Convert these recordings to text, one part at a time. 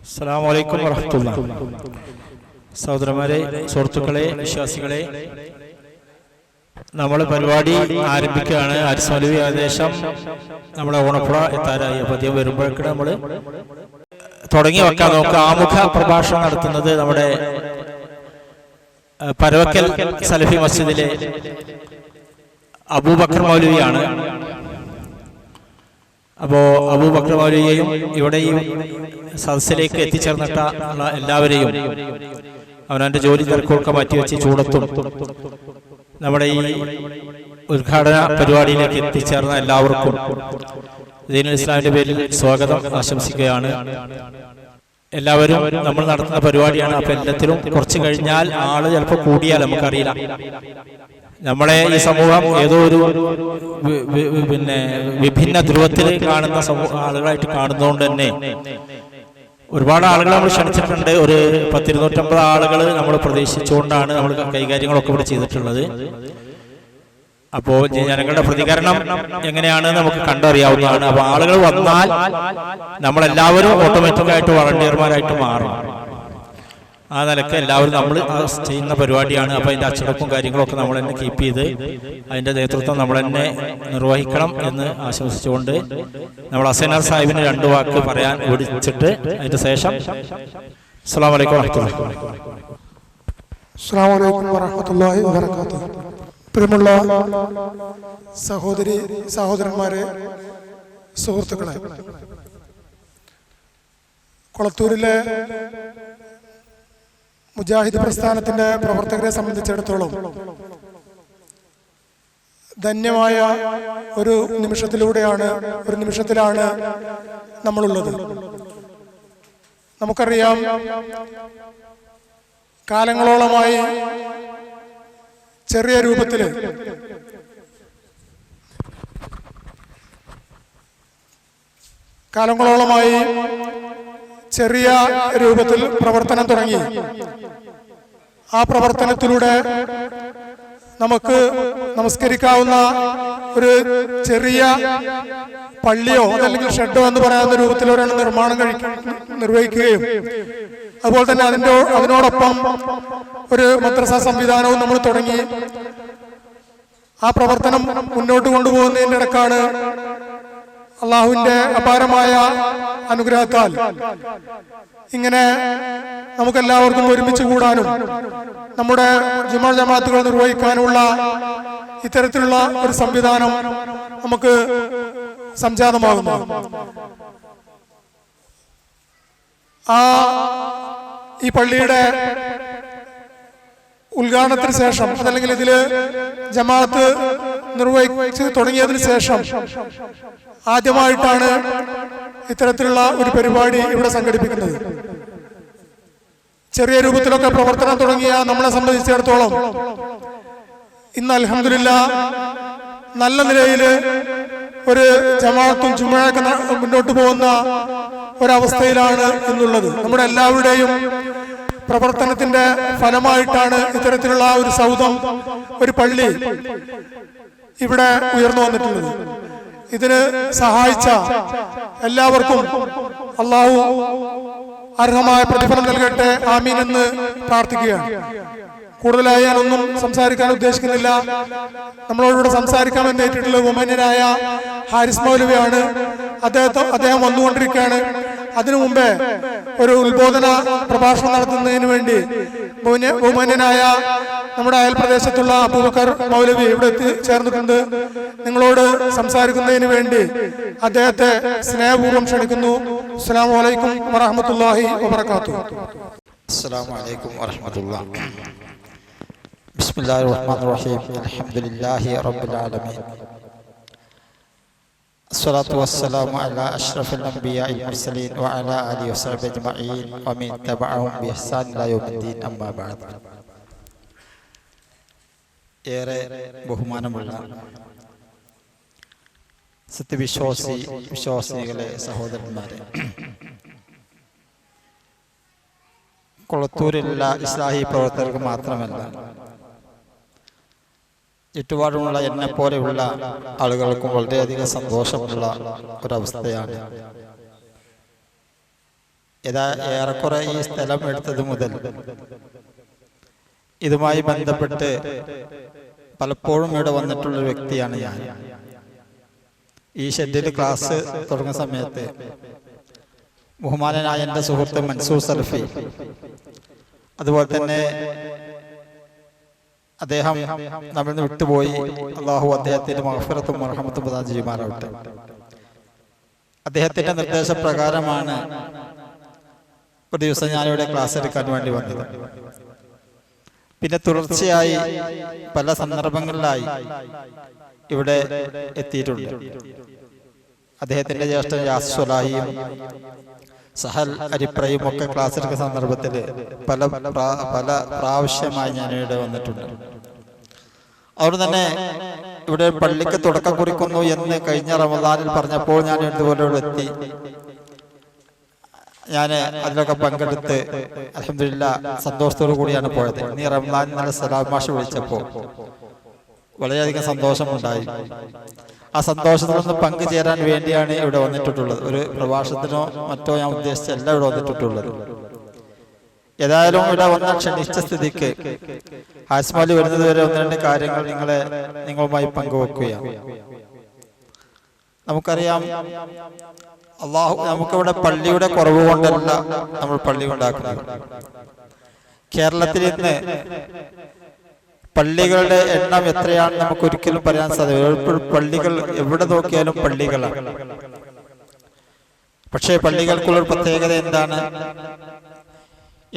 അസ്സലാമു അലൈക്കും വറഹ്മത്തുള്ളാഹി. സഹോദരന്മാരെ, സുഹൃത്തുക്കളെ, വിശ്വാസികളെ, നമ്മൾ പരിപാടി ആരംഭിക്കുകയാണ്. ഹാരിസ് മൗലവി ഏകദേശം നമ്മുടെ ഓണപ്പുഴ എത്താറായി. പതിയെ വരുമ്പോഴേക്കും നമ്മൾ തുടങ്ങി വെക്കാൻ നോക്കുക. ആമുഖ പ്രഭാഷണം നടത്തുന്നത് നമ്മുടെ പരവക്കൽ സലഫി മസ്ജിദിലെ അബൂബക്കർ മൗലവിയാണ്. അപ്പോൾ അബൂബക്കർ മൗലവിയെയും ഇവിടെ ഈ സദസ്സിലേക്ക് എത്തിച്ചേർന്നിട്ടുള്ള എല്ലാവരെയും അവനവൻ്റെ ജോലി തിരക്കൊക്കെ മാറ്റിവെച്ച് ചൂടത്തും നമ്മുടെ ഈ ഉദ്ഘാടന പരിപാടിയിലേക്ക് എത്തിച്ചേർന്ന എല്ലാവർക്കും ദീനുൽ ഇസ്ലാമിന്റെ പേരിൽ സ്വാഗതം ആശംസിക്കുകയാണ്. എല്ലാവരും നമ്മൾ നടത്തുന്ന പരിപാടിയാണ്. അപ്പൊ എല്ലാത്തിലും കുറച്ച് കഴിഞ്ഞാൽ ആള് ചിലപ്പോൾ കൂടിയാൽ നമുക്കറിയില്ല. നമ്മളെ ഈ സമൂഹം ഏതോ ഒരു വിഭിന്ന ധ്രുവത്തിൽ കാണുന്ന ആളുകളായിട്ട് കാണുന്നതുകൊണ്ട് തന്നെ ഒരുപാട് ആളുകൾ നമ്മൾ ക്ഷണിച്ചിട്ടുണ്ട്. ഒരു 10-250 ആളുകൾ നമ്മൾ പ്രതീക്ഷിച്ചുകൊണ്ടാണ് നമ്മൾ കൈകാര്യങ്ങളൊക്കെ ഇവിടെ ചെയ്തിട്ടുള്ളത്. അപ്പോൾ ജനങ്ങളുടെ പ്രതികരണം എങ്ങനെയാണ് നമുക്ക് കണ്ടറിയാവുന്നതാണ്. അപ്പൊ ആളുകൾ വന്നാൽ നമ്മളെല്ലാവരും ഓട്ടോമാറ്റിക്കായിട്ട് വളണ്ടിയർമാരായിട്ട് മാറും. ആ നിലക്ക് എല്ലാവരും നമ്മൾ ചെയ്യുന്ന പരിപാടിയാണ്. അപ്പൊ അതിന്റെ അച്ചടക്കവും കാര്യങ്ങളൊക്കെ നമ്മൾ തന്നെ കീപ്പ് ചെയ്ത് അതിന്റെ നേതൃത്വം നമ്മൾ തന്നെ നിർവഹിക്കണം എന്ന് ആശംസിച്ചുകൊണ്ട് നമ്മൾ അസൈനാർ സാഹിബിന് 2 വാക്ക് പറയാൻ വിളിച്ചിട്ട് അതിന്റെ ശേഷം അസ്സലാമു അലൈക്കും വറഹ്മത്തുള്ളാഹി വബറകാതുഹു. പ്രിയമുള്ള സഹോദരി സഹോദരന്മാരെ, സുഹൃത്തുക്കളെ, കൊളത്തൂരിലെ മുജാഹിദ് പ്രസ്ഥാനത്തിന്റെ പ്രവർത്തകരെ സംബന്ധിച്ചിടത്തോളം ധന്യമായ ഒരു നിമിഷത്തിലാണ് നമ്മളുള്ളത്. നമുക്കറിയാം, കാലങ്ങളോളമായി ചെറിയ രൂപത്തിൽ പ്രവർത്തനം തുടങ്ങി. ആ പ്രവർത്തനത്തിലൂടെ നമുക്ക് നമസ്കരിക്കാവുന്ന ഒരു ചെറിയ പള്ളിയോ അതല്ലെങ്കിൽ ഷെഡോ എന്ന് പറയാവുന്ന രൂപത്തിലൊരാണ് നിർവഹിക്കുകയും അതുപോലെ തന്നെ അതിനോടൊപ്പം ഒരു മദ്രസ സംവിധാനവും നമ്മൾ തുടങ്ങി. ആ പ്രവർത്തനം മുന്നോട്ട് കൊണ്ടുപോകുന്നതിൻ്റെ ഇടക്കാണ് അള്ളാഹുവിന്റെ അപാരമായ അനുഗ്രഹത്താൽ ഇങ്ങനെ നമുക്കെല്ലാവർക്കും ഒരുമിച്ച് കൂടാനും നമ്മുടെ ജുമാ ജമാഅത്തുകൾ നിർവഹിക്കാനുള്ള ഇത്തരത്തിലുള്ള ഒരു സംവിധാനം നമുക്ക് സംജാതമാകുന്നു. ഈ പള്ളിയുടെ ഉദ്ഘാടനത്തിന് ശേഷം അതല്ലെങ്കിൽ ഇതില് ജമാഅത്ത് നിർവഹിച്ച് തുടങ്ങിയതിന് ശേഷം ആദ്യമായിട്ടാണ് ഇത്തരത്തിലുള്ള ഒരു പരിപാടി ഇവിടെ സംഘടിപ്പിക്കുന്നത്. ചെറിയ രൂപത്തിലൊക്കെ പ്രവർത്തനം തുടങ്ങിയ നമ്മളെ സംബന്ധിച്ചിടത്തോളം ഇന്ന് അൽഹംദുലില്ലാഹ് നല്ല നിലയിൽ ഒരു ജമാഅത്തും ജുമുഅയൊക്കെ മുന്നോട്ട് പോകുന്ന ഒരവസ്ഥയിലാണ് എന്നുള്ളത്. നമ്മുടെ എല്ലാവരുടെയും പ്രവർത്തനത്തിന്റെ ഫലമായിട്ടാണ് ഇത്തരത്തിലുള്ള ഒരു സൗധം, ഒരു പള്ളി ഇവിടെ ഉയർന്നു വന്നിട്ടുള്ളത്. ഇതിന് സഹായിച്ച എല്ലാവർക്കും അള്ളാഹു അർഹമായ പ്രതിഫലം നൽകട്ടെ, ആമീൻ എന്ന് പ്രാർത്ഥിക്കുകയാണ്. കൂടുതലായി ഞാനൊന്നും സംസാരിക്കാൻ ഉദ്ദേശിക്കുന്നില്ല. നമ്മളോട് സംസാരിക്കാമെന്ന് ഏറ്റിട്ടുള്ള ബഹുമാന്യനായ ഹാരിസ് മൗലവിയാണ്. അദ്ദേഹം വന്നുകൊണ്ടിരിക്കുകയാണ്. അതിനു മുമ്പേ ഒരു ഉത്ബോധന പ്രഭാഷണം നടത്തുന്നതിന് വേണ്ടി ബഹുമാന്യനായ നമ്മുടെ അയൽപ്രദേശത്തുള്ള അബൂബക്കർ മൗലവി ഇവിടെ എത്തിച്ചേർന്നിട്ടുണ്ട്. നിങ്ങളോട് സംസാരിക്കുന്നതിന് വേണ്ടി അദ്ദേഹത്തെ സ്നേഹപൂർവ്വം ക്ഷണിക്കുന്നു. അസ്സലാമു അലൈക്കും വറഹ്മത്തുള്ളാഹി വബറകാതുഹു. അസ്സലാമു അലൈക്കും വറഹ്മത്തുള്ളാഹി. ബിസ്മില്ലാഹിർ റഹ്മാനിർ റഹീം. അൽഹംദുലില്ലാഹി റബ്ബിൽ ആലമീൻ. الصلاة والسلام على أشرف الأنبياء المرسلين وعلى آله وصحبه أجمعين ومن تبعهم بإحسان إلى يوم الدين أما بعد. ഏറെ ബഹുമാനമുള്ള വിശ്വാസികളെ, സഹോദരന്മാരെ, കൊളത്തൂരിലുള്ള ഇസ്ലാഹി പ്രവർത്തകർക്ക് മാത്രമല്ല ചുറ്റുപാടുമുള്ള എന്നെപ്പോലെയുള്ള ആളുകൾക്കും വളരെയധികം സന്തോഷമുള്ള ഒരവസ്ഥയാണ്. ഏറെക്കുറെ ഈ സ്ഥലം എടുത്തത് മുതൽ ഇതുമായി ബന്ധപ്പെട്ട് പലപ്പോഴും ഇവിടെ വന്നിട്ടുള്ളൊരു വ്യക്തിയാണ് ഞാൻ. ഈ ഷെഡിൽ ക്ലാസ് തുടങ്ങുന്ന സമയത്ത് ബഹുമാനനായ എൻ്റെ സുഹൃത്ത് മൻസൂർ സലഫി, അതുപോലെ തന്നെ അദ്ദേഹം നമ്മിൽ നിന്ന് വിട്ടുപോയി, അള്ളാഹു അദ്ദേഹത്തിന്റെ മഗ്ഫിറത്തും മർഹമത്തും പ്രദാനം ചെയ്യുമാറാവട്ടെ. അദ്ദേഹത്തിന്റെ നിർദ്ദേശപ്രകാരമാണ് ഒരു ദിവസം ഞാനിവിടെ ക്ലാസ് എടുക്കാൻ വേണ്ടി വന്നത്. പിന്നെ തുടർച്ചയായി പല സന്ദർഭങ്ങളിലായി ഇവിടെ എത്തിയിട്ടുണ്ട്. അദ്ദേഹത്തിന്റെ ജ്യേഷ്ഠൻ യാസ് സ്വലാഹിയും സഹൽ അരിപ്രയും ഒക്കെ ക്ലാസ് എടുക്കുന്ന സന്ദർഭത്തിൽ പല പ്രാവശ്യമായി ഞാനിവിടെ വന്നിട്ടുണ്ട്. അവിടെ തന്നെ ഇവിടെ പള്ളിക്ക് തുടക്കം കുറിക്കുന്നു എന്ന് കഴിഞ്ഞ റമദാനിൽ പറഞ്ഞപ്പോൾ ഞാൻ ഇതുപോലെ ഇവിടെ എത്തി. ഞാൻ അതിലൊക്കെ പങ്കെടുത്ത് അൽഹംദുലില്ലാഹ് സന്തോഷത്തോടു കൂടിയാണ് പോയത്. ഇനി റമദാൻ നല്ല സലാം മാഷ് വിളിച്ചപ്പോൾ വളരെയധികം സന്തോഷമുണ്ടായി. ആ സന്തോഷത്തിൽ നിന്ന് പങ്കുചേരാൻ വേണ്ടിയാണ് ഇവിടെ വന്നിട്ടുള്ളത്. ഒരു പ്രഭാഷണത്തിനോ മറ്റോ ഞാൻ ഉദ്ദേശിച്ചല്ല ഇവിടെ വന്നിട്ടുള്ളത്. ഏതായാലും ഇവിടെ വന്ന ക്ഷണിച്ച സ്ഥിതിക്ക് ഹാസ്മാലി വരുന്നത് വരെ ഒന്ന് രണ്ട് കാര്യങ്ങൾ നിങ്ങളുമായി പങ്കുവെക്കുകയാണ്. നമുക്കറിയാം, അള്ളാഹു നമുക്കിവിടെ പള്ളിയുടെ കുറവ് കൊണ്ടല്ല നമ്മൾ പള്ളി ഉണ്ടാക്കുന്നത്. കേരളത്തിൽ ഇന്ന് പള്ളികളുടെ എണ്ണം എത്രയാണ് നമുക്ക് ഒരിക്കലും പറയാൻ സാധിക്കും. പള്ളികൾ എവിടെ നോക്കിയാലും പള്ളികളാണ്. പക്ഷേ പള്ളികൾക്കുള്ള പ്രത്യേകത എന്താണ്?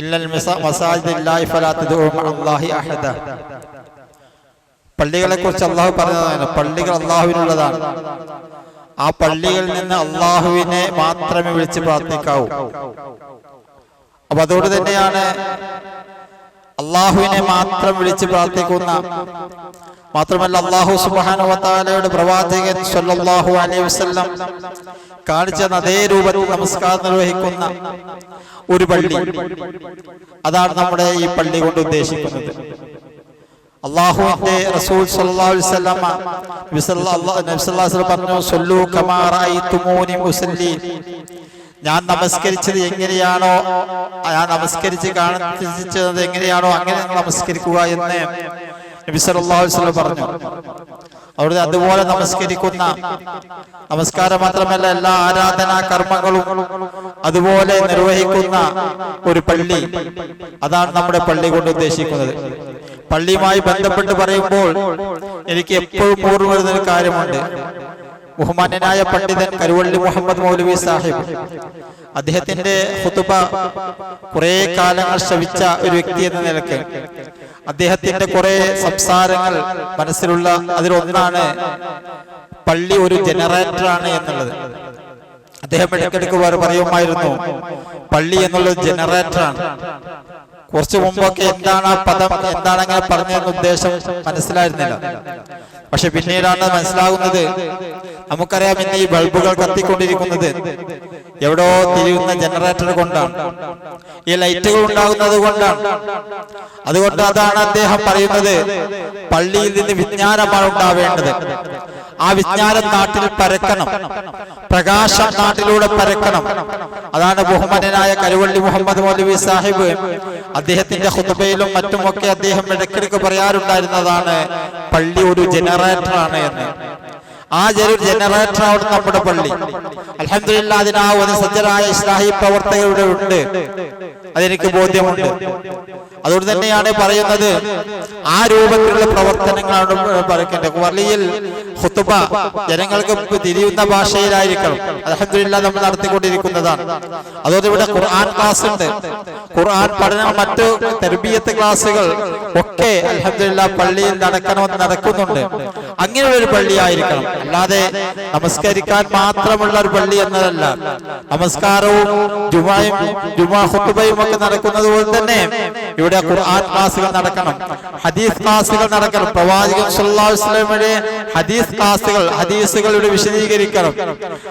ഇല്ലൽ മസാജിദില്ലാഹി ഫലാ തദ്ഉ മഅല്ലാഹി അഹദ. പള്ളികളെ കുറിച്ച് അള്ളാഹു പറഞ്ഞതാണ്, പള്ളികൾ അള്ളാഹുവിനുള്ളതാണ്. ആ പള്ളികളിൽ നിന്ന് അള്ളാഹുവിനെ മാത്രമേ വിളിച്ച് പ്രാർത്ഥിക്കാവൂ. അപ്പൊ അതുകൊണ്ട് തന്നെയാണ് അള്ളാഹുവിനെ മാത്രം വിളിച്ച് പ്രാർത്ഥിക്കുന്ന, മാത്രമല്ല അള്ളാഹു സുബ്ഹാനഹു വ തആലയുടെ പ്രവാചകൻ സ്വല്ലല്ലാഹു അലൈഹി വസല്ലം കാണിച്ച അതേ രൂപത്തിൽ നമസ്കാരം നിർവഹിക്കുന്ന ഒരു പള്ളി, അതാണ് നമ്മുടെ ഈ പള്ളി കൊണ്ട് ഉദ്ദേശിക്കുന്നത്. അള്ളാഹുവിന്റെ റസൂൽ സ്വല്ലല്ലാഹു അലൈഹി വസല്ലം നബി സല്ലല്ലാഹു അലൈഹി വസല്ലം പറഞ്ഞു, സല്ലു കമാ റഅയ്തുമൂനി മുസല്ലി. ഞാൻ നമസ്കരിച്ചത് എങ്ങനെയാണോ, ഞാൻ നമസ്കരിച്ച് കാണിച്ചത് എങ്ങനെയാണോ അങ്ങനെ നമസ്കരിക്കുക എന്ന് നബി സല്ലല്ലാഹു അലൈഹി വസല്ലം പറഞ്ഞു. അവിടെ അതുപോലെ നമസ്കരിക്കുന്ന, നമസ്കാരം മാത്രമല്ല എല്ലാ ആരാധനാ കർമ്മങ്ങളും അതുപോലെ നിർവഹിക്കുന്ന ഒരു പള്ളി, അതാണ് നമ്മുടെ പള്ളി കൊണ്ട് ഉദ്ദേശിക്കുന്നത്. പള്ളിയുമായി ബന്ധപ്പെട്ട് പറയുമ്പോൾ എനിക്ക് എപ്പോഴും ഓർമ്മ വരുന്നൊരു കാര്യമുണ്ട്. ബഹുമാന്യനായ പണ്ഡിതൻ കരുവള്ളി മുഹമ്മദ് മൗലവി സാഹിബ്, അദ്ദേഹത്തിന്റെ ഖുതുബ കുറെ കാലങ്ങൾ ശ്രവിച്ച ഒരു വ്യക്തി എന്ന നിലക്ക് അദ്ദേഹത്തിന്റെ കുറെ സംസാരങ്ങൾ മനസ്സിലുള്ള അതിലൊന്നാണ് പള്ളി ഒരു ജനറേറ്ററാണ് എന്നുള്ളത്. അദ്ദേഹം ഇടയ്ക്കിടയ്ക്ക് പറയുമായിരുന്നു, പള്ളി എന്നുള്ളത് ജനറേറ്ററാണ്. കുറച്ചു മുമ്പൊക്കെ എന്താണ് ആ പദം, എന്താണ് അങ്ങനെ പറഞ്ഞതെന്ന ഉദ്ദേശം മനസ്സിലായിരുന്നില്ല. പക്ഷെ പിന്നീടാണ് മനസ്സിലാകുന്നത്. നമുക്കറിയാം, ഇന്ന് ഈ ബൾബുകൾ കത്തിക്കൊണ്ടിരിക്കുന്നത് എവിടോ തിരിയുന്ന ജനറേറ്റർ കൊണ്ടാണ്, ഈ ലൈറ്റുകൾ ഉണ്ടാകുന്നത് കൊണ്ടാണ്. അതുകൊണ്ട് അതാണ് അദ്ദേഹം പറയുന്നത്, പള്ളിയിൽ നിന്ന് വിജ്ഞാനമാണ് ഉണ്ടാവേണ്ടത്. ആ വിജ്ഞാനം നാട്ടിൽ പരക്കണം, പ്രകാശം നാട്ടിലൂടെ പരക്കണം. അതാണ് ബഹുമാന്യനായ കരുവള്ളി മുഹമ്മദ് മൗലവി സാഹിബ് അദ്ദേഹത്തിന്റെ ഖുതുബയിലും മറ്റുമൊക്കെ അദ്ദേഹം ഇടയ്ക്കിടയ്ക്ക് പറയാറുണ്ടായിരുന്നതാണ്, പള്ളി ഒരു ജനറേറ്ററാണ് എന്ന്. ആ ജനറേറ്ററാണ് നമ്മുടെ പള്ളി. അൽഹംദുലില്ലാഹ്, അതിനാവുന്ന സജ്ജരായ ഇസ്ലാഹി പ്രവർത്തകരുടെ ഉണ്ട്, അതെനിക്ക് ബോധ്യമുണ്ട്. അതുകൊണ്ട് തന്നെയാണ് പറയുന്നത്, ആ രൂപത്തിലുള്ള പ്രവർത്തനങ്ങളാണ് പറയുന്നത്. പള്ളിയിൽ ഖുതുബ ജനങ്ങൾക്ക് തിരിയുന്ന ഭാഷയിലായിരിക്കണം. അൽഹംദുലില്ലാഹ് നമ്മൾ നടത്തിക്കൊണ്ടിരിക്കുന്നതാണ്. അതുകൊണ്ട് ഇവിടെ ഖുർആൻ ക്ലാസ് ഉണ്ട്, ഖുർആൻ പഠനം, മറ്റു തർബിയത്ത് ക്ലാസുകൾ ഒക്കെ അൽഹംദുലില്ലാഹ് പള്ളിയിൽ നടക്കുന്നുണ്ട്. അങ്ങനെയുള്ള ഒരു പള്ളി ആയിരിക്കണം, അല്ലാതെ നമസ്കരിക്കാൻ മാത്രമുള്ള ഒരു പള്ളി എന്നതല്ല. നമസ്കാരവും ജുമാ ഖുതുബയും ഒക്കെ നടക്കുന്നത് പോലെ തന്നെ ഇവിടെ ഖുർആൻ ക്ലാസുകൾ നടക്കണം, ഹദീസ് ക്ലാസുകൾ നടക്കണം. പ്രവാചകൻ സ്വല്ലല്ലാഹു അലൈഹി വസല്ലമയുടെ ഹദീസ് ക്ലാസുകൾ, ഹദീസുകൾ ഇവിടെ വിശദീകരിക്കണം.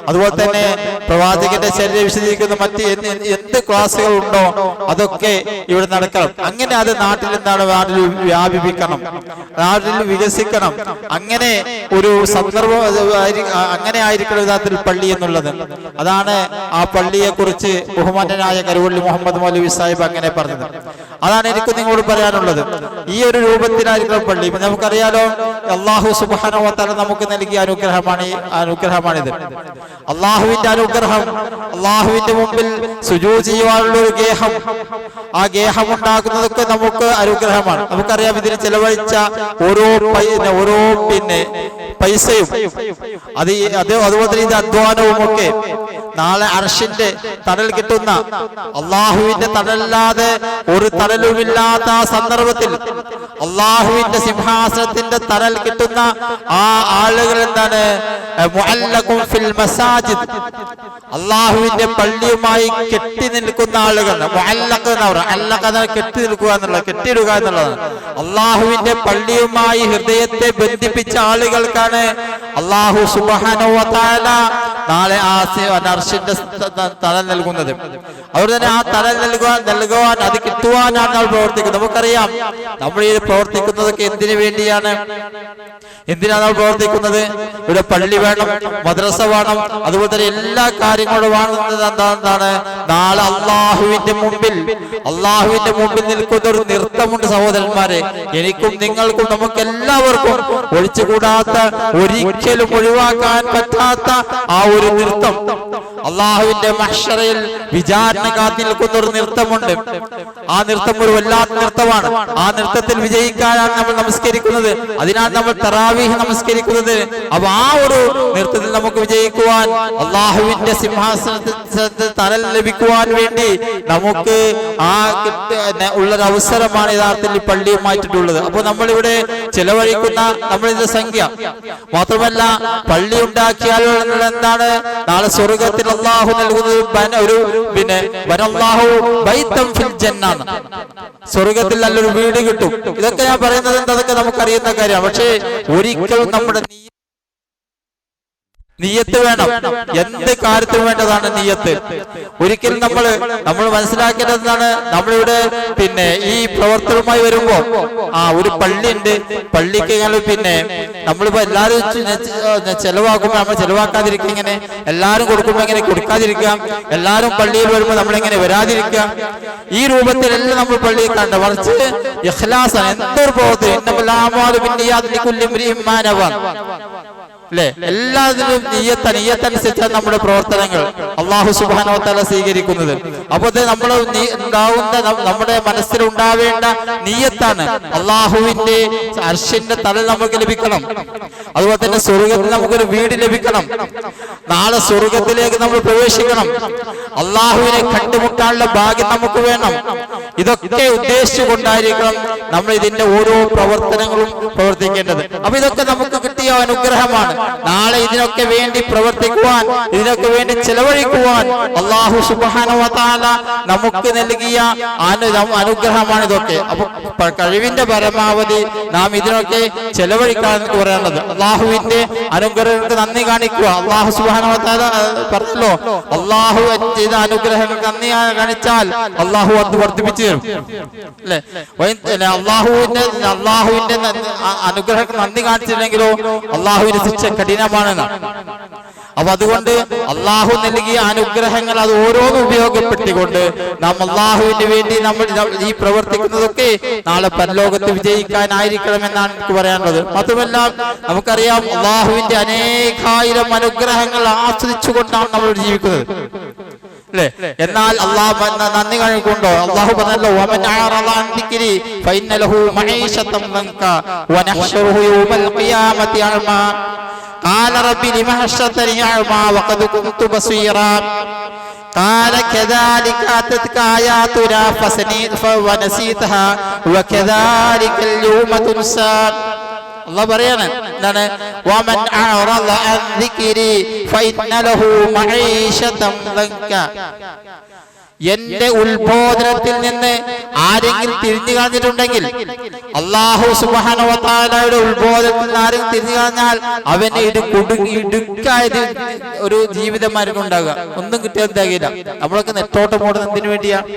അതുപോലെ തന്നെ പ്രവാചകന്റെ ശരീരം വിശദീകരിക്കുന്ന മറ്റ് എന്ത് ക്ലാസുകൾ ഉണ്ടോ അതൊക്കെ ഇവിടെ നടക്കണം. അങ്ങനെ അത് നാട്ടിൽ വ്യാപിപ്പിക്കണം, നാട്ടിൽ വികസിക്കണം. അങ്ങനെ ഒരു സന്ദർഭം അങ്ങനെ ആയിരിക്കണം യഥാർത്ഥത്തിൽ പള്ളി എന്നുള്ളത്. അതാണ് ആ പള്ളിയെ കുറിച്ച് ബഹുമാന്യനായ കരുവള്ളി മുഹമ്മദ് മൗലവി സാഹിബ് അങ്ങനെ പറഞ്ഞത്. അതാണ് എനിക്ക് നിങ്ങളോട് പറയാനുള്ളത്. ഈ ഒരു രൂപത്തിലായിരിക്കണം പള്ളി. നമുക്കറിയാലോ, അള്ളാഹു സുബ്ഹാനഹു വ തആല നമുക്ക് നൽകിയ അനുഗ്രഹമാണിത്. അള്ളാഹുവിന്റെ അനുഗ്രഹം, അള്ളാഹുവിന്റെ മുമ്പിൽ സുജൂദ് ചെയ്യുവാനുള്ള ഒരു ഗേഹം, ആ ഗേഹം ഉണ്ടാക്കുന്നതൊക്കെ നമുക്ക് അനുഗ്രഹമാണ്. നമുക്കറിയാം, ഇതിന് ചെലവഴിച്ച ഓരോ പൈസയും അതുപോലെ ഇത് അധ്വാനവും ഒക്കെ നാളെ അർശിന്റെ തണൽ കിട്ടുന്ന, അള്ളാഹുവിന്റെ തണലല്ലാതെ ഒരു തണലുമില്ലാത്ത ആ സന്ദർഭത്തിൽ അള്ളാഹുവിന്റെ സിംഹാസനത്തിന്റെ തണൽ കിട്ടുന്ന ആ ആളുകൾ എന്താണ്? മുഅല്ലഖുൻ ഫിൽ മസാജിദ്, അള്ളാഹുവിന്റെ പള്ളിയുമായി കെട്ടി നിൽക്കുന്ന ആളുകൾ. മുഅല്ലഖ് എന്ന് പറഞ്ഞാൽ അല്ലഖ കെട്ടി നിൽക്കുക എന്നുള്ളത്, കെട്ടിയിടുക എന്നുള്ളതാണ്. അള്ളാഹുവിന്റെ പള്ളിയുമായി ഹൃദയത്തെ ബന്ധിപ്പിച്ച ആളുകൾക്കാണ് അള്ളാഹു സുബ്ഹാനഹു വ തആല നാളെ ആ അർശിന്റെ തണൽ നൽകുന്നത്. അതുകൊണ്ട് തന്നെ ആ തണൽ നൽകുവാൻ അത് കിട്ടുവാനാണ് നമ്മൾ പ്രവർത്തിക്കുന്നത്. നമുക്കറിയാം, നമ്മൾ ഈ പ്രവർത്തിക്കുന്നതൊക്കെ എന്തിനു വേണ്ടിയാണ്? എന്തിനാണ് നമ്മൾ പ്രവർത്തിക്കുന്നത്? ഇവിടെ പള്ളി വേണം, മദ്രസ വേണം, അതുപോലെ തന്നെ എല്ലാ കാര്യങ്ങളും വേണമെന്നത് എന്താണ്? നാളെ അള്ളാഹുവിന്റെ മുമ്പിൽ നിൽക്കുന്ന ഒരു നൃത്തമുണ്ട് സഹോദരന്മാരെ. എനിക്കും നിങ്ങൾക്കും നമുക്ക് എല്ലാവർക്കും ഒഴിച്ചുകൂടാത്ത, ഒരിക്കലും ഒഴിവാക്കാൻ പറ്റാത്ത ആ ഒരു നൃത്തം, അള്ളാഹുവിന്റെ മഹ്ശറയിൽ വിചാരണ കാത്തി നിൽക്കുന്ന ഒരു നൃത്തമുണ്ട്. ആ നൃത്തം ഒരു വല്ലാത്ത നൃത്തമാണ്. ആ നൃത്തത്തിൽ വിജയിക്കാനാണ് നമ്മൾ നമസ്കരിക്കുന്നത്. അതിനാണ് നമ്മൾ തറാവീഹ് നമസ്കരിക്കുന്നത്. അപ്പൊ ആ ഒരു നൃത്തത്തിൽ നമുക്ക് വിജയിക്കുവാൻ, അള്ളാഹുവിന്റെ സിംഹാസനത്തിൽ തണൽ ലഭിക്കുവാൻ വേണ്ടി നമുക്ക് ആ ഉള്ളൊരു അവസരമാണ് യഥാർത്ഥത്തിൽ പള്ളിയുമായിട്ടുള്ളത്. അപ്പൊ നമ്മളിവിടെ ചെലവഴിക്കുന്ന നമ്മളിന്റെ സംഖ്യ മാത്രമല്ല, പള്ളി ഉണ്ടാക്കിയാൽ എന്താണ്? നാളെ സ്വർഗത്തിൽ അള്ളാഹു നൽകുന്നത് സ്വർഗത്തിൽ നല്ലൊരു വീട് കിട്ടും. ഇതൊക്കെ ഞാൻ പറയുന്നത് അതൊക്കെ നമുക്കറിയുന്ന കാര്യമാണ്. പക്ഷേ ഒരിക്കലും നമ്മുടെ നിയ്യത്ത് വേണം. എന്ത് കാര്യത്തിനും വേണ്ടതാണ് നിയ്യത്ത്. ഒരിക്കലും നമ്മൾ മനസ്സിലാക്കേണ്ടതാണ്, നമ്മളിവിടെ ഈ പ്രവർത്തനവുമായി വരുമ്പോ ഒരു പള്ളിയുണ്ട്, പള്ളിക്ക് നമ്മളിപ്പോ എല്ലാവരും ചെലവാക്കുമ്പോ നമ്മൾ ചെലവാക്കാതിരിക്കുക, ഇങ്ങനെ എല്ലാവരും കൊടുക്കുമ്പോ ഇങ്ങനെ കൊടുക്കാതിരിക്കാം, എല്ലാവരും പള്ളിയിൽ വരുമ്പോ നമ്മളിങ്ങനെ വരാതിരിക്കാം. ഈ രൂപത്തിലെല്ലാം നമ്മൾ പള്ളിയിൽ കണ്ട, മറിച്ച് ഇഖ്ലാസാണ്. എന്തൊരു പ്രവർത്തനം, അല്ലെ, എല്ലാത്തിലും നിയ്യത്തനുസരിച്ചാണ് നമ്മുടെ പ്രവർത്തനങ്ങൾ അള്ളാഹു സുബ്ഹാനഹു വ തആല സ്വീകരിക്കുന്നത്. അപ്പോൾ നമ്മുടെ മനസ്സിൽ ഉണ്ടാവേണ്ട നിയ്യത്താണ് അള്ളാഹുവിന്റെ അർശിന്റെ തണൽ നമുക്ക് ലഭിക്കണം. അതുപോലെ തന്നെ സ്വർഗത്തിൽ നമുക്കൊരു വീട് ലഭിക്കണം. നാളെ സ്വർഗത്തിലേക്ക് നമ്മൾ പ്രവേശിക്കണം. അള്ളാഹുവിനെ കണ്ടുമുട്ടാനുള്ള ഭാഗ്യം നമുക്ക് വേണം. ഇതൊക്കെ ഉദ്ദേശിച്ചുകൊണ്ടായിരിക്കണം നമ്മൾ ഇതിന്റെ ഓരോ പ്രവർത്തനങ്ങളും പ്രവർത്തിക്കേണ്ടത്. അപ്പൊ ഇതൊക്കെ നമുക്ക് കിട്ടിയ അനുഗ്രഹമാണ്. നാളെ ഇതിനൊക്കെ വേണ്ടി പ്രവർത്തിക്കുവാൻ, ഇതിനൊക്കെ വേണ്ടി ചെലവഴിക്കുവാൻ അല്ലാഹു സുബ്ഹാനഹു വ തആല നമുക്ക് നൽകിയ അനുഗ്രഹമാണ് ഇതൊക്കെ. അപ്പൊ കഴിവിന്റെ പരമാവധി നാം ഇതിനൊക്കെ ചെലവഴിക്കാൻ പറയാനുള്ളത്. അള്ളാഹുവിന്റെ അനുഗ്രഹങ്ങൾക്ക് നന്ദി കാണിക്കുക. അള്ളാഹു സുബ്ഹാനഹു വ തആല പറഞ്ഞല്ലോ, അള്ളാഹു ചെയ്ത അനുഗ്രഹങ്ങൾക്ക് നന്ദി കാണിച്ചാൽ അള്ളാഹു അത് വർദ്ധിപ്പിച്ചു തരും, അല്ലെ. അള്ളാഹുവിന്റെ അനുഗ്രഹങ്ങൾക്ക് നന്ദി കാണിച്ചില്ലെങ്കിലോ അള്ളാഹുവിന്റെ ശിക്ഷ കഠിനമാണെന്ന്. അപ്പൊ അതുകൊണ്ട് അള്ളാഹു നൽകിയ അനുഗ്രഹങ്ങൾ അത് ഓരോന്നും ഉപയോഗപ്പെടുത്തിക്കൊണ്ട് നാം അള്ളാഹുവിന് വേണ്ടി നമ്മൾ ഈ പ്രവർത്തിക്കുന്നതൊക്കെ നാളെ പരലോകത്ത് വിജയിക്കാനായിരിക്കണമെന്നാണ് എനിക്ക് പറയാനുള്ളത്. മാത്രമല്ല നമുക്കറിയാം, അള്ളാഹുവിന്റെ അനേകായിരം അനുഗ്രഹങ്ങൾ ആസ്വദിച്ചുകൊണ്ടാണ് നമ്മൾ ജീവിക്കുന്നത്, അല്ലെ. എന്നാൽ അള്ളാഹു നന്ദി കാണിക്കൊണ്ടോ? അള്ളാഹു പറഞ്ഞല്ലോ, വമൻ അഅറദ അൻ ദിക്രി ഫഇന്ന ലഹു മഈശതൻ ദൻക വനഹ്ശുറുഹു യൗമൽ ഖിയാമത്തി അഅമാ ഖാല റബ്ബി ലിമ ഹശർതനി അഅമാ വഖദ് കുൻതു ബസീറാ ഖാല കദാലിക അതത്ക ആയാതുനാ ഫനസീതഹാ വകദാലികൽ യൗമ തുൻസാ. അല്ലാഹു പറയാണ്, എന്താണ്? വമൻ അഅറദ അൻ ദിക്രി ഫഇന്ന ലഹു മഈശതൻ ദൻക. എന്റെ ഉത്ബോധനത്തിൽ നിന്ന് ആരെങ്കിലും തിരിഞ്ഞു കളഞ്ഞിട്ടുണ്ടെങ്കിൽ, അല്ലാഹു സുബ്ഹാനഹു വ തആലയുടെ ഉത്ബോധനത്തിൽ നിന്ന് ആരെങ്കിലും തിരിഞ്ഞു കളഞ്ഞാൽ അവന് ഇടുക്കായ ഒരു ജീവിതമായിരിക്കും ഉണ്ടാകുക. ഒന്നും കിട്ടിയാൽ തികയില്ല. നമ്മളൊക്കെ നെട്ടോട്ട് പോകുന്നത് എന്തിനു വേണ്ടിയാണ്?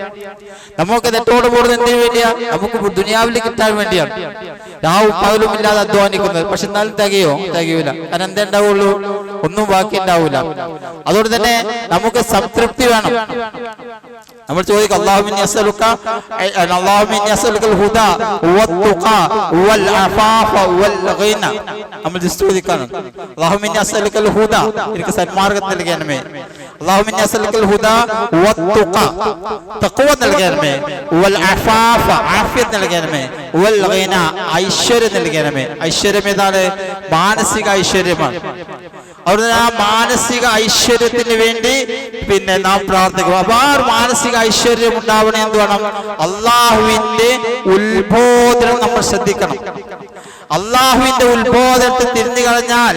നമുക്ക് ദുനിയാവിൽ കിട്ടാൻ വേണ്ടിയാണ് രാവും പകലും ഇല്ലാതെ അധ്വാനിക്കുന്നത്. പക്ഷെ എന്നാലും തികയൂല. കാരണം എന്തേ ഉണ്ടാവുള്ളൂ? ഒന്നും ബാക്കി ഉണ്ടാവൂല. അതുകൊണ്ട് തന്നെ നമുക്ക് സംതൃപ്തി വേണം. നമ്മൾ ചോദിക്കും, അല്ലാഹുമ്മ ഇന്നീ അസ്അലുക്കൽ ഹുദാ വത്തുഖാ വൽ അഫാഫ വൽ ഗിന. നമ്മൾ ചോദിക്കാണ്, അല്ലാഹുമ്മ ഇന്നീ അസ്അലുക്കൽ ഹുദാ, എനിക്ക് സന്മാർഗ്ഗം നൽകണമേ. അല്ലാഹുമ്മ ഇന്നീ അസ്അലുക്കൽ ഹുദാ വത്തുഖാ, തഖ്വ നൽകണമേ. വൽ അഫാഫ, ആഫിയത്ത് നൽകണമേ. വൽ ഗിന, ഐശ്വര്യം നൽകണമേ. ഐശ്വര്യം ഏതാണ്? മാനസിക ഐശ്വര്യമാണ്. അവിടെ ആ മാനസിക ഐശ്വര്യത്തിന് വേണ്ടി നാം പ്രാർത്ഥിക്കും. അപ്പൊ ആ മാനസിക ഐശ്വര്യം ഉണ്ടാവണേ എന്ത് വേണം? അള്ളാഹുവിന്റെ ഉത്ബോധനം നമ്മൾ ശ്രദ്ധിക്കണം. അള്ളാഹുവിന്റെ ഉത്ബോധനത്തിൽ തിരിഞ്ഞു കളഞ്ഞാൽ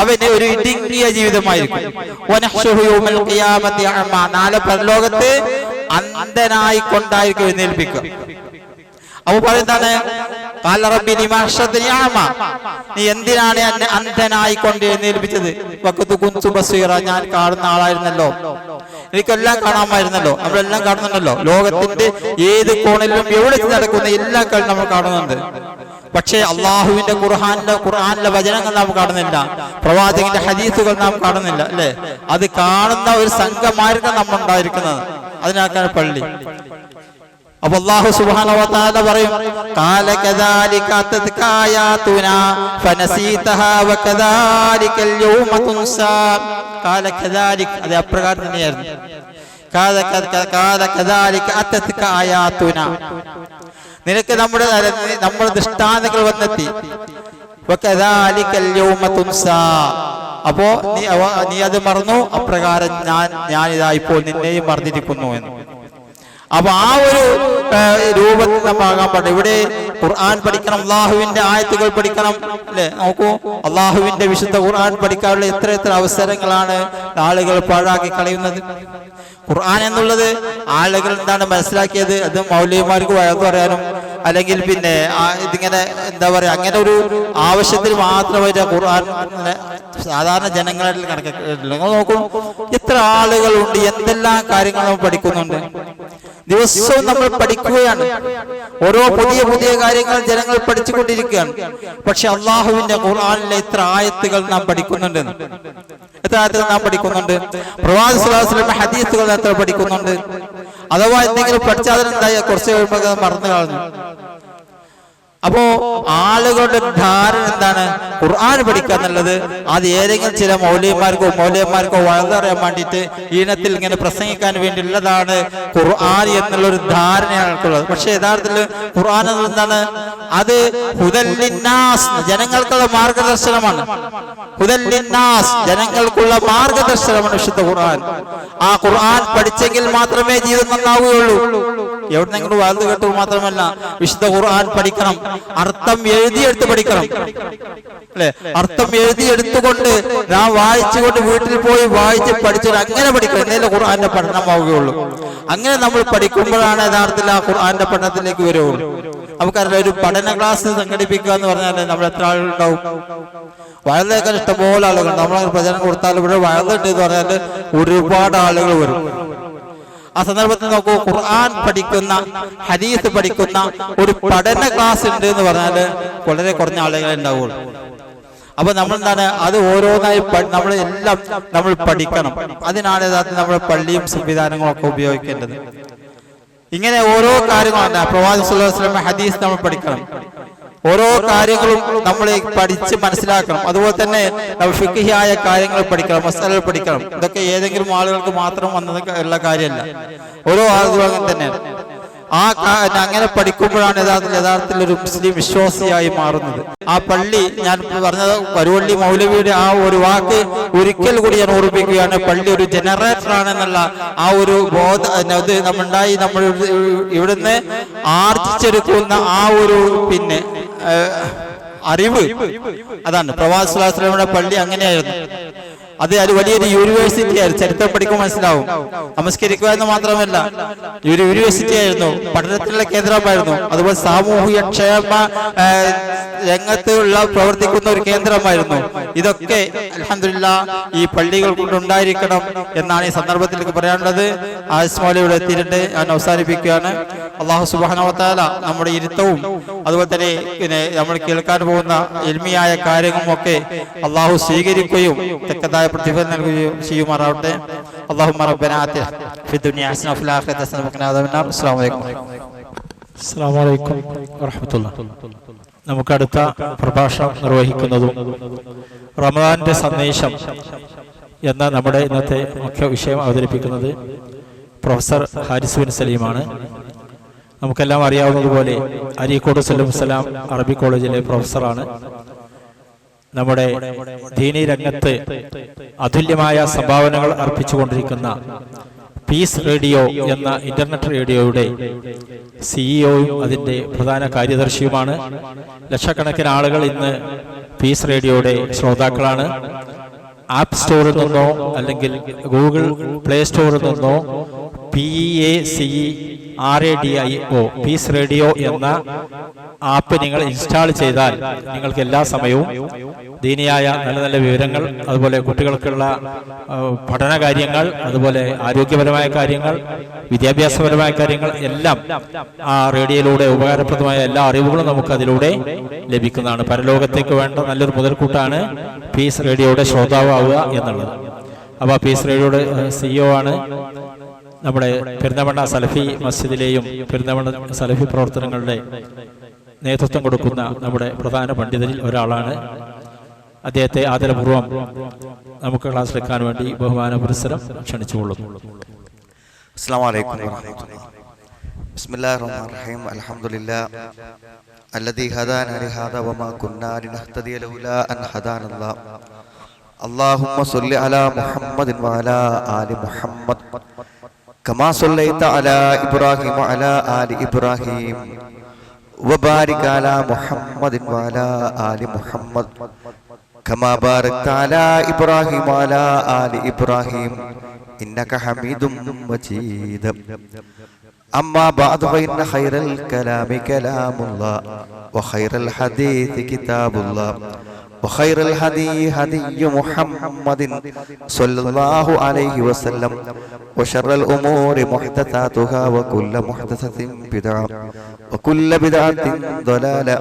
അവന് ഒരു ഇടുങ്ങിയ ജീവിതമായിരിക്കും. നാളെ പരലോകത്ത് അന്ധനായി കൊണ്ടായിരിക്കും എഴുന്നേൽപ്പിക്കുക. അപ്പൊ പറയുന്നതാണ്, നീ എന്തിനാണ് എന്നെ അന്ധനായി കൊണ്ട് എഴുന്നേൽപ്പിച്ചത്? ഞാൻ കാണുന്ന ആളായിരുന്നല്ലോ, എനിക്കെല്ലാം കാണാമായിരുന്നല്ലോ. നമ്മളെല്ലാം കാണുന്നുണ്ടല്ലോ. ലോകത്തിന്റെ ഏത് കോണിലും എവിടെ നടക്കുന്ന എല്ലാ കളിയും നമ്മൾ കാണുന്നുണ്ട്. പക്ഷേ അള്ളാഹുവിന്റെ ഖുർആനിലെ വചനങ്ങൾ നാം കാണുന്നില്ല, പ്രവാചകന്റെ ഹദീസുകൾ നാം കാണുന്നില്ല, അല്ലെ? അത് കാണുന്ന ഒരു സംഘമായിരിക്കും നമ്മൾ ഉണ്ടായിരിക്കുന്നത്. അതിനാക്കാണ് പള്ളി. അപ്പൊ അല്ലാഹു സുബ്ഹാനഹു വ തആല പറയും, ഖാല കദാലിക അതത്ക ആയാതുനാ ഫനസീതഹാ വകദാലികൽ യൗമ തുൻസാ. ഖാല കദാലിക, അത് അപ്രകാരം തന്നെയായിരുന്നു. ഖാല കദാലിക അതത്ക ആയാതുനാ, നിനക്ക് നമ്മുടെ ദൃഷ്ടാന്തങ്ങൾ വന്നെത്തി. വകദാലികൽ യൗമ തുൻസാ, അപ്പോ നീ അത് മറന്നു, അപ്രകാരം ഞാൻ ഇതാ ഇപ്പോൾ നിന്നെയും മറന്നിരിക്കുന്നു എന്ന്. അപ്പൊ ആ ഒരു രൂപത്തിൽ നമ്മൾ ആകാൻ പാടില്ല. ഇവിടെ ഖുർആൻ പഠിക്കണം, അള്ളാഹുവിന്റെ ആയത്തുകൾ പഠിക്കണം, അല്ലെ? നോക്കൂ, അള്ളാഹുവിന്റെ വിശുദ്ധ ഖുർആൻ പഠിക്കാനുള്ള എത്ര അവസരങ്ങളാണ് ആളുകൾ പാഴാക്കി കളയുന്നത്. ഖുർആൻ എന്നുള്ളത് ആളുകൾ എന്താണ് മനസ്സിലാക്കിയത്? അത് മൗലവിമാർക്ക് വഴക്ക് പറയാനും അല്ലെങ്കിൽ ഇതിങ്ങനെ എന്താ പറയാ, അങ്ങനെ ഒരു ആവശ്യത്തിൽ മാത്രമായിട്ട് ഖുർആൻ സാധാരണ ജനങ്ങളിൽ കണക്കില്ല. നോക്കൂ, എത്ര ആളുകളുണ്ട്, എന്തെല്ലാം കാര്യങ്ങൾ നമ്മൾ പഠിക്കുന്നുണ്ട്. ദിവസവും നമ്മൾ പഠിക്കുകയാണ്. ഓരോ പുതിയ കാര്യങ്ങൾ ജനങ്ങൾ പഠിച്ചുകൊണ്ടിരിക്കുകയാണ്. പക്ഷെ അള്ളാഹുവിന്റെ ഖുർആനിലെ എത്ര ആയത്തുകൾ നാം പഠിക്കുന്നുണ്ട്, എത്ര ആയത്തുകൾ നാം പഠിക്കുന്നുണ്ട്. പ്രവാചകൻ സ്വല്ലല്ലാഹു അലൈഹി വസല്ലം ഹദീസുകൾ എത്ര പഠിക്കുന്നുണ്ട്. അഥവാ എന്തെങ്കിലും പഠിച്ചാൽ എന്തായി, കുറച്ച് കഴിയുമ്പോൾ മറന്നു കളഞ്ഞു. അപ്പോ ആളുകളുടെ ധാരണ എന്താണ്? ഖുർആൻ പഠിക്കുക എന്നുള്ളത് അത് ഏതെങ്കിലും ചില മൗലവിമാർക്കോ വളരെയറിയാൻ വേണ്ടിയിട്ട് ഈണത്തിൽ ഇങ്ങനെ പ്രസംഗിക്കാൻ വേണ്ടിയുള്ളതാണ് ഖുർആൻ എന്നുള്ളൊരു ധാരണയാണുള്ളത്. പക്ഷെ യഥാർത്ഥത്തിൽ ഖുർആൻ എന്നുള്ളത് എന്താണ്? അത് ഹുദൽ ലിന്നാസ്, ജനങ്ങൾക്കുള്ള മാർഗദർശനമാണ്. ഹുദൽ ലിന്നാസ്, ജനങ്ങൾക്കുള്ള മാർഗദർശനമാണ് വിശുദ്ധ ഖുർആൻ. ആ ഖുർആൻ പഠിച്ചെങ്കിൽ മാത്രമേ ജീവിതം നന്നാവുകയുള്ളൂ. എവിടെന്നെങ്കിലും വാഴ്ന്നു കേട്ടു മാത്രമല്ല, വിശുദ്ധ ഖുർആൻ പഠിക്കണം, അർത്ഥം എഴുതിയെടുത്ത് പഠിക്കണം, അല്ലെ? അർത്ഥം എഴുതിയെടുത്തുകൊണ്ട് നാം വായിച്ചുകൊണ്ട് വീട്ടിൽ പോയി വായിച്ച് പഠിച്ചത് അങ്ങനെ പഠിക്കണം. എന്നേ ഖുർആന്റെ പഠനമാവുകയുള്ളൂ. അങ്ങനെ നമ്മൾ പഠിക്കുമ്പോഴാണ് യഥാർത്ഥത്തിൽ ആ ഖുർആന്റെ പഠനത്തിലേക്ക് വരുള്ളൂ. നമുക്കറിയാം, ഒരു പഠന ക്ലാസ് സംഘടിപ്പിക്കുക എന്ന് പറഞ്ഞാൽ നമ്മൾ എത്ര ആളുകളുണ്ടാവും? വയലിനേക്കാൾ ഇഷ്ടംപോലെ ആളുകളുണ്ട്. നമ്മൾ പ്രചരണം കൊടുത്താൽ ഇവിടെ വയലുണ്ട് എന്ന് പറഞ്ഞാൽ ഒരുപാട് ആളുകൾ വരും. ആ സന്ദർഭത്തിൽ നോക്കൂ, ഖുർആൻ പഠിക്കുന്ന, ഹദീസ് പഠിക്കുന്ന ഒരു പഠന ക്ലാസ് ഉണ്ട് എന്ന് പറഞ്ഞാൽ വളരെ കുറഞ്ഞ ആളുകളെ ഉണ്ടാവുള്ളൂ. അപ്പൊ നമ്മൾ എന്താണ്, അത് ഓരോന്നായി നമ്മൾ പഠിക്കണം. അതിനാണ് യഥാർത്ഥത്തിൽ നമ്മുടെ പള്ളിയും സംവിധാനങ്ങളും ഒക്കെ ഉപയോഗിക്കേണ്ടത്. ഇങ്ങനെ ഓരോ കാര്യങ്ങളുണ്ട്. പ്രവാചകൻ സ്വല്ലല്ലാഹു അലൈഹി വസല്ലം ഹദീസ് നമ്മൾ പഠിക്കണം. ഓരോ കാര്യങ്ങളും നമ്മൾ പഠിച്ച് മനസ്സിലാക്കണം. അതുപോലെ തന്നെ നമ്മൾ ഫിഖ്ഹിയായ കാര്യങ്ങൾ പഠിക്കണം, മസലകൾ പഠിക്കണം. ഇതൊക്കെ ഏതെങ്കിലും ആളുകൾക്ക് മാത്രം ഉള്ള കാര്യമല്ല, ഓരോ ആളുകളും അങ്ങനെ തന്നെയാണ്. അങ്ങനെ പഠിക്കുമ്പോഴാണ് യഥാർത്ഥത്തിൽ ഒരു മുസ്ലിം വിശ്വാസിയായി മാറുന്നത്. ആ പള്ളി, ഞാൻ പറഞ്ഞത് കരുവള്ളി മൗലവിയുടെ ആ ഒരു വാക്ക് ഒരിക്കൽ കൂടി ഞാൻ ഓർമ്മിപ്പിക്കുകയാണ്. പള്ളി ഒരു ജനറേറ്റർ ആണെന്നുള്ള ആ ഒരു നമ്മളുണ്ടായി, നമ്മൾ ഇവിടുന്ന് ആർജിച്ചെടുക്കുന്ന ആ ഒരു അറിവ്. അതാണ് പ്രവാചകൻ സ്വല്ലല്ലാഹു അലൈഹി വസല്ലമയുടെ പള്ളി അങ്ങനെയായിരുന്നു. അത് വലിയൊരു യൂണിവേഴ്സിറ്റി ആയിരുന്നു. ചരിത്രം പഠിക്കുമ്പോൾ മനസ്സിലാവും. നമസ്കരിക്കുക എന്ന് മാത്രമല്ല, ഒരു യൂണിവേഴ്സിറ്റി ആയിരുന്നു, പഠനത്തിലുള്ള കേന്ദ്രമായിരുന്നു. അതുപോലെ സാമൂഹിക ക്ഷേമ രംഗത്തുള്ള പ്രവർത്തിക്കുന്ന ഒരു കേന്ദ്രമായിരുന്നു. ഇതൊക്കെ അൽഹംദുലില്ലാഹ് ഈ പള്ളികൾ കൊണ്ടുണ്ടായിരിക്കണം എന്നാണ് ഈ സന്ദർഭത്തിലേക്ക് പറയാനുള്ളത്. ആസ്മോലയുടെ എത്തിയിട്ടുണ്ട്. ഞാൻ അവസാനിപ്പിക്കുകയാണ്. അല്ലാഹു സുബ്ഹാനഹു വ തആല നമ്മുടെ ഇരുത്തവും അതുപോലെ തന്നെ നമ്മൾ കേൾക്കാൻ പോകുന്ന ഇൽമിയായ കാര്യങ്ങളും ഒക്കെ അല്ലാഹു സ്വീകരിക്കുകയും തക്കതായ പ്രതിഫലം നൽകുകയും ചെയ്യുമാറാവട്ടെ. അല്ലാഹുമ്മ റബ്ബനാ ആതിനാ ഫിദ് ദുനിയാ ഹസന വഫിൽ ആഖിറതി ഹസന വഖിനാ അദാബന്നാർ. അസ്സലാമു അലൈക്കും. അസ്സലാമു അലൈക്കും വറഹ്മത്തുള്ളാഹി. നമുക്ക് അടുത്ത പ്രഭാഷണം നിർവഹിക്കുന്നതും റമദാന്റെ സന്ദേശം എന്ന നമ്മുടെ ഇന്നത്തെ മുഖ്യ വിഷയം അവതരിപ്പിക്കുന്നത് പ്രൊഫസർ ഹാരിസ് ബിൻ സലീമാണ്. നമുക്കെല്ലാം അറിയാവുന്നതുപോലെ അരീക്കോട് സലം അറബി കോളേജിലെ പ്രൊഫസറാണ്. നമ്മുടെ ദീനി രംഗത്ത് അതുല്യമായ സംഭാവനകൾ അർപ്പിച്ചുകൊണ്ടിരിക്കുന്ന പീസ് റേഡിയോ എന്ന ഇന്റർനെറ്റ് റേഡിയോയുടെ സിഇഒയും അതിന്റെ പ്രധാന കാര്യദർശിയുമാണ്. ലക്ഷക്കണക്കിന് ആളുകൾ ഇന്ന് പീസ് റേഡിയോയുടെ ശ്രോതാക്കളാണ്. ആപ്പ് സ്റ്റോറിൽ നിന്നോ അല്ലെങ്കിൽ ഗൂഗിൾ പ്ലേ സ്റ്റോറിൽ നിന്നോ PEACERADIO പീസ് റേഡിയോ എന്ന ആപ്പ് നിങ്ങൾ ഇൻസ്റ്റാൾ ചെയ്താൽ നിങ്ങൾക്ക് എല്ലാ സമയവും ദീനിയായ നല്ല നല്ല വിവരങ്ങൾ, അതുപോലെ കുട്ടികൾക്കുള്ള പഠന കാര്യങ്ങൾ, അതുപോലെ ആരോഗ്യപരമായ കാര്യങ്ങൾ, വിദ്യാഭ്യാസപരമായ കാര്യങ്ങൾ എല്ലാം ആ റേഡിയോയിലൂടെ ഉപകാരപ്രദമായ എല്ലാ അറിവുകളും നമുക്ക് അതിലൂടെ ലഭിക്കുന്നതാണ്. പരലോകത്തേക്ക് വേണ്ട നല്ലൊരു മുതൽക്കൂട്ടാണ് പീസ് റേഡിയോയുടെ ശ്രോതാവാവുക എന്നുള്ളത്. അപ്പോൾ പീസ് റേഡിയോയുടെ സിഇഒ ആണ്. നമ്മുടെ പെരിന്തമണ്ണ സലഫി മസ്ജിദിലെയും പെരിന്തമണ്ണ സലഫി പ്രവർത്തനങ്ങളുടെ നേതൃത്വം കൊടുക്കുന്ന നമ്മുടെ പ്രധാന പണ്ഡിതരിൽ ഒരാളാണ്. അദ്ദേഹത്തെ ആദരപൂർവ്വം നമുക്ക് ക്ലാസ്സിലെക്കാൻ വേണ്ടി ബഹുമാന പുരസ്സരം ക്ഷണിച്ചുകൊള്ളുന്നു. അസ്സലാമു അലൈക്കും വറഹ്മത്തുള്ളാഹി. ബിസ്മില്ലാഹിർ റഹ്മാനിർ റഹീം. അൽഹംദുലില്ലാഹ് അല്ലദീ ഹദാനാ ലിഹാദാ വമാ കുന്നാ ലിനഹ്തദിയ ലൗലാ അൻ ഹദാനല്ലാഹ്. അല്ലാഹുമ്മ സ്വല്ലി അലാ മുഹമ്മദിൻ വഅലാ ആലി മുഹമ്മദ് കമാ സ്വല്ലൈത അലാ ഇബ്രാഹിം വഅലാ ആലി ഇബ്രാഹിം വബാരിക് അലാ മുഹമ്മദിൻ വഅലാ ആലി മുഹമ്മദ് കമാ ബാരക്ത അലാ ഇബ്രാഹിം വഅലാ ആലി ഇബ്രാഹിം ഇന്നക ഹമീദും മജീദ്. أما بعد فإن خير الكلام كلام الله وخير الحديث كتاب الله وخير الهدي هدي محمد صلى الله عليه وسلم وشر الأمور محدثاتها وكل محدثة بدعة وكل بدعة ضلالة.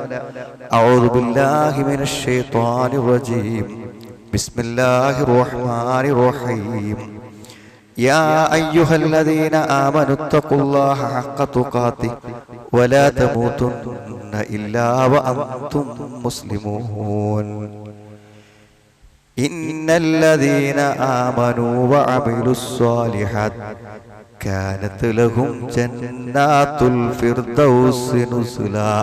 أعوذ بالله من الشيطان الرجيم. بسم الله الرحمن الرحيم. يا أيها الذين آمنوا اتقوا الله حق تقاته ولا تموتن إلا وأنتم مسلمون. إن الذين آمنوا وعملوا الصالحات كانت لهم جنات الفردوس نزلا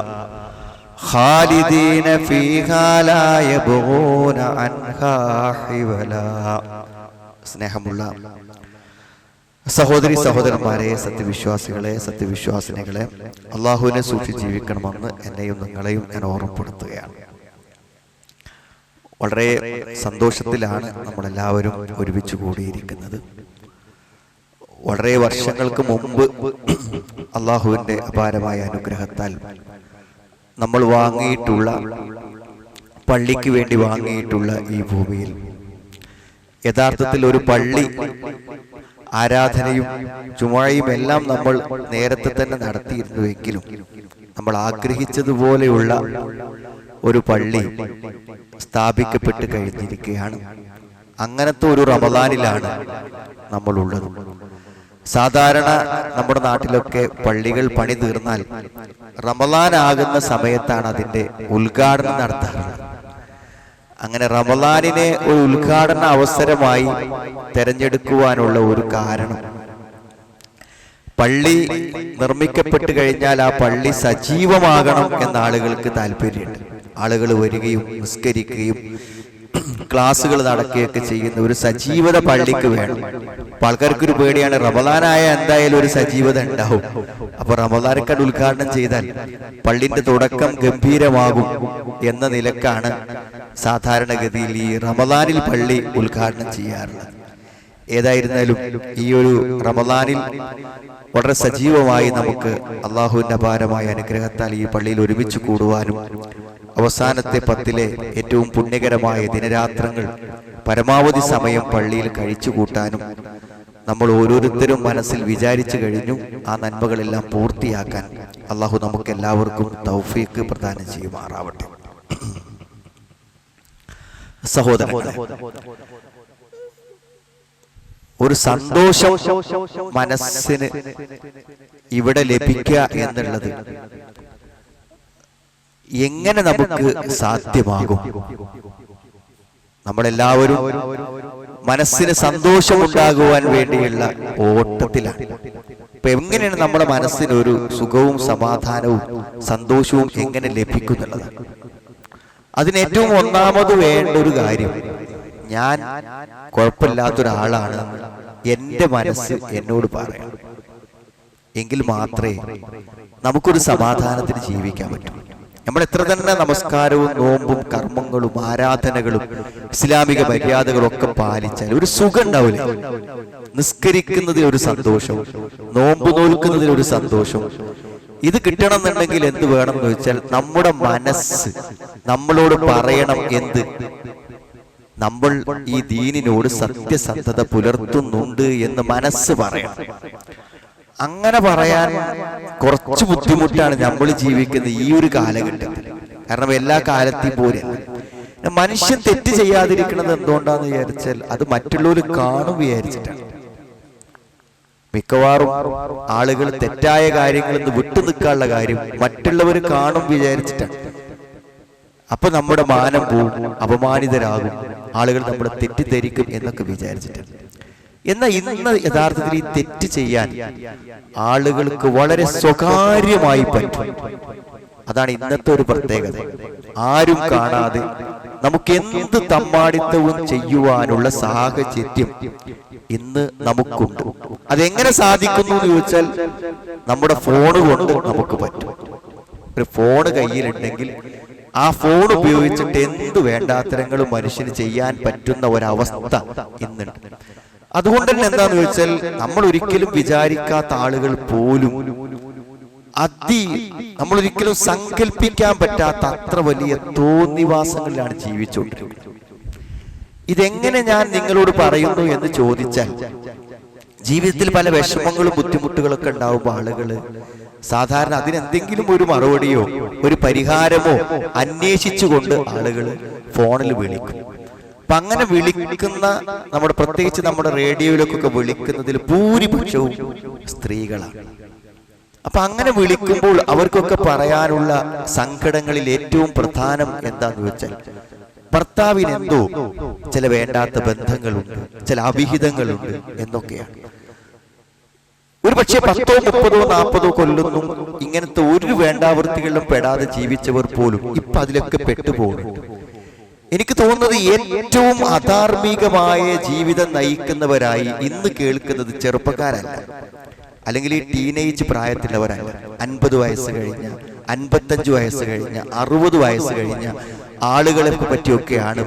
خالدين فيها لا يبغون عنها حولا. സ്നേഹമുള്ള സഹോദരി സഹോദരന്മാരെ, സത്യവിശ്വാസികളെ, സത്യവിശ്വാസിനികളെ, അള്ളാഹുവിനെ സൂക്ഷിച്ച് ജീവിക്കണമെന്ന് എന്നെയും നിങ്ങളെയും ഞാൻ ഓർമ്മപ്പെടുത്തുകയാണ്. വളരെ സന്തോഷത്തിലാണ് നമ്മളെല്ലാവരും ഒരുമിച്ച് കൂടിയിരിക്കുന്നത്. വളരെ വർഷങ്ങൾക്ക് മുമ്പ് അള്ളാഹുവിൻ്റെ അപാരമായ അനുഗ്രഹത്താൽ നമ്മൾ വാങ്ങിയിട്ടുള്ള, പള്ളിക്ക് വേണ്ടി വാങ്ങിയിട്ടുള്ള ഈ ഭൂമിയിൽ യഥാർത്ഥത്തിൽ ഒരു പള്ളി ആരാധനയും ജുമുഅയും എല്ലാം നമ്മൾ നേരത്തെ തന്നെ നടത്തിയിരുന്നുവെങ്കിലും നമ്മൾ ആഗ്രഹിച്ചതുപോലെയുള്ള ഒരു പള്ളി സ്ഥാപിക്കപ്പെട്ട് കഴിഞ്ഞിരിക്കുകയാണ്. അങ്ങനത്തെ ഒരു റമദാനിലാണ് നമ്മളുള്ളത്. സാധാരണ നമ്മുടെ നാട്ടിലൊക്കെ പള്ളികൾ പണി തീർന്നാൽ റമദാൻ ആകുന്ന സമയത്താണ് അതിൻ്റെ ഉദ്ഘാടനം നടത്താറുള്ളത്. അങ്ങനെ റമദാനിനെ ഒരു ഉദ്ഘാടന അവസരമായി തെരഞ്ഞെടുക്കുവാനുള്ള ഒരു കാരണം, പള്ളി നിർമ്മിക്കപ്പെട്ട് കഴിഞ്ഞാൽ ആ പള്ളി സജീവമാകണം എന്ന ആളുകൾക്ക് താല്പര്യമുണ്ട്. ആളുകൾ വരികയും നിസ്കരിക്കുകയും ക്ലാസ്സുകൾ നടക്കുകയൊക്കെ ചെയ്യുന്ന ഒരു സജീവത പള്ളിക്ക് വേണം. അപ്പൊ ആൾക്കാർക്കൊരു പേടിയാണ്, റമദാനായ എന്തായാലും ഒരു സജീവത ഉണ്ടാവും. അപ്പൊ റമദാനിക്കട് ഉദ്ഘാടനം ചെയ്താൽ പള്ളിന്റെ തുടക്കം ഗംഭീരമാകും എന്ന നിലക്കാണ് സാധാരണഗതിയിൽ ഈ റമദാനിൽ പള്ളി ഉദ്ഘാടനം ചെയ്യാറുള്ളത്. ഏതായിരുന്നാലും ഈ ഒരു റമദാനിൽ വളരെ സജീവമായി നമുക്ക് അള്ളാഹുവിന്റെ അപാരമായ അനുഗ്രഹത്താൽ ഈ പള്ളിയിൽ ഒരുമിച്ച് കൂടുവാനും അവസാനത്തെ 10 ഏറ്റവും പുണ്യകരമായ ദിനരാത്രങ്ങൾ പരമാവധി സമയം പള്ളിയിൽ കഴിച്ചു കൂട്ടാനും നമ്മൾ ഓരോരുത്തരും മനസ്സിൽ വിചാരിച്ചു കഴിഞ്ഞു. ആ നന്മകളെല്ലാം പൂർത്തിയാക്കാൻ അള്ളാഹു നമുക്ക് എല്ലാവർക്കും തൗഫീഖ് പ്രദാനം ചെയ്യുമാറാവട്ടെ. സഹോദരങ്ങളെ, ഒരു സന്തോഷം മനസ്സിന് ഇവിടെ ലഭിക്കുക എന്നുള്ളത് എങ്ങനെ നമുക്ക് സാധ്യമാകും? നമ്മളെല്ലാവരും മനസ്സിന് സന്തോഷമുണ്ടാകുവാൻ വേണ്ടിയുള്ള ഓട്ടത്തിലാണ്. അപ്പൊ എങ്ങനെയാണ് നമ്മുടെ മനസ്സിന് ഒരു സുഖവും സമാധാനവും സന്തോഷവും എങ്ങനെ ലഭിക്കുന്നുള്ളത്? അതിന് ഏറ്റവും ഒന്നാമത് വേണ്ട ഒരു കാര്യം, ഞാൻ കുഴപ്പമില്ലാത്തൊരാളാണ് എൻ്റെ മനസ്സ് എന്നോട് പറയാം. എങ്കിൽ മാത്രമേ നമുക്കൊരു സമാധാനത്തിന് ജീവിക്കാൻ പറ്റൂ. നമ്മൾ എത്ര തന്നെ നമസ്കാരവും നോമ്പും കർമ്മങ്ങളും ആരാധനകളും ഇസ്ലാമിക മര്യാദകളും ഒക്കെ പാലിച്ചാൽ ഒരു സുഖം ഉണ്ടാവില്ല. നിസ്കരിക്കുന്നതിൽ ഒരു സന്തോഷം, നോമ്പ് നോൽക്കുന്നതിൽ ഒരു സന്തോഷം. ഇത് കിട്ടണം എന്നുണ്ടെങ്കിൽ എന്ത് വേണം എന്ന് വെച്ചാൽ നമ്മുടെ മനസ്സ് നമ്മളോട് പറയണം എന്ത്? നമ്മൾ ഈ ദീനിനോട് സത്യസന്ധത പുലർത്തുന്നുണ്ട് എന്ന് മനസ്സ് പറയണം. അങ്ങനെ പറയാൻ കുറച്ച് ബുദ്ധിമുട്ടാണ് നമ്മൾ ജീവിക്കുന്ന ഈ ഒരു കാലഘട്ടത്തിൽ. കാരണം എല്ലാ കാലത്തെയും പോലെ മനുഷ്യൻ തെറ്റ് ചെയ്യാതിരിക്കുന്നത് എന്തുകൊണ്ടാന്ന് വിചാരിച്ചാൽ അത് മറ്റുള്ളവർ കാണും വിചാരിച്ചിട്ടാണ്. മിക്കവാറും ആളുകൾ തെറ്റായ കാര്യങ്ങളിൽ നിന്ന് വിട്ടു നിൽക്കാനുള്ള കാര്യം മറ്റുള്ളവർ കാണും വിചാരിച്ചിട്ടാണ്. അപ്പൊ നമ്മുടെ മാനം പോവും, അപമാനിതരാകും, ആളുകൾ നമ്മളെ തെറ്റിദ്ധരിക്കും എന്നൊക്കെ വിചാരിച്ചിട്ടാണ്. എന്നാൽ ഇന്ന് യഥാർത്ഥത്തിൽ ഈ തെറ്റ് ചെയ്യാൻ ആളുകൾക്ക് വളരെ സ്വകാര്യമായി പറ്റും. അതാണ് ഇന്നത്തെ ഒരു പ്രത്യേകത. ആരും കാണാതെ നമുക്ക് എന്ത് തമ്മാടിത്തവും ചെയ്യുവാനുള്ള സാഹചര്യം ഇന്ന് നമുക്കുണ്ട്. അതെങ്ങനെ സാധിക്കുന്നു എന്ന് ചോദിച്ചാൽ നമ്മുടെ ഫോൺ കൊണ്ട് നമുക്ക് പറ്റും. ഒരു ഫോൺ കയ്യിലുണ്ടെങ്കിൽ ആ ഫോൺ ഉപയോഗിച്ചിട്ട് എന്ത് വേണ്ടാത്തരങ്ങളും മനുഷ്യന് ചെയ്യാൻ പറ്റുന്ന ഒരവസ്ഥ ഇന്നുണ്ട്. അതുകൊണ്ട് തന്നെ എന്താന്ന് ചോദിച്ചാൽ നമ്മൾ ഒരിക്കലും വിചാരിക്കാത്ത ആളുകൾ പോലും നമ്മൾ ഒരിക്കലും സങ്കല്പിക്കാൻ പറ്റാത്ത അത്ര വലിയ തോന്നിവാസങ്ങളിലാണ് ജീവിച്ചുകൊണ്ടിരിക്കുന്നത്. ഇതെങ്ങനെ ഞാൻ നിങ്ങളോട് പറയുന്നു എന്ന് ചോദിച്ചാൽ, ജീവിതത്തിൽ പല വിഷമങ്ങളും ബുദ്ധിമുട്ടുകളൊക്കെ ഉണ്ടാവുമ്പോൾ ആളുകള് സാധാരണ അതിനെന്തെങ്കിലും ഒരു മറുപടിയോ ഒരു പരിഹാരമോ അന്വേഷിച്ചുകൊണ്ട് ആളുകൾ ഫോണിൽ വിളിക്കും. അപ്പൊ അങ്ങനെ വിളിക്കുന്ന പ്രത്യേകിച്ച് നമ്മുടെ റേഡിയോയിലൊക്കെ വിളിക്കുന്നതിൽ ഭൂരിപക്ഷവും സ്ത്രീകളാണ്. അപ്പൊ അങ്ങനെ വിളിക്കുമ്പോൾ അവർക്കൊക്കെ പറയാനുള്ള സങ്കടങ്ങളിൽ ഏറ്റവും പ്രധാനം എന്താന്ന് വെച്ചാൽ, ഭർത്താവിന് എന്തോ ചില വേണ്ടാത്ത ബന്ധങ്ങളുണ്ട്, ചില അവിഹിതങ്ങളുണ്ട് എന്നൊക്കെയാണ്. ഒരു പക്ഷെ 10, 30, 40 കൊല്ലൊന്നും ഇങ്ങനത്തെ ഒരു വേണ്ടാവൃത്തികളിലും പെടാതെ ജീവിച്ചവർ പോലും ഇപ്പൊ അതിലൊക്കെ പെട്ടുപോകുന്നുണ്ട്. എനിക്ക് തോന്നുന്നത് ഏറ്റവും അധാർമികമായ ജീവിതം നയിക്കുന്നവരായി ഇന്ന് കേൾക്കുന്നത് ചെറുപ്പക്കാരല്ല, അല്ലെങ്കിൽ ഈ ടീനേജ് പ്രായത്തിലുള്ളവരല്ല. 50 വയസ്സ് കഴിഞ്ഞ, 55 വയസ്സ് കഴിഞ്ഞ, 60 വയസ്സ് കഴിഞ്ഞ ആളുകളെ പറ്റിയൊക്കെയാണ്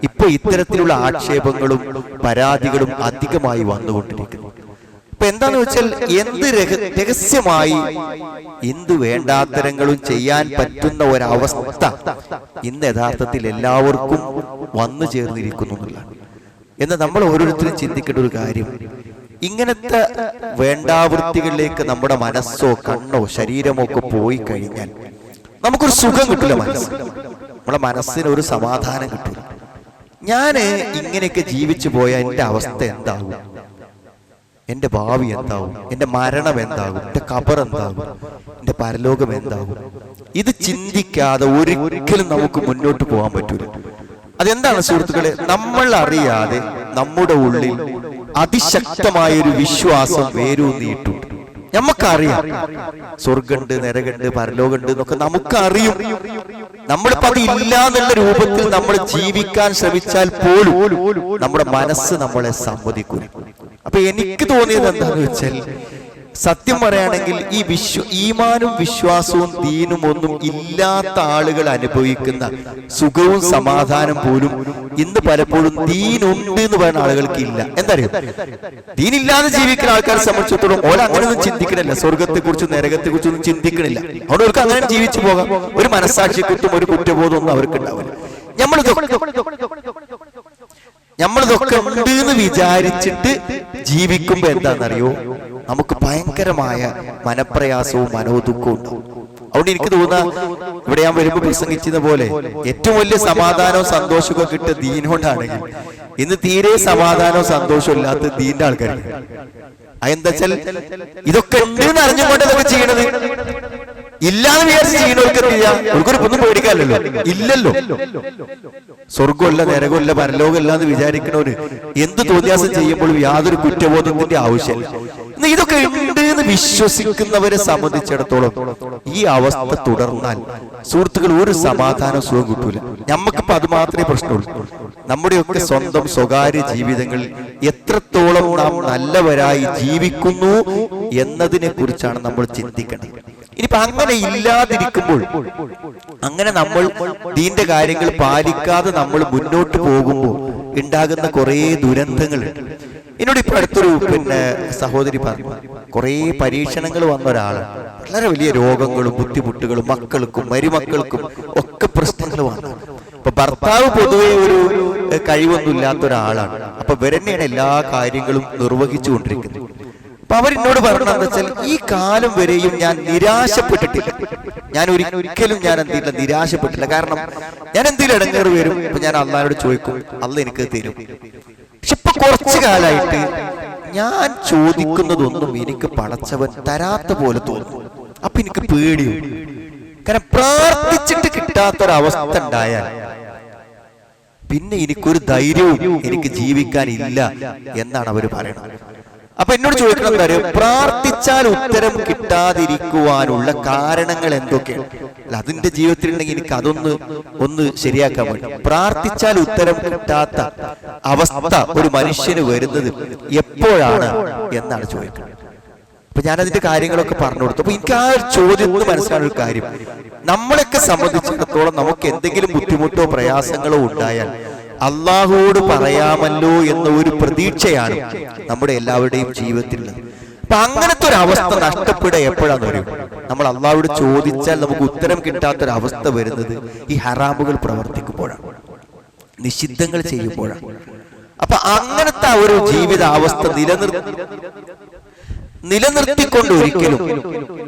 ഇപ്പൊ ഇത്തരത്തിലുള്ള ആക്ഷേപങ്ങളും പരാതികളും അധികമായി വന്നുകൊണ്ടിരിക്കുന്നത്. അപ്പൊ എന്താന്ന് വെച്ചാൽ, എന്ത് രഹസ്യമായി എന്ത് വേണ്ടാത്തരങ്ങളും ചെയ്യാൻ പറ്റുന്ന ഒരവസ്ഥ ഇന്ന് യഥാർത്ഥത്തിൽ എല്ലാവർക്കും വന്നു ചേർന്നിരിക്കുന്നു എന്നുള്ളതാണ്. എന്നാൽ നമ്മൾ ഓരോരുത്തരും ചിന്തിക്കേണ്ട ഒരു കാര്യം, ഇങ്ങനത്തെ വേണ്ടാവൃത്തികളിലേക്ക് നമ്മുടെ മനസ്സോ കണ്ണോ ശരീരമോ ഒക്കെ പോയി കഴിഞ്ഞാൽ നമുക്കൊരു സുഖം കിട്ടില്ല. നമ്മുടെ മനസ്സിന് ഒരു സമാധാനം കിട്ടില്ല. ഞാന് ഇങ്ങനെയൊക്കെ ജീവിച്ചു പോയാൽ എൻ്റെ അവസ്ഥ എന്താകും, എൻ്റെ ഭാവി എന്താകും, എൻ്റെ മരണം എന്താകും, എൻ്റെ ഖബർ എന്താകും, എൻ്റെ പരലോകം എന്താകും, ഇത് ചിന്തിക്കാതെ ഒരിക്കലും നമുക്ക് മുന്നോട്ട് പോകാൻ പറ്റൂല. അതെന്താണ് സുഹൃത്തുക്കളെ? നമ്മൾ അറിയാതെ നമ്മുടെ ഉള്ളിൽ അതിശക്തമായൊരു വിശ്വാസം വേരൂന്നിയിട്ടുണ്ട്. നമുക്കറിയാം സ്വർഗമുണ്ട്, നരകമുണ്ട്, പരലോകമുണ്ട് എന്നൊക്കെ നമുക്കറിയും. നമ്മളിപ്പോ അത് ഇല്ല എന്നുള്ള രൂപത്തിൽ നമ്മൾ ജീവിക്കാൻ ശ്രമിച്ചാൽ പോലും നമ്മുടെ മനസ്സ് നമ്മളെ സമ്മതിക്കും. അപ്പൊ എനിക്ക് തോന്നിയത് എന്താന്ന് വെച്ചാൽ, സത്യം പറയുകയാണെങ്കിൽ ഈ ഈമാനും വിശ്വാസവും ദീനും ഒന്നും ഇല്ലാത്ത ആളുകൾ അനുഭവിക്കുന്ന സുഖവും സമാധാനം പോലും ഇന്ന് പലപ്പോഴും ദീനുണ്ട് എന്ന് പറയുന്ന ആളുകൾക്ക് ഇല്ല. എന്തറിയോ, ദീനില്ലാതെ ജീവിക്കുന്ന ആൾക്കാരെ സംബന്ധിച്ചിടത്തോളം ഓല അങ്ങനെയൊന്നും ചിന്തിക്കണില്ല. സ്വർഗത്തെ കുറിച്ചും നരകത്തെ കുറിച്ചൊന്നും ചിന്തിക്കണില്ല. അവിടെ അവർക്ക് അങ്ങനെ ജീവിച്ചു പോകാം. ഒരു മനസ്സാക്ഷിക്കുത്തും ഒരു കുറ്റബോധം ഒന്നും അവർക്ക് ഉണ്ടാവില്ല. നമ്മളിതൊക്കെ ഉണ്ട് എന്ന് വിചാരിച്ചിട്ട് ജീവിക്കുമ്പോ എന്താണെന്നറിയോ, നമുക്ക് ഭയങ്കരമായ മനപ്രയാസവും മനോദുഃഖവും ഉണ്ടാവും. അതുകൊണ്ട് എനിക്ക് തോന്നുക, ഇവിടെ ഞാൻ വരുമ്പോൾ പ്രസംഗിച്ചത് പോലെ ഏറ്റവും വലിയ സമാധാനവും സന്തോഷവും ഒക്കെ കിട്ടുക ദീനോണ്ടാണെങ്കിൽ ഇന്ന് തീരെ സമാധാനവും സന്തോഷവും ഇല്ലാത്ത ദീന്റെ ആൾക്കാർക്ക്. അതെന്താ വെച്ചാൽ ഇതൊക്കെ ഉണ്ട് എന്ന് അറിഞ്ഞുകൊണ്ട് ഇതൊക്കെ ചെയ്യണത്. ഇല്ലാന്ന് വിചാരിച്ച് ചെയ്യണവർക്ക് അവർക്കൊരു ഒന്നും പേടിക്കാനല്ലോ, ഇല്ലല്ലോ. സ്വർഗമല്ല, നരകമല്ല, പരലോകമല്ല എന്ന് വിചാരിക്കണവര് എന്ത് തോന്നിയാസം ചെയ്യുമ്പോഴും യാതൊരു കുറ്റബോധത്തിന്റെ ആവശ്യമില്ല. ഇതൊക്കെ ഉണ്ട് എന്ന് വിശ്വസിക്കുന്നവരെ സംബന്ധിച്ചിടത്തോളം ഈ അവസ്ഥ തുടർന്നാൽ സുഹൃത്തുക്കൾ ഒരു സമാധാനം സുഖം കിട്ടൂല. നമുക്കിപ്പോ അത് മാത്രമേ പ്രശ്നമുള്ളൂ. നമ്മുടെയൊക്കെ സ്വന്തം സ്വകാര്യ ജീവിതങ്ങളിൽ എത്രത്തോളം നാം നല്ലവരായി ജീവിക്കുന്നു എന്നതിനെ കുറിച്ചാണ് നമ്മൾ ചിന്തിക്കേണ്ടത്. ഇനിയിപ്പോ അങ്ങനെ ഇല്ലാതിരിക്കുമ്പോൾ, അങ്ങനെ നമ്മൾ ദീന്റെ കാര്യങ്ങൾ പാലിക്കാതെ നമ്മൾ മുന്നോട്ട് പോകുമ്പോൾ ഉണ്ടാകുന്ന കുറെ ദുരന്തങ്ങളുണ്ട്. എന്നോട് ഇപ്പൊ അടുത്തൊരു സഹോദരി പറഞ്ഞു, കുറെ പരീക്ഷണങ്ങൾ വന്ന ഒരാളാണ്. വളരെ വലിയ രോഗങ്ങളും ബുദ്ധിമുട്ടുകളും മക്കൾക്കും മരുമക്കൾക്കും ഒക്കെ പ്രശ്നങ്ങൾ വന്നു. അപ്പൊ ഭർത്താവ് പൊതുവെ ഒരു കഴിവൊന്നും ഇല്ലാത്ത ഒരാളാണ്. അപ്പൊ ഇവരെന്നെയാണ് എല്ലാ കാര്യങ്ങളും നിർവഹിച്ചു കൊണ്ടിരിക്കുന്നത്. അപ്പൊ അവരെന്നോട് പറഞ്ഞതെന്ന് വെച്ചാൽ, ഈ കാലം വരെയും ഞാൻ നിരാശപ്പെട്ടിട്ടില്ല. ഞാൻ ഒരിക്കലും എന്തില്ല നിരാശപ്പെട്ടില്ല. കാരണം ഞാൻ എന്തെങ്കിലും ഇടങ്ങേറ് വരും, ഇപ്പൊ ഞാൻ അള്ളാഹോട് ചോദിക്കും, അള്ള എനിക്ക് തരും. പക്ഷെ ഇപ്പൊ കുറച്ചു കാലമായിട്ട് ഞാൻ ചോദിക്കുന്നതൊന്നും എനിക്ക് പടച്ചവൻ തരാത്ത പോലെ തോന്നും. അപ്പൊ എനിക്ക് പേടിയും. കാരണം പ്രാർത്ഥിച്ചിട്ട് കിട്ടാത്തൊരവസ്ഥ ഉണ്ടായാൽ പിന്നെ എനിക്കൊരു ധൈര്യവും എനിക്ക് ജീവിക്കാനില്ല എന്നാണ് അവര് പറയുന്നത്. അപ്പൊ എന്നോട് ചോദിക്കണം കാര്യം, പ്രാർത്ഥിച്ചാൽ ഉത്തരം കിട്ടാതിരിക്കുവാനുള്ള കാരണങ്ങൾ എന്തൊക്കെയാണ്? അല്ല, അതിന്റെ ജീവിതത്തിൽ ഉണ്ടെങ്കിൽ എനിക്ക് ഒന്ന് ശരിയാക്കാൻ പറ്റും. പ്രാർത്ഥിച്ചാൽ ഉത്തരം കിട്ടാത്ത അവസ്ഥ ഒരു മനുഷ്യന് വരുന്നത് എപ്പോഴാണ് എന്നാണ് ചോദിക്കുന്നത്. അപ്പൊ ഞാനതിന്റെ കാര്യങ്ങളൊക്കെ പറഞ്ഞു കൊടുത്തു. അപ്പൊ എനിക്ക് ആ ഒരു ചോദ്യത്തിന് മനസ്സിലാവുന്ന ഒരു കാര്യം, നമ്മളൊക്കെ സംബന്ധിച്ചിടത്തോളം നമുക്ക് എന്തെങ്കിലും ബുദ്ധിമുട്ടോ പ്രയാസങ്ങളോ ഉണ്ടായാൽ അള്ളാഹുവോട് പറയാമല്ലോ എന്ന ഒരു പ്രതീക്ഷയാണ് നമ്മുടെ എല്ലാവരുടെയും ജീവിതത്തിലുള്ളത്. അപ്പൊ അങ്ങനത്തെ ഒരു അവസ്ഥ നഷ്ടപ്പെടുക എപ്പോഴാന്ന് പറയും, നമ്മൾ അള്ളാഹുവോട് ചോദിച്ചാൽ നമുക്ക് ഉത്തരം കിട്ടാത്തൊരവസ്ഥ വരുന്നത് ഈ ഹറാമുകൾ പ്രവർത്തിക്കുമ്പോഴാണ്, നിഷിദ്ധങ്ങൾ ചെയ്യുമ്പോഴാണ്. അപ്പൊ അങ്ങനത്തെ ഒരു ജീവിതാവസ്ഥ നിലനിർത്തിക്കൊണ്ട് ഒരിക്കലും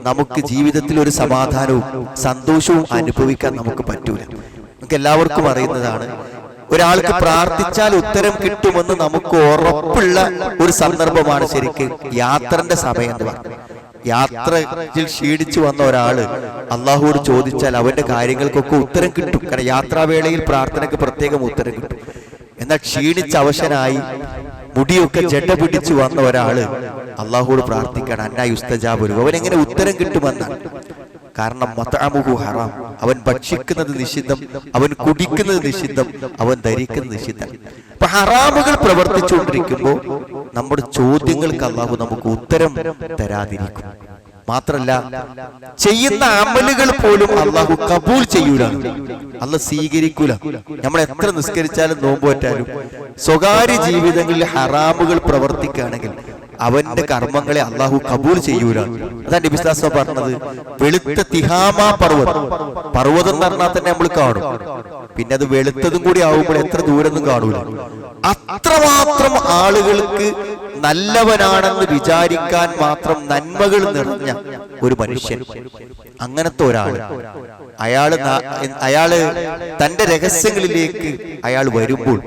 നമുക്ക് ജീവിതത്തിൽ ഒരു സമാധാനവും സന്തോഷവും അനുഭവിക്കാൻ നമുക്ക് പറ്റൂല. നമുക്ക് എല്ലാവർക്കും അറിയുന്നതാണ്, ഒരാൾക്ക് പ്രാർത്ഥിച്ചാൽ ഉത്തരം കിട്ടുമെന്ന് നമുക്ക് ഉറപ്പുള്ള ഒരു സന്ദർഭമാണ് ശരിക്കും യാത്രന്റെ സമയം എന്ന് പറയുന്നത്. യാത്രയിൽ ക്ഷീണിച്ചു വന്ന ഒരാള് അള്ളാഹുവോട് ചോദിച്ചാൽ അവന്റെ കാര്യങ്ങൾക്കൊക്കെ ഉത്തരം കിട്ടും. കാരണം യാത്രാവേളയിൽ പ്രാർത്ഥനയ്ക്ക് പ്രത്യേകം ഉത്തരം കിട്ടും. എന്നാൽ ക്ഷീണിച്ച അവശനായി മുടിയൊക്കെ ജഡ പിടിച്ചു വന്ന ഒരാള് അള്ളാഹുവോട് പ്രാർത്ഥിക്കാൻ അന്നായുസ്തജാബുലു, അവനെങ്ങനെ ഉത്തരം കിട്ടുമെന്നാണ്. കാരണം മത്അമുഹു ഹറാം, അവൻ ഭക്ഷിക്കുന്നത് നിഷിദ്ധം, അവൻ കുടിക്കുന്നത് നിഷിദ്ധം, അവൻ ധരിക്കുന്നത് നിഷിദ്ധം. അപ്പൊ ഹറാമുകൾ പ്രവർത്തിച്ചുകൊണ്ടിരിക്കുമ്പോൾ നമ്മുടെ ചോദ്യങ്ങൾക്ക് അള്ളാഹു നമുക്ക് ഉത്തരം തരാതിരിക്കും. മാത്രല്ല, ചെയ്യുന്ന അമലുകൾ പോലും അള്ളാഹു കബൂൽ ചെയ്യൂല, അള്ളാഹ് സ്വീകരിക്കൂല. നമ്മൾ എത്ര നിസ്കരിച്ചാലും നോമ്പ് പറ്റാലും സ്വകാര്യ ജീവിതങ്ങളിൽ ഹറാമുകൾ പ്രവർത്തിക്കുകയാണെങ്കിൽ അവന്റെ കർമ്മങ്ങളെ അള്ളാഹു കബൂൽ ചെയ്യൂല. അതാണ് നബി സല്ലല്ലാഹു അലൈഹി വസല്ലം പറഞ്ഞത്, വെളുത്ത തിഹാമാ പർവ്വതം എന്ന് പറഞ്ഞാൽ തന്നെ നമ്മൾ കാണും. പിന്നെ അത് വെളുത്തതും കൂടി ആവുമ്പോൾ എത്ര ദൂരൊന്നും കാണൂല. അത്രമാത്രം ആളുകൾക്ക് നല്ലവനാണെന്ന് വിചാരിക്കാൻ മാത്രം നന്മകൾ നിറഞ്ഞ ഒരു മനുഷ്യൻ, അങ്ങനത്തെ ഒരാള് അയാള് തന്റെ രഹസ്യങ്ങളിലേക്ക് അയാൾ വരുമ്പോൾ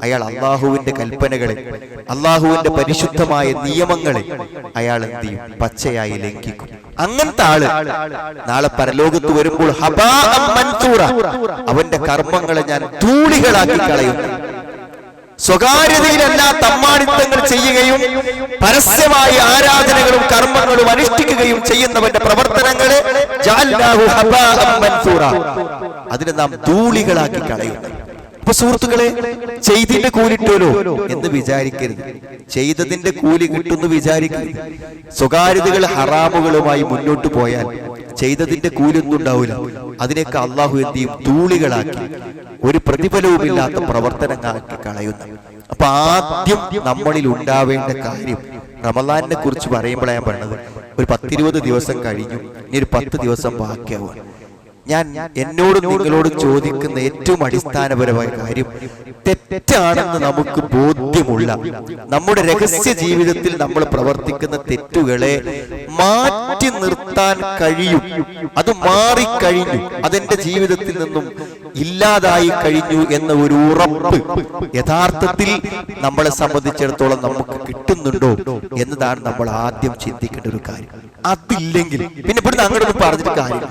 അയാൾ അള്ളാഹുവിന്റെ കൽപ്പനകളെ, അള്ളാഹുവിന്റെ പരിശുദ്ധമായ നിയമങ്ങളെ അയാൾ എന്ത് ചെയ്യും? പച്ചയായി ലംഘിക്കും. അങ്ങനത്തെ ആള് നാളെ പരലോകത്ത് വരുമ്പോൾ ഹബാഅൻ മൻസൂറ, അവന്റെ കർമ്മങ്ങളെ ഞാൻ ധൂളികളാക്കി കളയുന്നു. സ്വകാര്യതയിലല്ല തമ്മാടിത്തങ്ങൾ ചെയ്യുകയും പരസ്യമായ ആരാധനകളും കർമ്മങ്ങളും അനുഷ്ഠിക്കുകയും ചെയ്യുന്നവന്റെ പ്രവർത്തനങ്ങളെ ജഅൽനാഹു ഹബാഅൻ മൻസൂറ, അതിനെ നാം ധൂളികളാക്കി കളയുന്നു. അപ്പൊ സുഹൃത്തുക്കളെ, ചെയ്തിന്റെ കൂലി കിട്ടുമല്ലോ എന്ന് വിചാരിക്കരുത്. ചെയ്തതിന്റെ കൂലി കിട്ടുമെന്ന് വിചാരിക്കരുത്. സ്വകാര്യതകൾ ഹറാമുകളുമായി മുന്നോട്ട് പോയാൽ ചെയ്തതിന്റെ കൂലി ഒന്നും ഉണ്ടാവില്ല. അതിനൊക്കെ അള്ളാഹു എന്ത് ചെയ്യും? ധൂളികളാക്കി ഒരു പ്രതിഫലവുമില്ലാത്ത പ്രവർത്തനങ്ങളാക്കി കളയുന്നു. അപ്പൊ ആദ്യം നമ്മളിൽ ഉണ്ടാവേണ്ട കാര്യം, റമളാനിനെ കുറിച്ച് പറയുമ്പോഴാണ് ഞാൻ പറഞ്ഞത്, ഒരു 10-20 ദിവസം കഴിഞ്ഞു, ഇനി ഒരു 10 ദിവസം ബാക്കിയാവും. ഞാൻ എന്നോടും നിങ്ങളോടും ചോദിക്കുന്ന ഏറ്റവും അടിസ്ഥാനപരമായ കാര്യം, തെറ്റാണെന്ന് നമുക്ക് ബോധ്യമുള്ള നമ്മുടെ രഹസ്യ ജീവിതത്തിൽ നമ്മൾ പ്രവർത്തിക്കുന്ന തെറ്റുകളെ മാറ്റി നിർത്താൻ കഴിയും. അത് മാറിക്കഴിഞ്ഞു, അതെന്റെ ജീവിതത്തിൽ നിന്നും ഇല്ലാതായി കഴിഞ്ഞു എന്ന ഒരു ഉറപ്പ് യഥാർത്ഥത്തിൽ നമ്മളെ സംബന്ധിച്ചിടത്തോളം നമുക്ക് കിട്ടുന്നുണ്ടോ എന്നതാണ് നമ്മൾ ആദ്യം ചിന്തിക്കേണ്ട ഒരു കാര്യം. അതില്ലെങ്കിൽ പിന്നെ ഇവിടുന്ന് അങ്ങോട്ടൊന്നും പറഞ്ഞിട്ട് കാര്യമില്ല.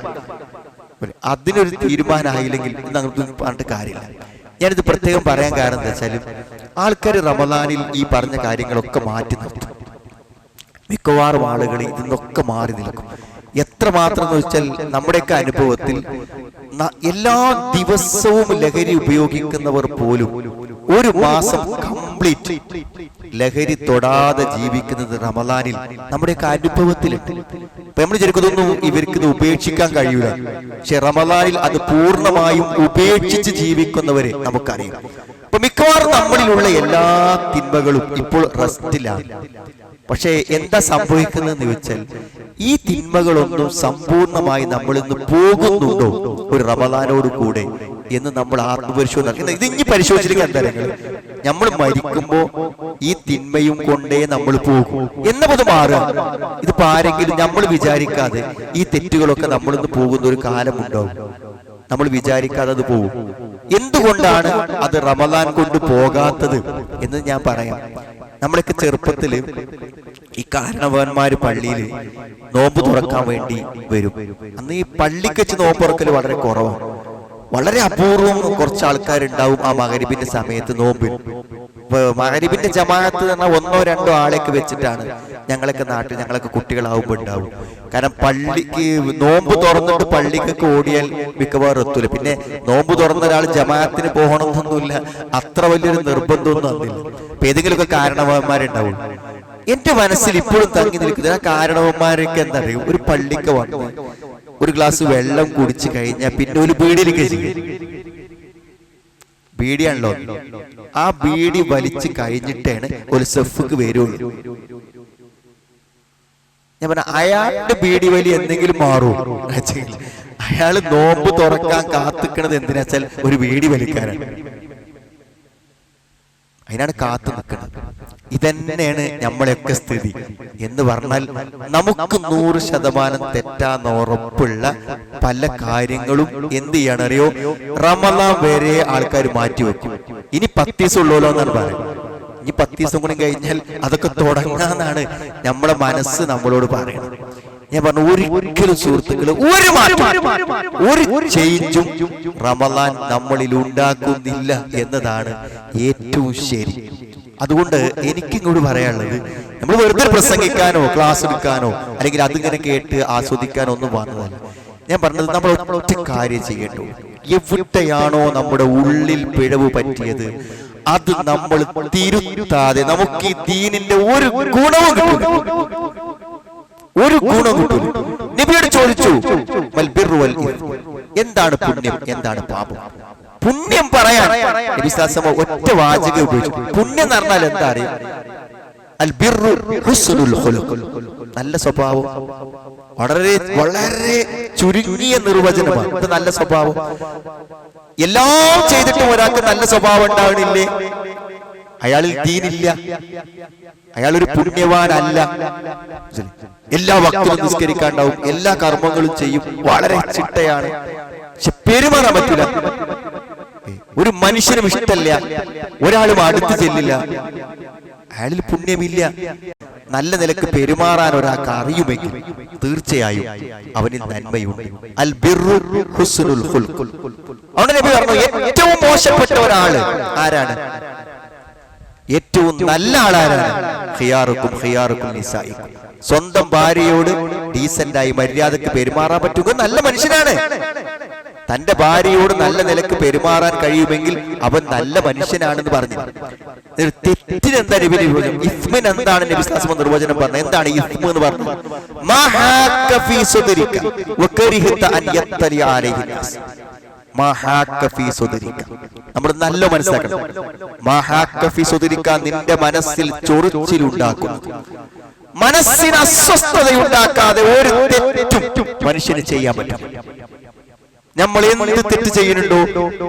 അതിനൊരു തീരുമാനമായില്ലെങ്കിൽ അങ്ങോട്ട് പറഞ്ഞിട്ട് കാര്യമില്ല. ഞാനിത് പ്രത്യേകം പറയാൻ കാരണം എന്താ വെച്ചാൽ, ആൾക്കാർ റമളാനിൽ ഈ പറഞ്ഞ കാര്യങ്ങളൊക്കെ മാറ്റി നിർത്തും. മിക്കവാറും ആളുകൾ ഇതിന്നൊക്കെ മാറി നിൽക്കും. എത്രമാത്രം എന്ന് വെച്ചാൽ, നമ്മുടെയൊക്കെ അനുഭവത്തിൽ എല്ലാ ദിവസവും ലഹരി ഉപയോഗിക്കുന്നവർ പോലും ഒരു മാസം കംപ്ലീറ്റ് ലഹരി തൊടാതെ ജീവിക്കുന്നത് റമളാനിൽ നമ്മുടെയൊക്കെ അനുഭവത്തിലുണ്ട്. ഇപ്പൊ നമ്മൾ വിചാരിക്കുന്നതൊന്നും ഇവർക്കിത് ഉപേക്ഷിക്കാൻ കഴിയൂല. പക്ഷെ റമളാനിൽ അത് പൂർണ്ണമായും ഉപേക്ഷിച്ച് ജീവിക്കുന്നവരെ നമുക്കറിയാം. അപ്പൊ മിക്കവാറും നമ്മളിലുള്ള എല്ലാ തിന്മകളും ഇപ്പോൾ റെസ്റ്റിലാണ്. പക്ഷെ എന്താ സംഭവിക്കുന്നതെന്ന് ചോദിച്ചാൽ, ഈ തിന്മകളൊന്നും സമ്പൂർണമായി നമ്മളിൽ നിന്ന് പോകുന്നുണ്ടോ ഒരു റമളാനോട് കൂടെ എന്ന് നമ്മൾ ആത്മപരിശോധന. ഇത് ഇനി പരിശോധിച്ചിരിക്കാൻ എന്താ, നമ്മൾ മരിക്കുമ്പോ ഈ തിന്മയും കൊണ്ടേ നമ്മൾ പോകും എന്നത് മാറുക. ഇതിപ്പോ ആരെങ്കിലും നമ്മൾ വിചാരിക്കാതെ ഈ തെറ്റുകളൊക്കെ നമ്മളിൽ നിന്ന് പോകുന്ന ഒരു കാലമുണ്ടാവും. നമ്മൾ വിചാരിക്കാതെ അത് പോകും. എന്തുകൊണ്ടാണ് അത് റമളാൻ കൊണ്ട് പോകാത്തത് എന്ന് ഞാൻ പറയാം. നമ്മളൊക്കെ ചെറുപ്പത്തില് ഈ കാരണവന്മാര് പള്ളിയിൽ നോമ്പ് തുറക്കാൻ വേണ്ടി വരും. അന്ന് ഈ പള്ളിക്ക് വെച്ച് നോമ്പ് തുറക്കല് വളരെ കുറവാണ്. വളരെ അപൂർവം കുറച്ച് ആൾക്കാരുണ്ടാവും ആ മഗ്‌രിബിന്റെ സമയത്ത് നോമ്പിൽ. മഗ്‌രിബിന്റെ ജമാഅത്ത് എന്ന് പറഞ്ഞാൽ 1-2 ആളെയൊക്കെ വെച്ചിട്ടാണ് ഞങ്ങളൊക്കെ നാട്ടിൽ, ഞങ്ങളൊക്കെ കുട്ടികളാവുമ്പോൾ ഉണ്ടാവും. കാരണം പള്ളിക്ക് നോമ്പ് തുറന്നിട്ട് പള്ളിക്കൊക്കെ ഓടിയാൽ മിക്കവാറും എത്തൂല. പിന്നെ നോമ്പ് തുറന്ന ഒരാൾ ജമാഅത്തിന് പോകണമെന്നൊന്നുമില്ല, അത്ര വലിയൊരു നിർബന്ധമൊന്നും വന്നില്ല. അപ്പൊ ഏതെങ്കിലുമൊക്കെ കാരണവന്മാരുണ്ടാവും. എന്റെ മനസ്സിൽ ഇപ്പോഴും തങ്ങി നിൽക്കുന്ന ആ കാരണവന്മാരൊക്കെ എന്താ അറിയും, ഒരു പള്ളിക്ക് വന്ന് ഒരു ഗ്ലാസ് വെള്ളം കുടിച്ചു കഴിഞ്ഞാൽ പിന്നെ ഒരു ബീഡിയിലേക്ക് ചെയ്യും. ബീഡിയാണല്ലോ, ആ ബീഡി വലിച്ചു കഴിഞ്ഞിട്ടാണ് ഒരു സെഫ്ക്ക് വരുള്ളൂ. ഞാൻ പറഞ്ഞ അയാളുടെ ബീഡി വലി എന്തെങ്കിലും മാറും. അയാള് നോമ്പ് തുറക്കാൻ കാത്തിക്കണത് എന്തിനാ വെച്ചാൽ ഒരു ബീഡി വലിക്കാനാണ്. അതിനാണ് കാത്തു നിൽക്കുന്നത്. ഇതന്നെയാണ് നമ്മളെയൊക്കെ സ്ഥിതി എന്ന് പറഞ്ഞാൽ, നമുക്ക് 100% തെറ്റാന്ന് ഉറപ്പുള്ള പല കാര്യങ്ങളും എന്ത് ചെയ്യണം അറിയോ, റമളാൻ വരെ ആൾക്കാർ മാറ്റിവെക്കും. ഇനി 10 ദിവസം ഉള്ളൂല്ലോ എന്നാണ് പറയുന്നത്. ഇനി 10 ദിവസം കൂടി കഴിഞ്ഞാൽ അതൊക്കെ തുടങ്ങാന്നാണ് നമ്മളെ മനസ്സ് നമ്മളോട് പറയുന്നത്. ഞാൻ പറഞ്ഞു, ഒരിക്കലും സുഹൃത്തുക്കള് ഒരു മാറ്റം, ഒരു ചേഞ്ചും റമളാൻ നമ്മളിൽ ഉണ്ടാക്കുന്നില്ല എന്നതാണ് ഏറ്റവും ശരി. അതുകൊണ്ട് എനിക്കിങ്ങോട്ട് പറയാനുള്ളത്, നമ്മൾ വെറുതെ പ്രസംഗിക്കാനോ ക്ലാസ് എടുക്കാനോ അല്ലെങ്കിൽ അതിങ്ങനെ കേട്ട് ആസ്വദിക്കാനോ ഒന്നും വന്നതല്ല. ഞാൻ പറഞ്ഞത്, നമ്മൾ ഒറ്റ കാര്യം ചെയ്യട്ടോ. എവിടെയാണോ നമ്മുടെ ഉള്ളിൽ പിഴവ് പറ്റിയത് അത് നമ്മൾ തിരുത്താതെ നമുക്ക് ഈ ദീനിന്റെ ഒരു ഗുണവും കിട്ടില്ല. ഒരു ഗുണം കിട്ടില്ല. നബിയോട് ചോദിച്ചു, എന്താണ് പുണ്യം, എന്താണ് പാപം? പുണ്യം പറയാൻ നബി സല്ലല്ലാഹു അലൈഹി വസല്ലം ഒറ്റ വാചകം ഉപയോഗിച്ചു. പുണ്യം എന്ന് പറഞ്ഞാൽ എന്താ അറിയാം, അൽ ബിർറു ഹുസ്നുൽ ഖുലുഖ്, നല്ല സ്വഭാവം. വളരെ വളരെ ചുരുങ്ങിയ നിർവചനമാണ് ഇത് നല്ല സ്വഭാവം. എല്ലാം ചെയ്തിട്ടും ഒരാൾക്ക് നല്ല സ്വഭാവം ഉണ്ടാവണില്ലേ, അയാളിൽ ദീനില്ല, അയാളൊരു പുണ്യവാനല്ല. എല്ലാ വക്തിലും നിസ്കരിക്കാണ്ടാവും, എല്ലാ കർമ്മങ്ങളും ചെയ്യും, വളരെ ചിട്ടയാണ്, പക്ഷെ പെരുമാറാൻ പറ്റില്ല. ഒരു മനുഷ്യനും ഇഷ്ടമല്ല, ഒരാളും അടുത്ത് ചെല്ലില്ല, അയാളിൽ പുണ്യമില്ല. നല്ല നിലക്ക് പെരുമാറാൻ ഒരാൾക്ക് അറിയുമെങ്കിൽ തീർച്ചയായും അവനിൽ നന്മയുണ്ട്. അൽ ബിർറു ഹുസ്നുൽ ഖുൽഖ്. അവിടെ നബി പറഞ്ഞു, ഏറ്റവും മോശപ്പെട്ട ഒരാള് ആരാണ്, ഏറ്റവും നല്ല ആളാരാണ്, ഖിയാറുക്കും ഖിയാറുക്കും നിസായിക്കും. സ്വന്തം ഭാര്യയോട് ഡീസന്റായി മര്യാദക്ക് പെരുമാറാൻ പറ്റുക നല്ല മനുഷ്യനാണ്. തന്റെ ഭാര്യയോട് നല്ല നിലക്ക് പെരുമാറാൻ കഴിയുമെങ്കിൽ അവൻ നല്ല മനുഷ്യനാണെന്ന് പറഞ്ഞു. തെറ്റിനെന്താ നബി നിർവചനം? ഇസ്മിന് എന്താണ് നബി സ്വല്ലല്ലാഹു അലൈഹി വസല്ലം നിർവചനം പറഞ്ഞത്? എന്താണ് ഇസ്മ എന്ന് പറഞ്ഞത്? നമ്മൾ നല്ല മനസ്സിലാക്കണം. നിന്റെ മനസ്സിൽ ചൊറിച്ചിലുണ്ടാക്കുന്നു, മനസ്സിന് അസ്വസ്ഥതയുണ്ടാക്കാതെ ഒരു തെറ്റും മനുഷ്യന് ചെയ്യാൻ പറ്റും. നമ്മൾ എന്ത് തെറ്റ് ചെയ്യുന്നുണ്ടോ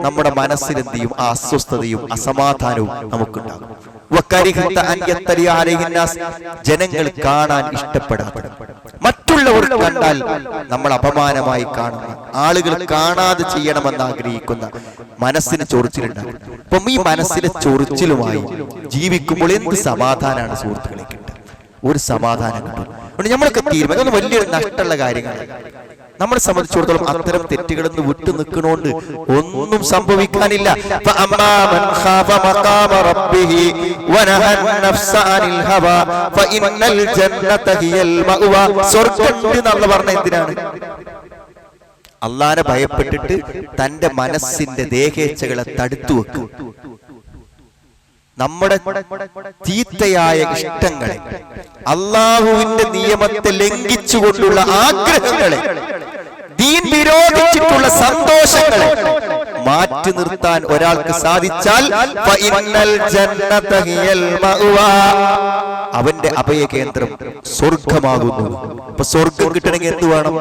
നമ്മുടെ മനസ്സിൽ എന്ത് ചെയ്യും? ആ അസ്വസ്ഥതയും അസമാധാനവും നമുക്കുണ്ടാകും. ജനങ്ങൾ കാണാൻ ഇഷ്ടപ്പെടാത്ത, മറ്റുള്ളവർ കണ്ടാൽ നമ്മൾ അപമാനമായി കാണുന്ന, ആളുകൾ കാണാതെ ചെയ്യണമെന്ന് ആഗ്രഹിക്കുന്ന മനസ്സിന് ചൊറിച്ചിലുണ്ടാകും. അപ്പം ഈ മനസ്സിലെ ചൊറിച്ചിലുമായി ജീവിക്കുമ്പോൾ എന്ത് സമാധാനമാണ് സുഹൃത്തുക്കളെ കിട്ടുക? ഒരു സമാധാനം കിട്ടും. നമ്മളൊക്കെ തീരുമാനം വലിയൊരു നഷ്ടമുള്ള കാര്യങ്ങളാണ്. നമ്മളെ സംബന്ധിച്ചിടത്തോളം അത്തരം തെറ്റുകളിൽ നിന്ന് വിട്ടു നിൽക്കണോണ്ട് ഒന്നും സംഭവിക്കാനില്ല. സ്വർഗ്ഗം പറഞ്ഞ എന്തിനാണ്? അള്ളാനെ ഭയപ്പെട്ടിട്ട് തന്റെ മനസ്സിന്റെ ദേഹേച്ഛകളെ തടുത്തു വെക്കും. നമ്മുടെ ചീത്തയായ ഇഷ്ടങ്ങളെ, അള്ളാഹുവിന്റെ നിയമത്തെ ലംഘിച്ചുകൊണ്ടുള്ള ആഗ്രഹങ്ങളെ, ദീൻ വിരോധിച്ചിട്ടുള്ള സന്തോഷങ്ങളെ മാറ്റി നിർത്താൻ ഒരാൾക്ക് സാധിച്ചാൽ അവന്റെ അഭയകേന്ദ്രം സ്വർഗമാകുന്നു. അപ്പൊ സ്വർഗം കിട്ടണമെങ്കിൽ എന്ത് വേണം?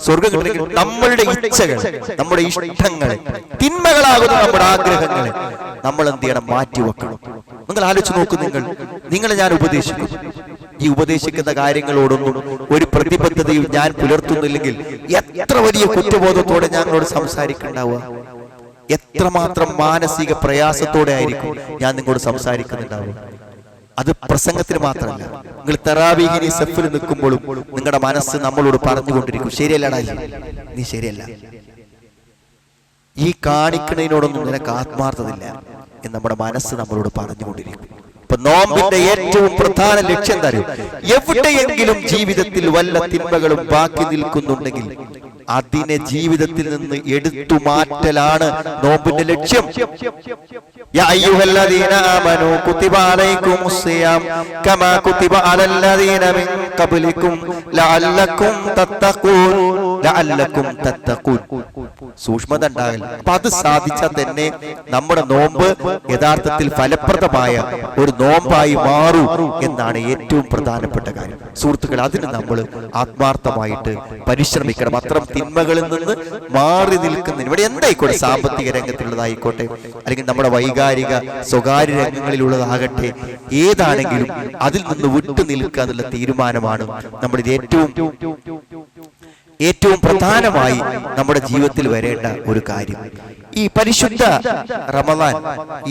സ്വർഗം കിട്ടണമെങ്കിൽ നമ്മളുടെ ഇച്ഛകൾ, നമ്മുടെ ഇഷ്ടങ്ങളെ, തിന്മകളാകുന്ന നമ്മുടെ ആഗ്രഹങ്ങളെ നമ്മൾ എന്ത് ചെയ്യണം? മാറ്റിവെക്കണം. നിങ്ങൾ ആലോചിച്ച് നോക്കൂ. നിങ്ങളെ ഞാൻ ഉപദേശിക്കും. ഈ ഉപദേശിക്കുന്ന കാര്യങ്ങളോടൊന്നും ഒരു പ്രതിബദ്ധതയും ഞാൻ പുലർത്തുന്നില്ലെങ്കിൽ എത്ര വലിയ കുറ്റബോധത്തോടെ ഞങ്ങളോട് സംസാരിക്കുന്നുണ്ടാവുക, എത്രമാത്രം മാനസിക പ്രയാസത്തോടെ ആയിരിക്കും ഞാൻ നിങ്ങളോട് സംസാരിക്കുന്നുണ്ടാവുക. അത് പ്രസംഗത്തിന് മാത്രമല്ല, നിങ്ങൾ തറാവീഹിനി സഫിൽ നിൽക്കുമ്പോഴും നിങ്ങളുടെ മനസ്സ് നമ്മളോട് പറഞ്ഞുകൊണ്ടിരിക്കും, ശരിയല്ലടാ, നീ ശരിയല്ല, ഈ കാണിക്കുന്നതിനോടൊന്നും നിനക്ക് ആത്മാർത്ഥതയില്ല എന്ന് നമ്മുടെ മനസ്സ് നമ്മളോട് പറഞ്ഞുകൊണ്ടിരിക്കും. ഇപ്പൊ നോമ്പിന്റെ ഏറ്റവും പ്രധാന ലക്ഷ്യം തരും, എവിടെയെങ്കിലും ജീവിതത്തിൽ വല്ല തിന്മകളും ബാക്കി നിൽക്കുന്നുണ്ടെങ്കിൽ അതിനെ ജീവിതത്തിൽ നിന്ന് എടുത്തു മാറ്റലാണ് നോമ്പിന്റെ ലക്ഷ്യം. യാ അയ്യുഹല്ലദീന ആമനൂ കുതിബ അലൈക്കുമുസ്സിയാം കമാ കുതിബ അലല്ലദീന മിൻ ഖബ്ലിക്കും ലഅല്ലക്കും തത്തഖൂൻ. സൂക്ഷ്മത ഉണ്ടാകൽ. അപ്പൊ അത് സാധിച്ചാൽ തന്നെ നമ്മുടെ നോമ്പ് യഥാർത്ഥത്തിൽ ഫലപ്രദമായ ഒരു നോമ്പായി മാറൂ എന്നാണ് ഏറ്റവും പ്രധാനപ്പെട്ട കാര്യം. സുഹൃത്തുക്കൾ, അതിന് നമ്മൾ ആത്മാർത്ഥമായിട്ട് പരിശ്രമിക്കണം. അത്തരം തിന്മകളിൽ നിന്ന് മാറി നിൽക്കുന്നതിന് ഇവിടെ എന്തായിക്കോട്ടെ, സാമ്പത്തിക രംഗത്തുള്ളതായിക്കോട്ടെ, അല്ലെങ്കിൽ നമ്മുടെ വൈകാരിക സ്വകാര്യ രംഗങ്ങളിലുള്ളതാകട്ടെ, ഏതാണെങ്കിലും അതിൽ നിന്ന് വിട്ടു നിൽക്കുക എന്നുള്ള തീരുമാനമാണ് നമ്മുടെ ഏറ്റവും പ്രധാനമായി നമ്മുടെ ജീവിതത്തിൽ വരേണ്ട ഒരു കാര്യം. ഈ പരിശുദ്ധ റമദാൻ,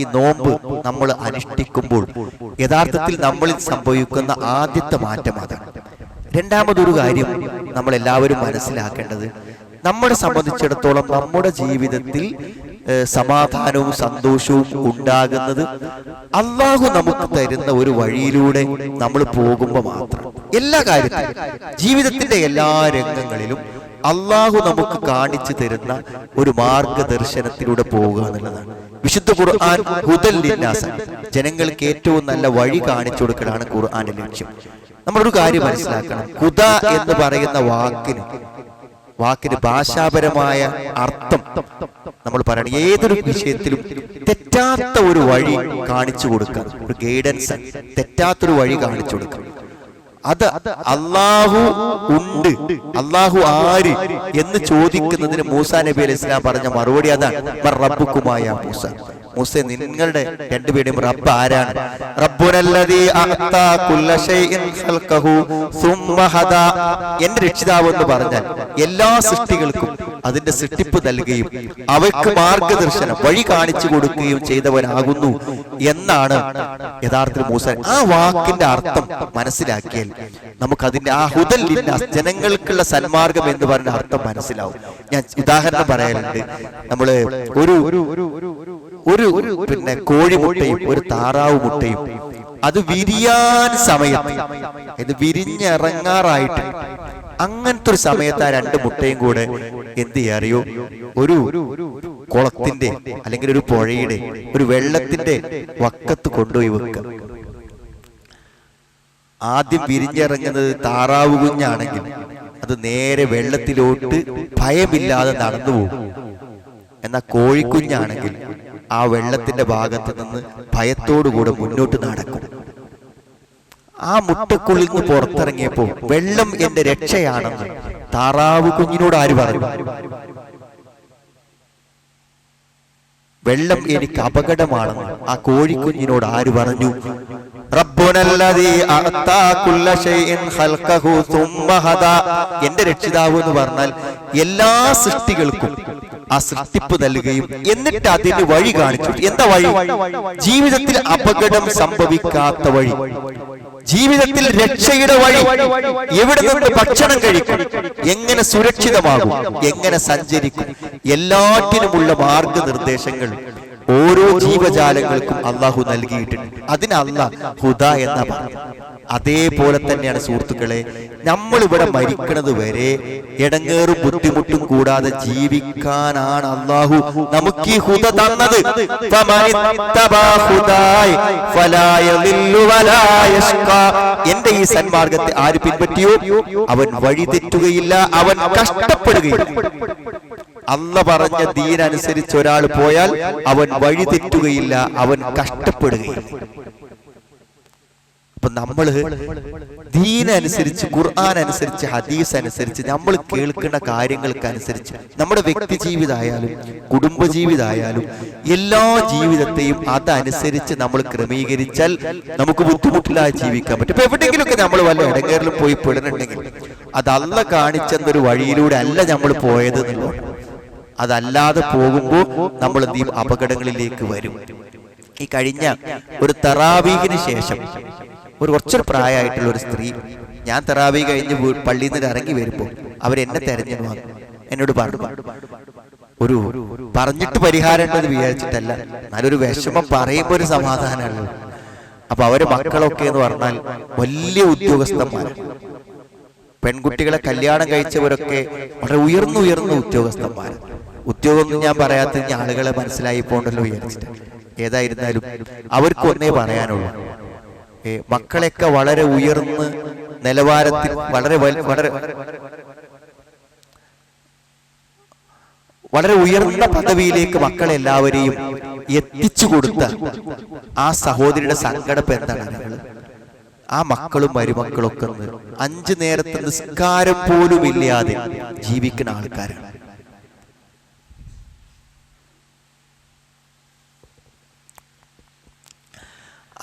ഈ നോമ്പ് നമ്മൾ അനുഷ്ഠിക്കുമ്പോൾ യഥാർത്ഥത്തിൽ നമ്മളിൽ സംഭവിക്കുന്ന ആദ്യത്തെ മാറ്റം അതാണ്. രണ്ടാമതൊരു കാര്യം നമ്മൾ എല്ലാവരും മനസ്സിലാക്കേണ്ടത്, നമ്മളെ സംബന്ധിച്ചിടത്തോളം നമ്മുടെ ജീവിതത്തിൽ സമാധാനവും സന്തോഷവും ഉണ്ടാകുന്നത് അള്ളാഹു നമുക്ക് തരുന്ന ഒരു വഴിയിലൂടെ നമ്മൾ പോകുമ്പോൾ മാത്രം. എല്ലാ കാര്യത്തിലും, ജീവിതത്തിന്റെ എല്ലാ രംഗങ്ങളിലും അള്ളാഹു നമുക്ക് കാണിച്ചു തരുന്ന ഒരു മാർഗദർശനത്തിലൂടെ പോവുക എന്നുള്ളതാണ്. വിശുദ്ധ ഖുർആൻ ഹുദൽ ലിന്നാസ്, ജനങ്ങൾക്ക് ഏറ്റവും നല്ല വഴി കാണിച്ചു കൊടുക്കലാണ് ഖുർആന്റെ ലക്ഷ്യം. നമ്മളൊരു കാര്യം മനസ്സിലാക്കണം, ഹുദ എന്ന് പറയുന്ന വാക്കിന് ഭാഷാപരമായ അർത്ഥം നമ്മൾ പറയണം. ഏതൊരു വിഷയത്തിലും തെറ്റാത്ത ഒരു വഴി കാണിച്ചു കൊടുക്കുക, ഒരു ഗൈഡൻസ്, തെറ്റാത്തൊരു വഴി കാണിച്ചു കൊടുക്കുക. അത് അള്ളാഹു ഉണ്ട്, അള്ളാഹു ആര് എന്ന് ചോദിക്കുന്നതിന് മൂസാ നബി അലൈഹി സ്വലാം പറഞ്ഞ മറുപടി അതാണ്, റബ്ബുക്കുമായ മൂസ. മൂസ, നിങ്ങളുടെ രണ്ടുപേരുടെയും റബ്ബ് ആരാണ്? റബ്ബുനല്ലദീ അഅതാ കുല്ല ശൈഇൻ ഖൽഖഹു സുമ്മ ഹദാ. എന്റെ രക്ഷിതാവ് എന്ന് പറഞ്ഞാൽ എല്ലാ സൃഷ്ടികൾക്കും അതിന്റെ സൃഷ്ടിപ്പ് നൽകുകയും അവയ്ക്ക് മാർഗദർശനം, വഴി കാണിച്ചു കൊടുക്കുകയും ചെയ്തവനാകുന്നു എന്നാണ് യഥാർത്ഥത്തിൽ മൂസ. ആ വാക്കിന്റെ അർത്ഥം മനസ്സിലാക്കിയാൽ നമുക്ക് അതിന്റെ ആ ഹുദൽ ലിന്നാസ്, ജനങ്ങൾക്കുള്ള സന്മാർഗം എന്ന് പറയുന്ന അർത്ഥം മനസ്സിലാവും. ഞാൻ ഉദാഹരണം പറയാനുണ്ട്. നമ്മള് ഒരു പിന്നെ കോഴിമുട്ടയും ഒരു താറാവ് മുട്ടയും അത് വിരിയാൻ സമയം, ഇത് വിരിഞ്ഞിറങ്ങാറായിട്ട് അങ്ങനത്തെ ഒരു സമയത്ത് ആ 2 മുട്ടയും കൂടെ എന്ത് ചെയ്യാ അറിയോ, ഒരു കുളത്തിന്റെ അല്ലെങ്കിൽ ഒരു പുഴയുടെ ഒരു വെള്ളത്തിന്റെ വക്കത്ത് കൊണ്ടുപോയി വെക്കുക. ആദ്യം വിരിഞ്ഞിറങ്ങുന്നത് താറാവ് കുഞ്ഞാണെങ്കിൽ അത് നേരെ വെള്ളത്തിലോട്ട് ഭയമില്ലാതെ നടന്നു പോകും. എന്നാൽ കോഴിക്കുഞ്ഞാണെങ്കിൽ ആ വെള്ളത്തിന്റെ ഭാഗത്ത് നിന്ന് ഭയത്തോടുകൂടെ മുന്നോട്ട് നടക്കും. ആ മുട്ടക്കുള്ളിൽ നിന്ന് പുറത്തിറങ്ങിയപ്പോ വെള്ളം എന്റെ രക്ഷയാണെന്ന് താറാവ് കുഞ്ഞിനോട് ആര് പറഞ്ഞു? വെള്ളം എനിക്ക് അപകടമാണെന്ന് ആ കോഴിക്കുഞ്ഞിനോട് ആര് പറഞ്ഞു? എന്റെ രക്ഷിതാവ് എന്ന് പറഞ്ഞാൽ എല്ലാ സൃഷ്ടികൾക്കും ആ സൃഷ്ടിപ്പ് നൽകുകയും എന്നിട്ട് അതിന് വഴി കാണിച്ചു. എന്താ വഴി? ജീവിതത്തിൽ അപകടം സംഭവിക്കാത്ത വഴി, ജീവിതത്തിൽ രക്ഷയുടെ വഴി, എവിടെ നിന്ന് ഭക്ഷണം കഴിക്കും, എങ്ങനെ സുരക്ഷിതമാകും, എങ്ങനെ സഞ്ചരിക്കും, എല്ലാറ്റിനുമുള്ള മാർഗനിർദ്ദേശങ്ങൾ ഓരോ ജീവജാലങ്ങൾക്കും അള്ളാഹു നൽകിയിട്ടുണ്ട്. അതിന് അള്ളാഹ് ഹുദ എന്ന പറഞ്ഞു. അതേപോലെ തന്നെയാണ് സുഹൃത്തുക്കളെ, നമ്മൾ ഇവിടെ മരിക്കുന്നത് വരെ ഇടങ്ങേറും ബുദ്ധിമുട്ടും കൂടാതെ ജീവിക്കാനാണ് അള്ളാഹു നമുക്ക് ഈ ഹുദ തന്നത്. എന്റെ ഈ സന്മാർഗത്തെ ആര് പിൻപറ്റിയോ അവൻ വഴി തെറ്റുകയില്ല, അവൻ കഷ്ടപ്പെടുകയില്ല. അല്ല പറഞ്ഞ ദീനനുസരിച്ച് ഒരാൾ പോയാൽ അവൻ വഴി തെറ്റുകയില്ല, അവൻ കഷ്ടപ്പെടുകയില്ല. അപ്പൊ നമ്മള് ദീനനുസരിച്ച്, ഖുർആൻ അനുസരിച്ച്, ഹദീസ് അനുസരിച്ച്, നമ്മൾ കേൾക്കുന്ന കാര്യങ്ങൾക്കനുസരിച്ച് നമ്മുടെ വ്യക്തി ജീവിതമായാലും കുടുംബജീവിതമായാലും എല്ലാ ജീവിതത്തെയും അതനുസരിച്ച് നമ്മൾ ക്രമീകരിച്ചാൽ നമുക്ക് ബുദ്ധിമുട്ടില്ലാതെ ജീവിക്കാൻ പറ്റും. ഇപ്പൊ എവിടെയെങ്കിലുമൊക്കെ നമ്മൾ വല്ല ഇടങ്ങേറിലും പോയി പെടുന്നുണ്ടെങ്കിൽ അത് അല്ല കാണിച്ചെന്നൊരു വഴിയിലൂടെ അല്ല നമ്മൾ പോയത് എന്നുള്ളത്. അതല്ലാതെ പോകുമ്പോൾ നമ്മൾ എന്ത് ചെയ്യും? അപകടങ്ങളിലേക്ക് വരും. ഈ കഴിഞ്ഞ ഒരു തറാവീഹിന് ശേഷം കുറച്ചൊരു പ്രായമായിട്ടുള്ള ഒരു സ്ത്രീ, ഞാൻ തറാവീഹ് കഴിഞ്ഞ് പള്ളിയിൽ നിന്ന് ഇറങ്ങി വരുമ്പോൾ അവരെന്നെ തെരഞ്ഞു വന്നു. എന്നോട് പറഞ്ഞു, ഒരു പറഞ്ഞിട്ട് പരിഹാരം ഉണ്ടെന്ന് വിചാരിച്ചിട്ടല്ല, നല്ലൊരു വിഷമം പറയുമ്പോൾ ഒരു സമാധാനമല്ലോ. അപ്പൊ അവര് മക്കളൊക്കെ എന്ന് പറഞ്ഞാൽ വലിയ ഉദ്യോഗസ്ഥന്മാർ, പെൺകുട്ടികളെ കല്യാണം കഴിച്ചവരൊക്കെ വളരെ ഉയർന്ന ഉദ്യോഗസ്ഥന്മാർ. ഉദ്യോഗമൊന്നും ഞാൻ പറയാത്ത ആളുകളെ മനസ്സിലായി പോണ്ടല്ലോ വിചാരിച്ചിട്ട്. ഏതായിരുന്നാലും അവർക്ക് ഒന്നേ പറയാനുള്ളൂ, മക്കളെയൊക്കെ വളരെ ഉയർന്ന് നിലവാരത്തിൽ വളരെ ഉയർന്ന പദവിയിലേക്ക് മക്കളെ എല്ലാവരെയും എത്തിച്ചു കൊടുത്ത ആ സഹോദരിയുടെ സങ്കടം എന്താണ്? ആ മക്കളും മരുമക്കളൊക്കെ 5 നേരത്തെ നിസ്കാരം പോലും ഇല്ലാതെ ജീവിക്കുന്ന ആൾക്കാരാണ്.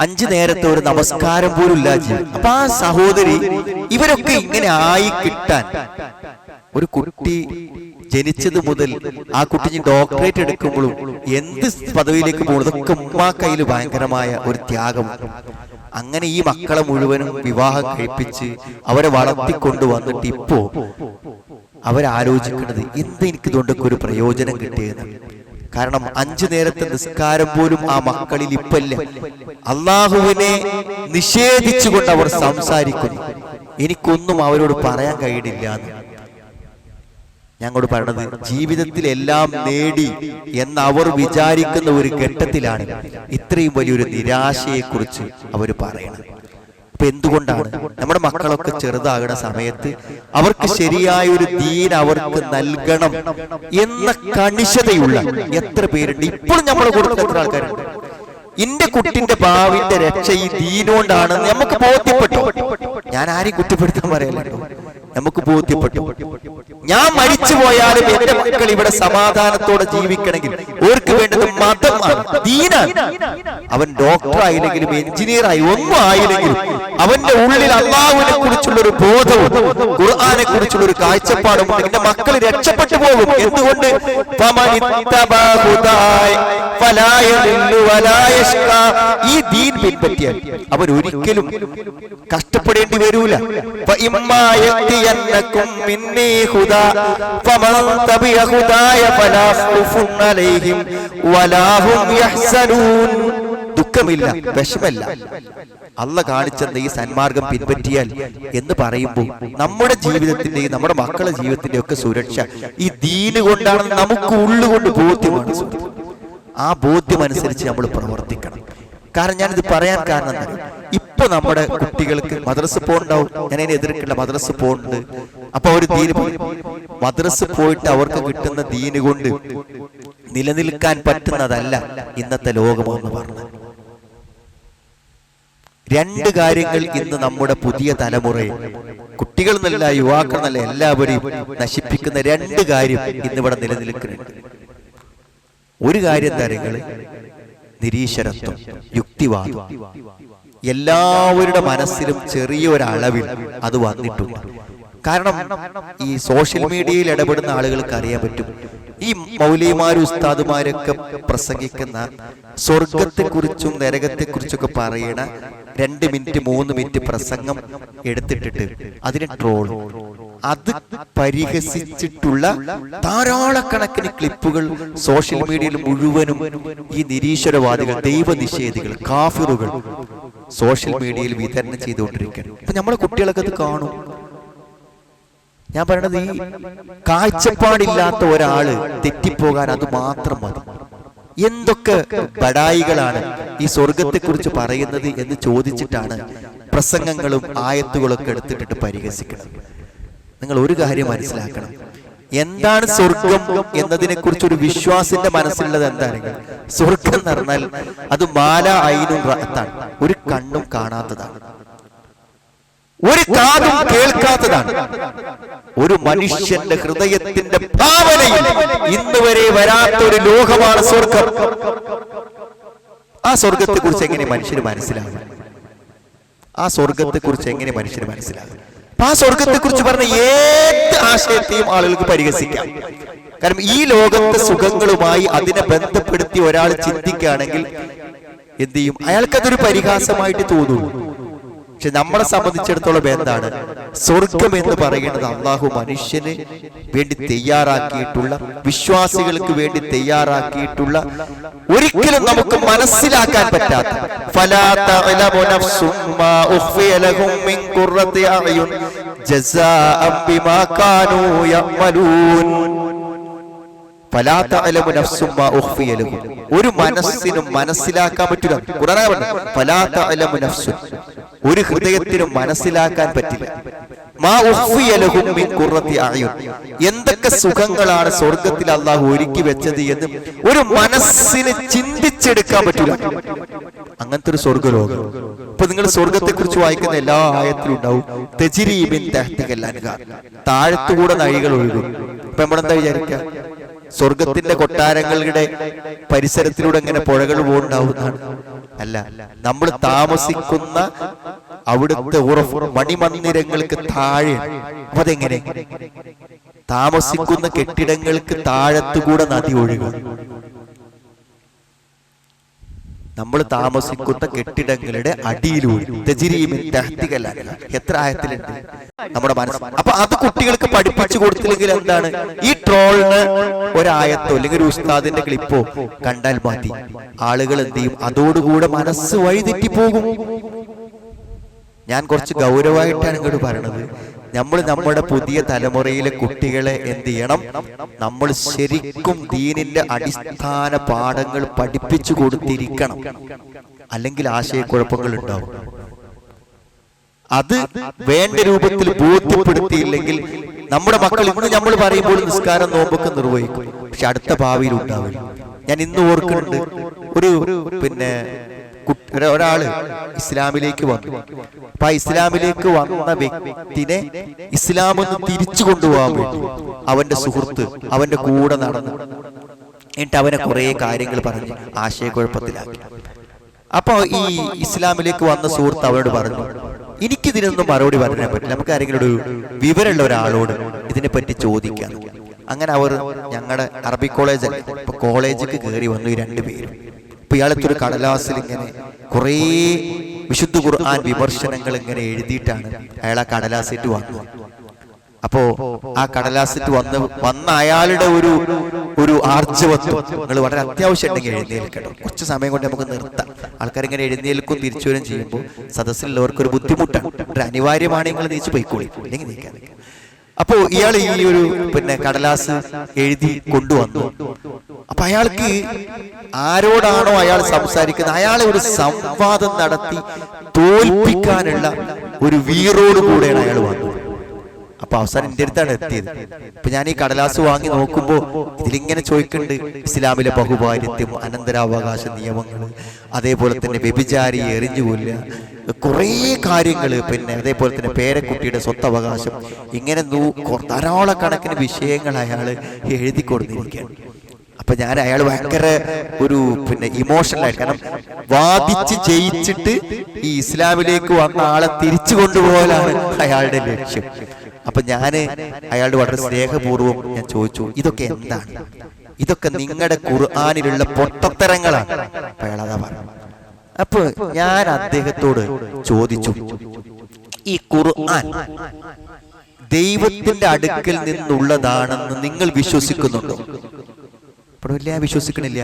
അഞ്ചു നേരത്തെ ഒരു നമസ്കാരം പോലും ഇല്ല ജീവിതം. അപ്പൊ ആ സഹോദരി ഇവരൊക്കെ ഇങ്ങനെ ആയി കിട്ടാൻ, ഒരു കുട്ടി ജനിച്ചത് മുതൽ ആ കുട്ടി ഡോക്ടറേറ്റ് എടുക്കുമ്പോഴും എന്ത് പദവിയിലേക്ക് പോകുന്നതൊക്കെ ഉമ്മാ കയ്യിൽ ഭയങ്കരമായ ഒരു ത്യാഗം. അങ്ങനെ ഈ മക്കളെ മുഴുവനും വിവാഹം കഴിപ്പിച്ച് അവരെ വളർത്തിക്കൊണ്ടു വന്നിട്ട് ഇപ്പോ അവരാലോചിക്കുന്നത് എന്തെനിക്ക് ഇതുകൊണ്ടൊക്കെ ഒരു പ്രയോജനം കിട്ടിയെന്ന്. കാരണം 5 നേരത്തെ നിസ്കാരം പോലും ആ മക്കളിൽ ഇപ്പല്ല. അള്ളാഹുവിനെ നിഷേധിച്ചുകൊണ്ട് അവർ സംസാരിക്കുന്നു. എനിക്കൊന്നും അവരോട് പറയാൻ കഴിയില്ല എന്ന് ഞങ്ങളോട് പറയണത്. ജീവിതത്തിൽ എല്ലാം നേടി എന്ന് അവർ വിചാരിക്കുന്ന ഒരു ഘട്ടത്തിലാണ് ഇത്രയും വലിയൊരു നിരാശയെക്കുറിച്ച് അവർ പറയണത്. അപ്പൊ എന്തുകൊണ്ടാണ് നമ്മുടെ മക്കളൊക്കെ ചെറുതാകുന്ന സമയത്ത് അവർക്ക് ശരിയായ ഒരു ദീൻ അവർക്ക് നൽകണം എന്ന കണിശതയുള്ള എത്ര പേരുണ്ട്? ഇപ്പോഴും നമ്മൾ കൊടുക്കുന്ന എത്ര ആൾക്കാരുണ്ട്? എന്റെ കുട്ടിന്റെ ഭാവിന്റെ രക്ഷ ഈ ദീനോണ്ടാണെന്ന് നമുക്ക് ബോധ്യപ്പെട്ടു. ഞാൻ ആരെയും കുറ്റപ്പെടുത്താൻ പറയല്ലോ, നമുക്ക് ബോധ്യപ്പെട്ടു. ഞാൻ മരിച്ചു പോയാലും എന്റെ മക്കൾ ഇവിടെ സമാധാനത്തോടെ ജീവിക്കണമെങ്കിൽ അവർക്ക് വേണ്ടത് മതമാണ്, ദീനാണ്. അവൻ ഡോക്ടർ ആയില്ലെങ്കിലും എഞ്ചിനീയർ ആയി ഒന്നും ആയില്ലെങ്കിലും അവന്റെ ഉള്ളിൽ അല്ലാഹുവിനെ കുറിച്ചുള്ള ഒരു ബോധവും ഖുർആനെ കുറിച്ചുള്ള ഒരു കാഴ്ചപ്പാടും എന്റെ മക്കൾ രക്ഷപ്പെട്ടു പോകും. എന്തുകൊണ്ട്? ഈ ദീൻ പിൻപറ്റിയാൽ അവരൊരിക്കലും കഷ്ടപ്പെടേണ്ടി വരൂല. ദുഃഖമില്ല, വിഷമല്ല. അള്ള കാണിച്ചെന്ന ഈ സന്മാർഗം പിൻപറ്റിയാൽ എന്ന് പറയുമ്പോൾ നമ്മുടെ ജീവിതത്തിന്റെയും നമ്മുടെ മക്കളുടെ ജീവിതത്തിന്റെയും ഒക്കെ സുരക്ഷ ഈ ദീന് കൊണ്ടാണെന്ന് നമുക്ക് ഉള്ളുകൊണ്ട് ബോധ്യമാണ്. ആ ബോധ്യം അനുസരിച്ച് നമ്മൾ പ്രവർത്തിക്കണം. കാരണം ഞാനിത് പറയാൻ കാരണം എന്താ, ഇപ്പൊ നമ്മുടെ കുട്ടികൾക്ക് മദ്രസ പോണ്ടാവും, ഞാൻ അതിനെ എതിർക്കില്ല, മദ്രസ പോകുന്നുണ്ട്. അപ്പൊ അവർ മദ്രസ പോയിട്ട് അവർക്ക് കിട്ടുന്ന ദീന് കൊണ്ട് നിലനിൽക്കാൻ പറ്റുന്നതല്ല ഇന്നത്തെ ലോകമെന്ന് പറഞ്ഞു. രണ്ട് കാര്യങ്ങൾ ഇന്ന് നമ്മുടെ പുതിയ തലമുറയെ, കുട്ടികൾ എന്നല്ല യുവാക്കൾ എന്നല്ല എല്ലാവരെയും നശിപ്പിക്കുന്ന രണ്ട് കാര്യം ഇന്നിവിടെ നിലനിൽക്കുന്നുണ്ട്. ഒരു കാര്യം തരങ്ങൾ നിരീശ്വരത്വം, യുക്തിവാദം. എല്ലാവരുടെ മനസ്സിലും ചെറിയൊരളവിൽ അത് വന്നിട്ടുണ്ട്. കാരണം ഈ സോഷ്യൽ മീഡിയയിൽ ഇടപെടുന്ന ആളുകൾക്ക് അറിയാൻ പറ്റും, ഈ മൗലിമാരും ഉസ്താദുമാരൊക്കെ പ്രസംഗിക്കുന്ന സ്വർഗത്തെക്കുറിച്ചും നരകത്തെക്കുറിച്ചൊക്കെ പറയണ 2 മിനിറ്റ് 3 മിനിറ്റ് പ്രസംഗം എടുത്തിട്ടിട്ട് അതിന് ട്രോൾ, അത് പരിഹസിച്ചിട്ടുള്ള ധാരാളക്കണക്കിന് ക്ലിപ്പുകൾ സോഷ്യൽ മീഡിയയിൽ മുഴുവനും ഈ നിരീശ്വരവാദികൾ, ദൈവനിഷേധികൾ, കാഫിറുകൾ സോഷ്യൽ മീഡിയയിൽ വിതരണം ചെയ്തുകൊണ്ടിരിക്കുകയാണ്. അപ്പൊ നമ്മുടെ കുട്ടികളൊക്കെ അത് കാണും. ഞാൻ പറയണത്, ഈ കാഴ്ചപ്പാടില്ലാത്ത ഒരാള് തെറ്റിപ്പോകാൻ അത് മാത്രം മതി. എന്തൊക്കെ ബഡായികളാണ് ഈ സ്വർഗത്തെക്കുറിച്ച് പറയുന്നത് എന്ന് ചോദിച്ചിട്ടാണ് പ്രസംഗങ്ങളും ആയത്തുകളൊക്കെ എടുത്തിട്ടിട്ട് പരിഹസിക്കുന്നത്. നിങ്ങൾ ഒരു കാര്യം മനസ്സിലാക്കണം, എന്താണ് സ്വർഗം എന്നതിനെ കുറിച്ച് ഒരു വിശ്വാസിന്റെ മനസ്സിലുള്ളത് എന്താണെങ്കിൽ, സ്വർഗം എന്ന് പറഞ്ഞാൽ അത് മാല ഐനും റഅത്താണ്, ഒരു കണ്ണും കാണാത്തതാണ്, ഒരു കാതും കേൾക്കാത്തതാണ്, ഒരു മനുഷ്യന്റെ ഹൃദയത്തിന്റെ ഭാവനയിൽ ഇന്ന് വരെ വരാത്ത ഒരു ലോകമാണ് സ്വർഗം. ആ സ്വർഗത്തെ കുറിച്ച് എങ്ങനെ മനുഷ്യന് മനസ്സിലാകും? ആ സ്വർഗത്തെ കുറിച്ച് എങ്ങനെ മനുഷ്യന് മനസ്സിലാകും? ആ സ്വർഗത്തെ കുറിച്ച് പറഞ്ഞ ഏത് ആശയത്തെയും ആളുകൾക്ക് പരിഹസിക്കാം. കാരണം ഈ ലോകത്തെ സുഖങ്ങളുമായി അതിനെ ബന്ധപ്പെടുത്തി ഒരാൾ ചിന്തിക്കുകയാണെങ്കിൽ എന്ത് ചെയ്യും? അയാൾക്കതൊരു പരിഹാസമായിട്ട് തോന്നുന്നു. പക്ഷെ നമ്മളെ സംബന്ധിച്ചിടത്തോളം എന്താണ് സ്വർഗം എന്ന് പറയുന്നത്? അള്ളാഹു മനുഷ്യന് വേണ്ടി തയ്യാറാക്കിയിട്ടുള്ള, വിശ്വാസികൾക്ക് വേണ്ടി തയ്യാറാക്കിയിട്ടുള്ള, ഒരിക്കലും നമുക്ക് മനസ്സിലാക്കാൻ പറ്റാത്ത, ഫലാ തഅലമു നഫ്സും മാ ഉഖ്ഫിയ ലഹും മിൻ ഖുർറത്തി അഅ്യുൻ ജസാഅൻ ബിമാ കാനൂ യഅമലൂൻ. ഫലാ തഅലമു നഫ്സും മാ ഉഖ്ഫിയ ലഹും, ഒരു മനസ്സിനും മനസ്സിലാക്കാൻ പറ്റില്ല. ഖുർആനിൽ പറഞ്ഞു, ഫലാ തഅലമു നഫ്സുൻ, ഒരു ഹൃദയത്തിനും മനസ്സിലാക്കാൻ പറ്റില്ല. മാ ഉഖ്ഫിയ ലഹും മിൻ ഖുർറത്തി അഅ്യുൻ, എന്തൊക്കെ സുഖങ്ങളാണ് സ്വർഗത്തിൽ അല്ലാഹു ഒരുക്കി വെച്ചത് എന്ന് ഒരു മനസ്സിന് ചിന്തിച്ചെടുക്കാൻ പറ്റില്ല. അങ്ങനത്തെ ഒരു സ്വർഗ്ഗലോകം. ഇപ്പൊ നിങ്ങൾ സ്വർഗത്തെ കുറിച്ച് വായിക്കുന്ന എല്ലാ ആയത്തിലും ഉണ്ടാവും തജ്രീ മിൻ തഹ്തിഹൽ അൻഹാർ, താഴത്തുകൂടെ നദികൾ ഒഴുകും. ഇപ്പൊ നമ്മളെന്താ വിചാരിക്കുക? സ്വർഗത്തിന്റെ കൊട്ടാരങ്ങളുടെ പരിസരത്തിലൂടെ എങ്ങനെ പുഴകൾ പോകുന്നുണ്ടാവുന്നതാണ്? അല്ല, നമ്മൾ താമസിക്കുന്ന അവിടുത്തെ മണിമന്ദിരങ്ങൾക്ക് താഴെ. അപ്പൊ അതെങ്ങനെ? താമസിക്കുന്ന കെട്ടിടങ്ങൾക്ക് താഴത്തുകൂടെ നദി ഒഴുകും. നമ്മൾ താമസിക്കുന്ന കെട്ടിടങ്ങളുടെ അടിയിലൂടെ എത്ര ആയത്തിലുണ്ട് നമ്മുടെ മനസ്സ്. അപ്പൊ അത് കുട്ടികൾക്ക് പഠിപ്പിച്ചു കൊടുത്തില്ലെങ്കിൽ എന്താണ്? ഈ ട്രോളിന് ഒരായത്തോ അല്ലെങ്കിൽ ഒരു ഉസ്താദിന്റെ ക്ലിപ്പോ കണ്ടാൽ മതി, ആളുകൾ എന്ത് ചെയ്യും? അതോടുകൂടെ മനസ്സ് വഴിതെറ്റി പോകും. ഞാൻ കുറച്ച് ഗൗരവമായിട്ടാണ് ഇങ്ങോട്ട് പറയണത്. നമ്മൾ നമ്മുടെ പുതിയ തലമുറയിലെ കുട്ടികളെ എന്ത് ചെയ്യണം? നമ്മൾ ശരിക്കും ദീനിന്റെ അടിസ്ഥാന പാഠങ്ങൾ പഠിപ്പിച്ചു കൊടുത്തിരിക്കണം. അല്ലെങ്കിൽ ആശയക്കുഴപ്പങ്ങൾ ഉണ്ടാവും. അത് വേണ്ട രൂപത്തിൽ ബോധ്യപ്പെടുത്തിയില്ലെങ്കിൽ നമ്മുടെ മക്കൾ ഇന്ന് നമ്മൾ പറയുമ്പോൾ നിസ്കാരം നോമ്പൊക്കെ നിർവഹിക്കും, പക്ഷെ അടുത്ത ഭാവിയിൽ ഉണ്ടാവില്ല. ഞാൻ ഇന്ന് ഓർക്കുന്നുണ്ട്, ഒരാള് ഇസ്ലാമിലേക്ക് വന്നു. അപ്പൊ ആ ഇസ്ലാമിലേക്ക് വന്ന വ്യക്തിനെ ഇസ്ലാം ഒന്ന് തിരിച്ചു കൊണ്ടുപോകാൻ വേണ്ടി അവന്റെ സുഹൃത്ത് അവന്റെ കൂടെ നടന്നു. എന്നിട്ട് അവനെ കുറെ കാര്യങ്ങൾ പറഞ്ഞ് ആശയക്കുഴപ്പത്തിലാക്കി. അപ്പൊ ഈ ഇസ്ലാമിലേക്ക് വന്ന സുഹൃത്ത് അവനോട് പറഞ്ഞു, എനിക്കിതിനൊന്നും മറുപടി പറയാൻ പറ്റില്ല, നമുക്ക് ആരെങ്കിലും ഒരു വിവരമുള്ള ഒരാളോട് ഇതിനെപ്പറ്റി ചോദിക്കാം. അങ്ങനെ അവർ ഞങ്ങളുടെ അറബി കോളേജ് ഇപ്പൊ കോളേജിലേക്ക് കയറി വന്നു ഈ 2 പേരും. അപ്പൊ ഇയാളത്തെ ഒരു കടലാസിൽ ഇങ്ങനെ കുറേ വിശുദ്ധ ഖുർആൻ വിമർശനങ്ങൾ ഇങ്ങനെ എഴുതിയിട്ടാണ് അയാൾ ആ കടലാസിട്ട് വന്നത്. അപ്പോ ആ കടലാസിറ്റ് വന്ന അയാളുടെ ഒരു ആർജവത്വം നിങ്ങൾ വളരെ അത്യാവശ്യം ഉണ്ടെങ്കിൽ എഴുന്നേൽക്കണം. കുറച്ച് സമയം കൊണ്ട് നമുക്ക് നിർത്താം. ആൾക്കാരിങ്ങനെ എഴുന്നേൽക്കും തിരിച്ചു വരും ചെയ്യുമ്പോൾ സദസ്സിലുള്ളവർക്ക് ഒരു ബുദ്ധിമുട്ടാണ്. ഒരു അനിവാര്യമാണ് നിങ്ങൾ നീച്ചു പോയിക്കോളി, ഇല്ലെങ്കിൽ നീക്കാൻ. അപ്പോ ഇയാൾ ഈ ഒരു കടലാസ് എഴുതി കൊണ്ടുവന്നു. അപ്പൊ അയാൾക്ക് ആരോടാണോ അയാൾ സംസാരിക്കുന്നത് അയാളെ ഒരു സംവാദം നടത്തി തോൽപ്പിക്കാനുള്ള ഒരു വീറോട് കൂടെയാണ് അയാൾ വന്നത്. അപ്പൊ അവസാനം എന്റെ അടുത്താണ് എത്തിയത്. ഇപ്പൊ ഞാൻ ഈ കടലാസ് വാങ്ങി നോക്കുമ്പോ ഇതിലിങ്ങനെ ചോദിക്കുന്നുണ്ട് ഇസ്ലാമിലെ ബഹുഭാര്യത്വം, അനന്തരാവകാശ നിയമങ്ങൾ, അതേപോലെ തന്നെ വ്യഭിചാരിയെ എറിഞ്ഞുകൊല്ലുക, കുറേ കാര്യങ്ങള്, പിന്നെ അതേപോലെ തന്നെ പേരക്കുട്ടിയുടെ സ്വത്തവകാശം, ഇങ്ങനെ ധാരാളക്കണക്കിന് വിഷയങ്ങൾ അയാൾ എഴുതി കൊടുത്തിരിക്കുകയാണ്. അപ്പൊ ഞാൻ അയാൾ ഭയങ്കര ഒരു ഇമോഷണൽ ആയിട്ട്, കാരണം വാദിച്ച് ജയിച്ചിട്ട് ഈ ഇസ്ലാമിലേക്ക് വന്ന ആളെ തിരിച്ചു കൊണ്ടുപോകലാണ് അയാളുടെ ലക്ഷ്യം. അപ്പൊ ഞാന് അയാളുടെ വളരെ സ്നേഹപൂർവ്വം ഞാൻ ചോദിച്ചു, ഇതൊക്കെ എന്താണ്? ഇതൊക്കെ നിങ്ങളുടെ ഖുർആനിലുള്ള പൊട്ടത്തരങ്ങളാണ്. അപ്പൊ അയാൾ അതാ പറഞ്ഞു. അപ്പൊ ഞാൻ അദ്ദേഹത്തോട് ചോദിച്ചു, ഈ ഖുർആൻ ദൈവത്തിന്റെ അടുക്കൽ നിന്നുള്ളതാണെന്ന് നിങ്ങൾ വിശ്വസിക്കുന്നുണ്ടോ? ഇല്ല, വിശ്വസിക്കണില്ല.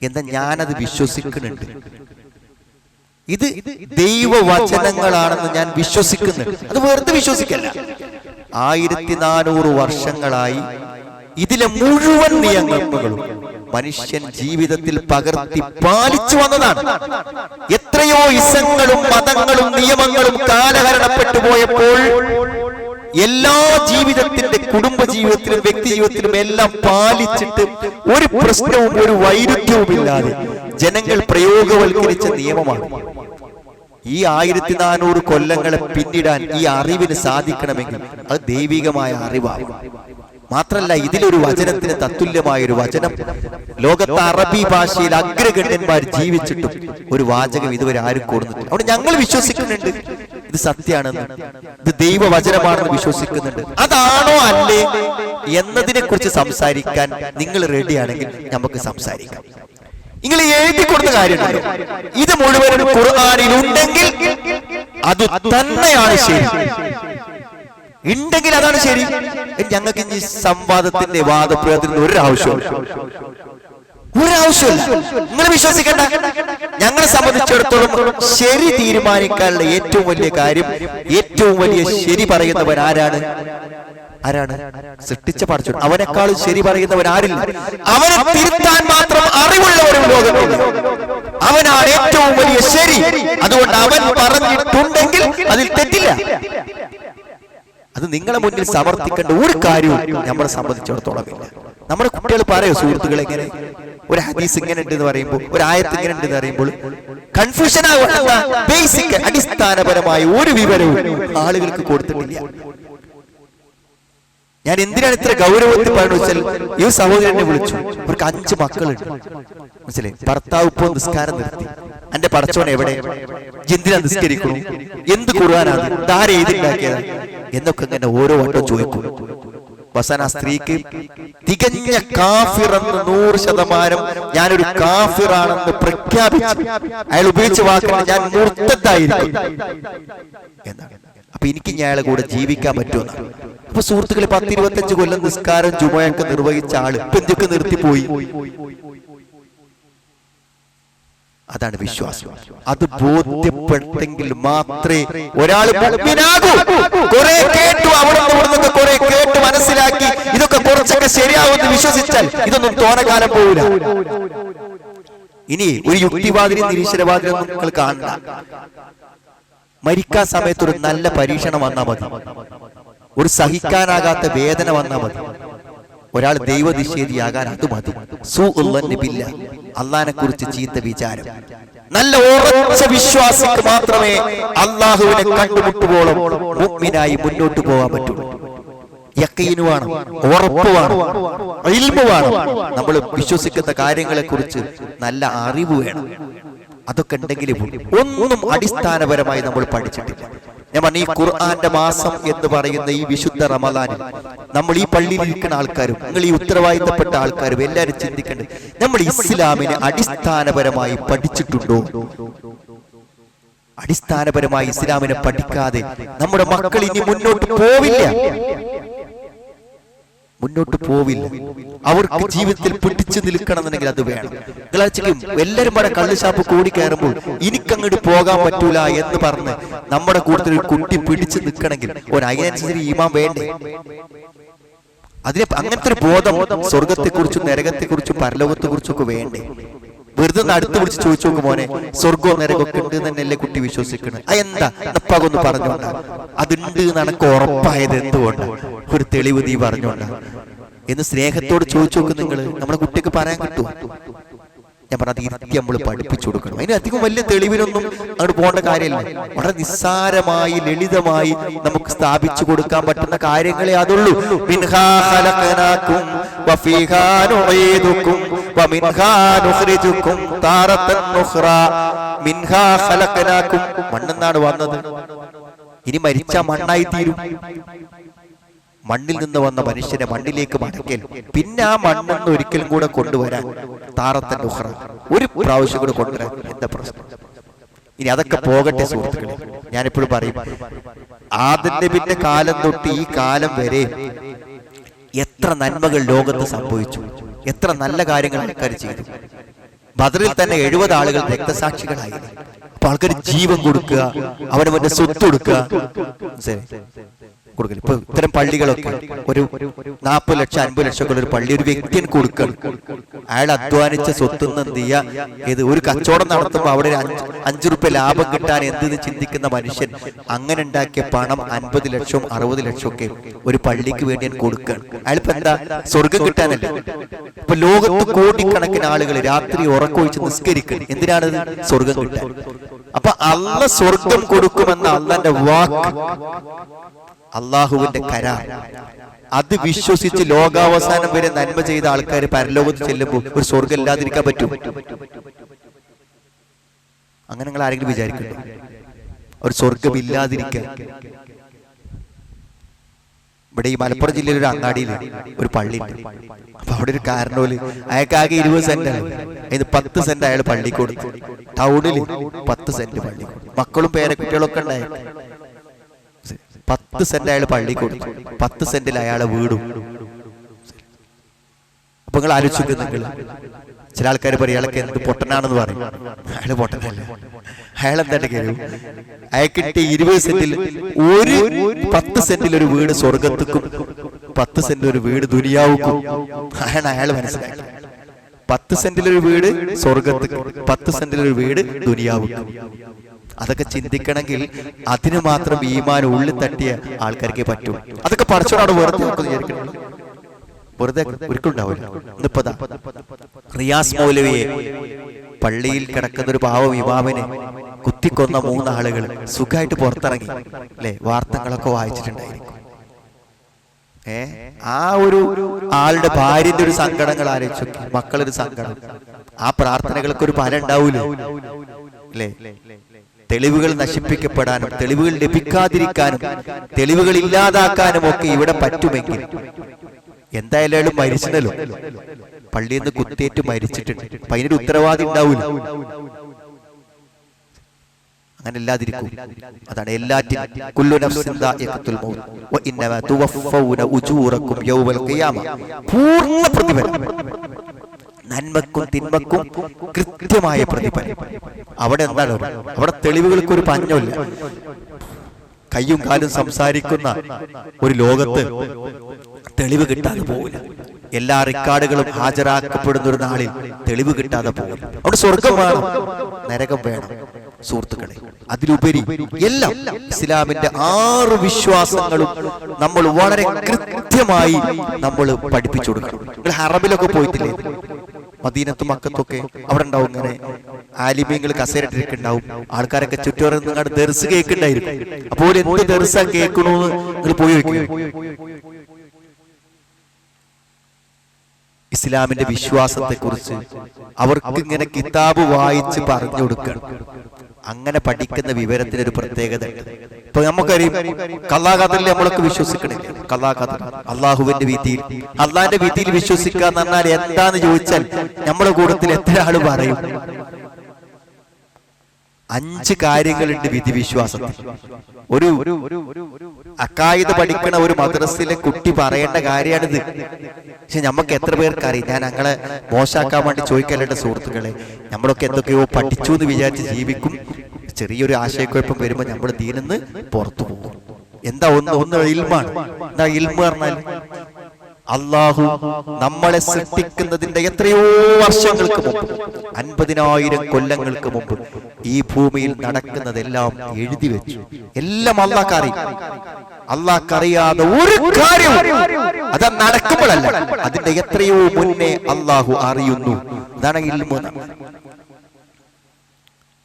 എന്താ? ഞാനത് വിശ്വസിക്കുന്നുണ്ട്. ഇത് ദൈവവചനങ്ങളാണെന്ന് ഞാൻ വിശ്വസിക്കുന്നുണ്ട്. അത് വെറുതെ വിശ്വസിക്കല്ല. 1400 വർഷങ്ങളായി ഇതിലെ മുഴുവൻ നിയമങ്ങളും മനുഷ്യൻ ജീവിതത്തിൽ പകർത്തി പാലിച്ചു വന്നതാണ്. എത്രയോ ഇസങ്ങളും മതങ്ങളും നിയമങ്ങളും കാലഹരണപ്പെട്ടു പോയപ്പോൾ എല്ലാ ജീവിതത്തിന്റെ, കുടുംബ ജീവിതത്തിലും വ്യക്തി ജീവിതത്തിലും എല്ലാം പാലിച്ചിട്ട് ഒരു പ്രശ്നവും ഒരു വൈരുദ്ധ്യവുമില്ലാതെ ജനങ്ങൾ പ്രയോഗവൽക്കരിച്ച നിയമമാണ്. ഈ 1400 കൊല്ലങ്ങളെ പിന്നിടാൻ ഈ അറിവിന് സാധിക്കണമെങ്കിൽ അത് ദൈവികമായ അറിവാണ്. മാത്രല്ല, ഇതിലൊരു വചനത്തിന് തത്തുല്യമായ ഒരു വചനം ലോകത്തെ അറബി ഭാഷയിൽ അഗ്രഗണ്യന്മാർ ജീവിച്ചിട്ടും ഒരു വാചകം ഇതുവരെ ആരും കൊടുത്തിട്ടില്ല. അവിടെ ഞങ്ങൾ വിശ്വസിക്കുന്നുണ്ട് ഇത് സത്യമാണെന്ന്, ഇത് ദൈവവചനമാണെന്ന് വിശ്വസിക്കുന്നുണ്ട്. അതാണോ അല്ലേ എന്നതിനെ കുറിച്ച് സംസാരിക്കാൻ നിങ്ങൾ റെഡിയാണെങ്കിൽ നമുക്ക് സംസാരിക്കാം. നിങ്ങൾ എഴുതി കൊടുത്ത കാര്യമുണ്ടല്ലോ, ഇത് മുഴുവനും ഖുർആനിൽ ഉണ്ടെങ്കിൽ അത് തന്നെയാണ് ശരി. ഉണ്ടെങ്കിൽ അതാണ് ശരി. ഞങ്ങൾക്ക് ഇനി സംവാദത്തിന്റെ വാദപ്രയോഗത്തിന് ഒരാവശ്യമില്ല. നിങ്ങൾ വിശ്വസിക്കണ്ട. ഞങ്ങളെ സംബന്ധിച്ചിടത്തോളം ശരി തീരുമാനിക്കാനുള്ള ഏറ്റവും വലിയ കാര്യം, ഏറ്റവും വലിയ ശരി പറയുന്നവൻ ആരാണ്? സൃഷ്ടിച്ച പടച്ചോൻ. അവനെക്കാളും ശരി പറയുന്നവൻ ആരില്ല. അവനെ തിരുത്താൻ മാത്രം അറിവുള്ളവരും ലോകത്തുണ്ട്. അവനാണ് ഏറ്റവും വലിയ ശരി. അതുകൊണ്ട് അവൻ പറഞ്ഞിട്ടുണ്ടെങ്കിൽ അതിൽ തെറ്റില്ല. അത് നിങ്ങളെ മുന്നിൽ സമർത്ഥിക്കേണ്ട ഒരു കാര്യവും നമ്മളെ സംബന്ധിച്ചിടത്തോളം ഇല്ല. നമ്മുടെ കുട്ടികൾ പറയോ സുഹൃത്തുക്കളെ, ഇങ്ങനെ ഒരു ഹദീസ് ഇങ്ങനെ ഉണ്ടെന്ന് പറയുമ്പോൾ, ഒരു ആയത്ത് ഇങ്ങനെ ഉണ്ടെന്ന് പറയുമ്പോൾ കൺഫ്യൂഷൻ ആകുന്ന ബേസിക് അടിസ്ഥാനപരമായ ഒരു വിവരവും ആളുകൾക്ക് കൊടുത്തിട്ടില്ല. ഞാൻ എന്തിനാണ് ഇത്ര ഗൗരവത്തിൽ പറഞ്ഞു വെച്ചാൽ, ഈ സഹോദരനെ വിളിച്ചു, അവർക്ക് 5 മക്കളുണ്ട്. മനസ്സിലായി? ഭർത്താവ് ഇപ്പോ നിസ്കാരം നിർത്തി. എന്റെ പടച്ചോൻ എവിടെ? എന്തിനാ നിസ്കരിക്കുന്നു? എന്ത് ഖുർആനാണ്? ഇതാരെ എഴുതിണ്ടാക്കിയത്? എന്നൊക്കെ ഇങ്ങനെ ഓരോ വട്ടം ചോദിക്കും. അവസാനം ആ സ്ത്രീക്ക് തികഞ്ഞ കാഫിറെന്ന് 100% ഞാനൊരു കാഫിറാണെന്ന് പ്രഖ്യാപിച്ചു. അയാൾ ഉപയോഗിച്ച വാക്കുകൾ ഞാൻ മുർത്തദ്ദായിരിക്കും എന്നാണ്. അപ്പൊ എനിക്ക് അയാളെ കൂടെ ജീവിക്കാൻ പറ്റുമെന്നാണ്. അപ്പൊ സുഹൃത്തുക്കളെ, 10-25 കൊല്ലം നിസ്കാരം ജുമയൊക്കെ നിർവഹിച്ച ആള് എന്തൊക്കെ നിർത്തിപ്പോയി. അതാണ് വിശ്വാസം. അത് ബോധ്യപ്പെട്ടെങ്കിൽ മാത്രമേ ഒരാൾ മുഅ്മിനാകൂ. കുറെ കേട്ടു, അവിടെ കുറെ കേട്ട് മനസ്സിലാക്കി ഇതൊക്കെ കുറച്ചൊക്കെ ശരിയാവുമെന്ന് വിശ്വസിച്ചാൽ ഇതൊന്നും തോനകാലം പോവില്ല. ഇനി ഒരു യുക്തിവാദിനും നിരീശ്വരവാദിനും നിങ്ങൾ കാണണ്ട. മരിക്കാൻ സമയത്ത് ഒരു നല്ല പരീക്ഷണം വന്നാൽ മതി, ഒരു സഹിക്കാനാകാത്ത വേദന വന്നാൽ മതി. ഒരാൾ ദൈവനിഷേധിയാകാൻ അത് മതി. അള്ളാഹിനെ കുറിച്ച് ചീത്ത വിചാരം. നല്ല ഉറച്ച വിശ്വാസിക്ക് മാത്രമേ അള്ളാഹുവിനെ കണ്ടുമുട്ടുവോളം മുഅ്മിനായി മുന്നോട്ട് പോകാൻ പറ്റുള്ളൂ. യഖീന് വേണം, ഉറപ്പ് വേണം, ഇൽമു വേണം. നമ്മൾ വിശ്വസിക്കുന്ന കാര്യങ്ങളെ കുറിച്ച് നല്ല അറിവ് വേണം. അതൊക്കെ ഉണ്ടെങ്കിലും ഒന്നും അടിസ്ഥാനപരമായി നമ്മൾ പഠിച്ചിട്ടില്ല. ഞാൻ പറഞ്ഞു, ഈ ഖുർആന്റെ മാസം എന്ന് പറയുന്ന ഈ വിശുദ്ധ റമദാനിൽ നമ്മൾ ഈ പള്ളിയിൽ ഇരിക്കുന്ന ആൾക്കാരും നിങ്ങൾ ഈ ഉത്തരവാദിത്തപ്പെട്ട ആൾക്കാരും എല്ലാവരും ചിന്തിക്കേണ്ടത്, നമ്മൾ ഇസ്ലാമിനെ അടിസ്ഥാനപരമായി പഠിച്ചിട്ടുണ്ടോ? അടിസ്ഥാനപരമായി ഇസ്ലാമിനെ പഠിക്കാതെ നമ്മുടെ മക്കൾ ഇനി മുന്നോട്ട് പോവില്ല. അവർക്ക് ജീവിതത്തിൽ പിടിച്ചു നിൽക്കണമെന്നുണ്ടെങ്കിൽ അത് വേണം. എല്ലാവരും ഇവിടെ കള്ളുഷാപ്പ് കൂടി കയറുമ്പോൾ എനിക്കങ്ങോട്ട് പോകാൻ പറ്റൂല എന്ന് പറഞ്ഞ് നമ്മുടെ കൂട്ടത്തിൽ ഒരു കുട്ടി പിടിച്ചു നിൽക്കണമെങ്കിൽ അതിനനുസരിച്ച് ഈമാൻ വേണ്ടേ? അങ്ങനത്തെ ഒരു ബോധം സ്വർഗത്തെക്കുറിച്ചും നരകത്തെക്കുറിച്ചും പരലോകത്തെക്കുറിച്ചും ഒക്കെ വേണ്ടേ? വെറുതെ അടുത്ത് വിളിച്ച് ചോദിച്ചു നോക്കും, മോനെ സ്വർഗവും നരകമൊക്കെ ഉണ്ട് തന്നെയല്ലേ കുട്ടി വിശ്വസിക്കുന്നത്? എന്താ നപ്പാകൊന്ന് പറഞ്ഞോണ്ട, അതുണ്ട് നനക്ക് ഉറപ്പായത് എന്തുകൊണ്ട്? ഒരു തെളിവ് നീ പറഞ്ഞോണ്ട എന്ന് സ്നേഹത്തോട് ചോദിച്ചു നോക്കും. നിങ്ങൾ നമ്മുടെ കുട്ടിക്ക് പറയാൻ കിട്ടുമോ? ഞാൻ പറഞ്ഞത് ഇരുത്തി നമ്മൾ പഠിപ്പിച്ചു കൊടുക്കണം. അതിന് അധികം വലിയ തെളിവിനൊന്നും അങ്ങോട്ട് പോകേണ്ട കാര്യമില്ല. വളരെ നിസ്സാരമായി ലളിതമായി നമുക്ക് സ്ഥാപിച്ചു കൊടുക്കാൻ പറ്റുന്ന കാര്യങ്ങളെ അതുള്ളൂ. മിൻഹാ ഖലഖനാകും വഫീഹാ നുഈദുകും വമിൻഹാ നുഖ്രിജുകും താറത്തൻ ഉഖ്റാ. മിൻഹാ ഖലഖനാകും, മണ്ണെന്നാണ് വന്നത്. ഇനി മരിച്ച മണ്ണായി തീരും. മണ്ണിൽ നിന്ന് വന്ന മനുഷ്യനെ മണ്ണിലേക്ക് മടക്കൽ, പിന്നെ ആ മണ്ണെന്ന് ഒരിക്കലും കൂടെ കൊണ്ടുവരാൻ താറത്തൻ ഉഖ്റ, ഒരു പ്രാവശ്യം കൂടെ കൊണ്ടുവരാൻ എന്താ പ്രശ്നം? ഇനി അതൊക്കെ പോകട്ടെ സുഹൃത്തുക്കളെ. ഞാനിപ്പോഴും പറയും, ആദം നബിയുടെ കാലം തൊട്ട് ഈ കാലം വരെ എത്ര നന്മകൾ ലോകത്ത് സംഭവിച്ചു, എത്ര നല്ല കാര്യങ്ങൾ ആൾക്കാർ ചെയ്തു. ബദറിൽ തന്നെ 70 ആളുകൾ രക്തസാക്ഷികളായി. അപ്പൊ ആൾക്കാർ ജീവൻ കൊടുക്കുക, അവനവന്റെ സ്വത്ത് കൊടുക്കുക. ഇപ്പൊ ഇത്തരം പള്ളികളൊക്കെ ഒരു 40 ലക്ഷം 50 ലക്ഷം ഒരു പള്ളി ഒരു വ്യക്തിന് കൊടുക്കണം. അയാൾ അധ്വാനിച്ച സ്വത്തുനിന്ന് എന്ത് ചെയ്യാ, ഇത് ഒരു കച്ചവടം നടത്തുമ്പോൾ അവിടെ 5 രൂപ ലാഭം കിട്ടാൻ എന്തെന്ന് ചിന്തിക്കുന്ന മനുഷ്യൻ അങ്ങനെ ഉണ്ടാക്കിയ പണം 50 ലക്ഷവും 60 ലക്ഷവും ഒക്കെ ഒരു പള്ളിക്ക് വേണ്ടി ഞാൻ കൊടുക്കുകയാണ്. അയാളിപ്പോ എന്താ, സ്വർഗം കിട്ടാനല്ലേ? ഇപ്പൊ ലോകത്ത് കോടിക്കണക്കിന് ആളുകൾ രാത്രി ഉറക്കൊഴിച്ച് നിസ്കരിക്കണം. എന്തിനാണത്? സ്വർഗം കിട്ടാൻ. അപ്പൊ അള്ളാഹ് സ്വർഗം കൊടുക്കുമെന്ന അള്ളാന്റെ വാക്ക്, അള്ളാഹുവിന്റെ കരാർ, അത് വിശ്വസിച്ച് ലോകാവസാനം വരെ നന്മ ചെയ്ത ആൾക്കാർ പരലോകത്ത് ചെല്ലുമ്പോൾ ഒരു സ്വർഗം ഇല്ലാതിരിക്കാൻ പറ്റും? അങ്ങനെ നിങ്ങൾ ആരെങ്കിലും വിചാരിക്കുന്നു ഒരു സ്വർഗം ഇല്ലാതിരിക്കാൻ? ഇവിടെ ഈ മലപ്പുറം ജില്ലയിൽ ഒരു അങ്ങാടിയിൽ ഒരു പള്ളി ഉണ്ട്. അപ്പൊ അവിടെ ഒരു കാരണോല് അയാൾക്കാകെ 20 സെന്റാണ്. അതിന് 10 സെന്റ് അയാൾ പള്ളി കൊടുത്തു. ടൗണിൽ 10 സെന്റ് പള്ളി, മക്കളും പേരക്കുട്ടികളൊക്കെ ഉണ്ടായി. 10 സെന്റ് അയാൾ പള്ളി കൊടുത്തു. 10 സെന്റിൽ അയാളെ വീടും. അപ്പൊ നിങ്ങൾ ആലോചിക്കുന്നെങ്കിൽ ചില ആൾക്കാർ പറയും അയാൾക്ക് എന്ത് പൊട്ടനാണെന്ന് പറയും. അയാള് പൊട്ടനല്ല. അയാൾ എന്താണ് കാര്യം? അയാൾക്കിട്ട് 20 സെന്റിൽ ഒരു 10 സെന്റിൽ ഒരു വീട് സ്വർഗത്തുക്കും 10 സെന്റിൽ ഒരു വീട് ദുനിയാവുക്കും. അയാൾ മനസ്സിലാക്കി. 10 സെന്റിൽ ഒരു വീട് സ്വർഗത്തുക്കും 10 സെന്റിൽ ഒരു വീട് ദുനിയാവുക്കും. അതൊക്കെ ചിന്തിക്കണമെങ്കിൽ അതിന് മാത്രം ഈമാൻ ഉള്ളിൽ തട്ടിയ ആൾക്കാർക്കേ പറ്റൂ. അതൊക്കെ പടച്ചോടാണ് വെറുതെ വിചാരിക്കുന്നത്. വെറുതെ ഒരിക്കലും ഉണ്ടാവില്ല. ഇന്നിപ്പതാ റിയാസ് മൗലവിയെ പള്ളിയിൽ കിടക്കുന്ന ഒരു പാവം ഇമാമിനെ കുത്തിക്കൊന്ന 3 ആളുകൾ സുഖമായിട്ട് പുറത്തിറങ്ങി അല്ലെ? വാർത്തകളൊക്കെ വായിച്ചിട്ടുണ്ടായിരിക്കും. ആ ഒരു ആളുടെ ഭാര്യന്റെ ഒരു സങ്കടങ്ങൾ ആലോചിച്ചു, മക്കളൊരു സങ്കടം. ആ പ്രാർത്ഥനകൾക്ക് ഒരു ഫലം ഉണ്ടാവൂലോ അല്ലേ? തെളിവുകൾ നശിപ്പിക്കപ്പെടാനും തെളിവുകൾ ലഭിക്കാതിരിക്കാനും തെളിവുകൾ ഇല്ലാതാക്കാനും ഒക്കെ ഇവിടെ പറ്റുമെങ്കിൽ എന്തായാലും മരിച്ചല്ലോ, പള്ളിയിൽ നിന്ന് കുത്തേറ്റ് മരിച്ചിട്ടുണ്ട്. അപ്പൊ അതിനൊരു ഉത്തരവാദി ഉണ്ടാവൂല. അങ്ങനെ ഇല്ലാതിരിക്കും. അതാണ് എല്ലാറ്റിനും കുല്ലു നഫ്സിൻ ദാഇഖത്തുൽ മൗത്ത് വ ഇന്നമാ തുവഫൗന ഉജൂറക്കും യൗമൽ ഖിയാമ. പൂർണ്ണ പ്രതിഫലം, നന്മക്കും തിന്മക്കും കൃത്യമായ പ്രതിഫലം. അവിടെ എന്താണ്? അവിടെ തെളിവുകൾക്ക് ഒരു പഞ്ഞമില്ല. കയ്യും കാലും സംസാരിക്കുന്ന ഒരു ലോകത്ത് തെളിവ് കിട്ടാതെ പോകില്ല. എല്ലാ റെക്കോർഡുകളും ഹാജരാക്കപ്പെടുന്ന ഒരു നാളിൽ തെളിവ് കിട്ടാതെ പോകില്ല. അവിടെ സ്വർഗം വേണം, നരകം വേണം സുഹൃത്തുക്കളെ. അതിലുപരി എല്ലാം ഇസ്ലാമിന്റെ 6 വിശ്വാസങ്ങളും നമ്മൾ വളരെ കൃത്യമായി നമ്മൾ പഠിപ്പിച്ചു കൊടുക്കണം. നിങ്ങൾ ഹറമിലൊക്കെ പോയിട്ടില്ലേ? മദീനത്തും മക്കത്തൊക്കെ അവിടെ ഉണ്ടാവും ഇങ്ങനെ ആലിമീങ്ങൾ കസേരട്ടിരിക്കുണ്ടാവും. ആൾക്കാരൊക്കെ ചുറ്റുവരം നിങ്ങളുടെ ദർസ് കേൾക്കുണ്ടായിരിക്കും. അപ്പോൾ എന്ത് ദർസ കേൾക്കണോന്ന് നിങ്ങൾ പോയി വെക്കുക. ഇസ്ലാമിന്റെ വിശ്വാസത്തെ കുറിച്ച് അവർക്ക് ഇങ്ങനെ കിതാബ് വായിച്ച് പറഞ്ഞു കൊടുക്കണം. അങ്ങനെ പഠിക്കുന്ന വിവരത്തിന് ഒരു പ്രത്യേകത ഉണ്ട്. ഇപ്പൊ നമുക്കറിയാം ഖലാ ഖദറിൽ നമ്മളൊക്കെ വിശ്വസിക്കണില്ല. ഖലാ ഖദർ അള്ളാഹുവിന്റെ വിധിയിൽ, അള്ളാഹിന്റെ വിധിയിൽ വിശ്വസിക്കുക എന്ന് പറഞ്ഞാൽ എന്താന്ന് ചോദിച്ചാൽ നമ്മുടെ കൂട്ടത്തിൽ എത്ര ആള് പറയും 5 കാര്യങ്ങളുണ്ട് വിധിവിശ്വാസത്തിൽ. ഒരു അക്കായിദ് പഠിക്കണ ഒരു മദ്രസയിലെ കുട്ടി പറയേണ്ട കാര്യമാണിത്. പക്ഷെ നമുക്ക് എത്ര പേർക്ക് അറിയാം? ഞാൻ ഞങ്ങളെ മോശമാക്കാൻ വേണ്ടി ചോദിക്കല്ലേണ്ട സുഹൃത്തുക്കളെ, നമ്മളൊക്കെ എന്തൊക്കെയോ പഠിച്ചു എന്ന് വിചാരിച്ച് ജീവിക്കും. ചെറിയൊരു ആശയക്കുഴപ്പം വരുമ്പോൾ നമ്മൾ ദീനിന്ന് പുറത്തു പോകും. എന്താ ഒന്ന് ഇൽമാണ്. എന്താ ഇൽമ പറഞ്ഞാൽ? അള്ളാഹു നമ്മളെ സൃഷ്ടിക്കുന്നതിന്റെ എത്രയോ വർഷങ്ങൾക്ക് മുമ്പ്, 50,000 കൊല്ലങ്ങൾക്ക് മുമ്പ് ഈ ഭൂമിയിൽ നടക്കുന്നതെല്ലാം എഴുതി വെച്ചു. എല്ലാം അള്ളാഹ്ക്കറിയാതെ ഒരു കാര്യം അത് നടക്കുമ്പോഴല്ല, അതിന്റെ എത്രയോ മുന്നേ അള്ളാഹു അറിയുന്നു. അതാണ് ഇൽമ.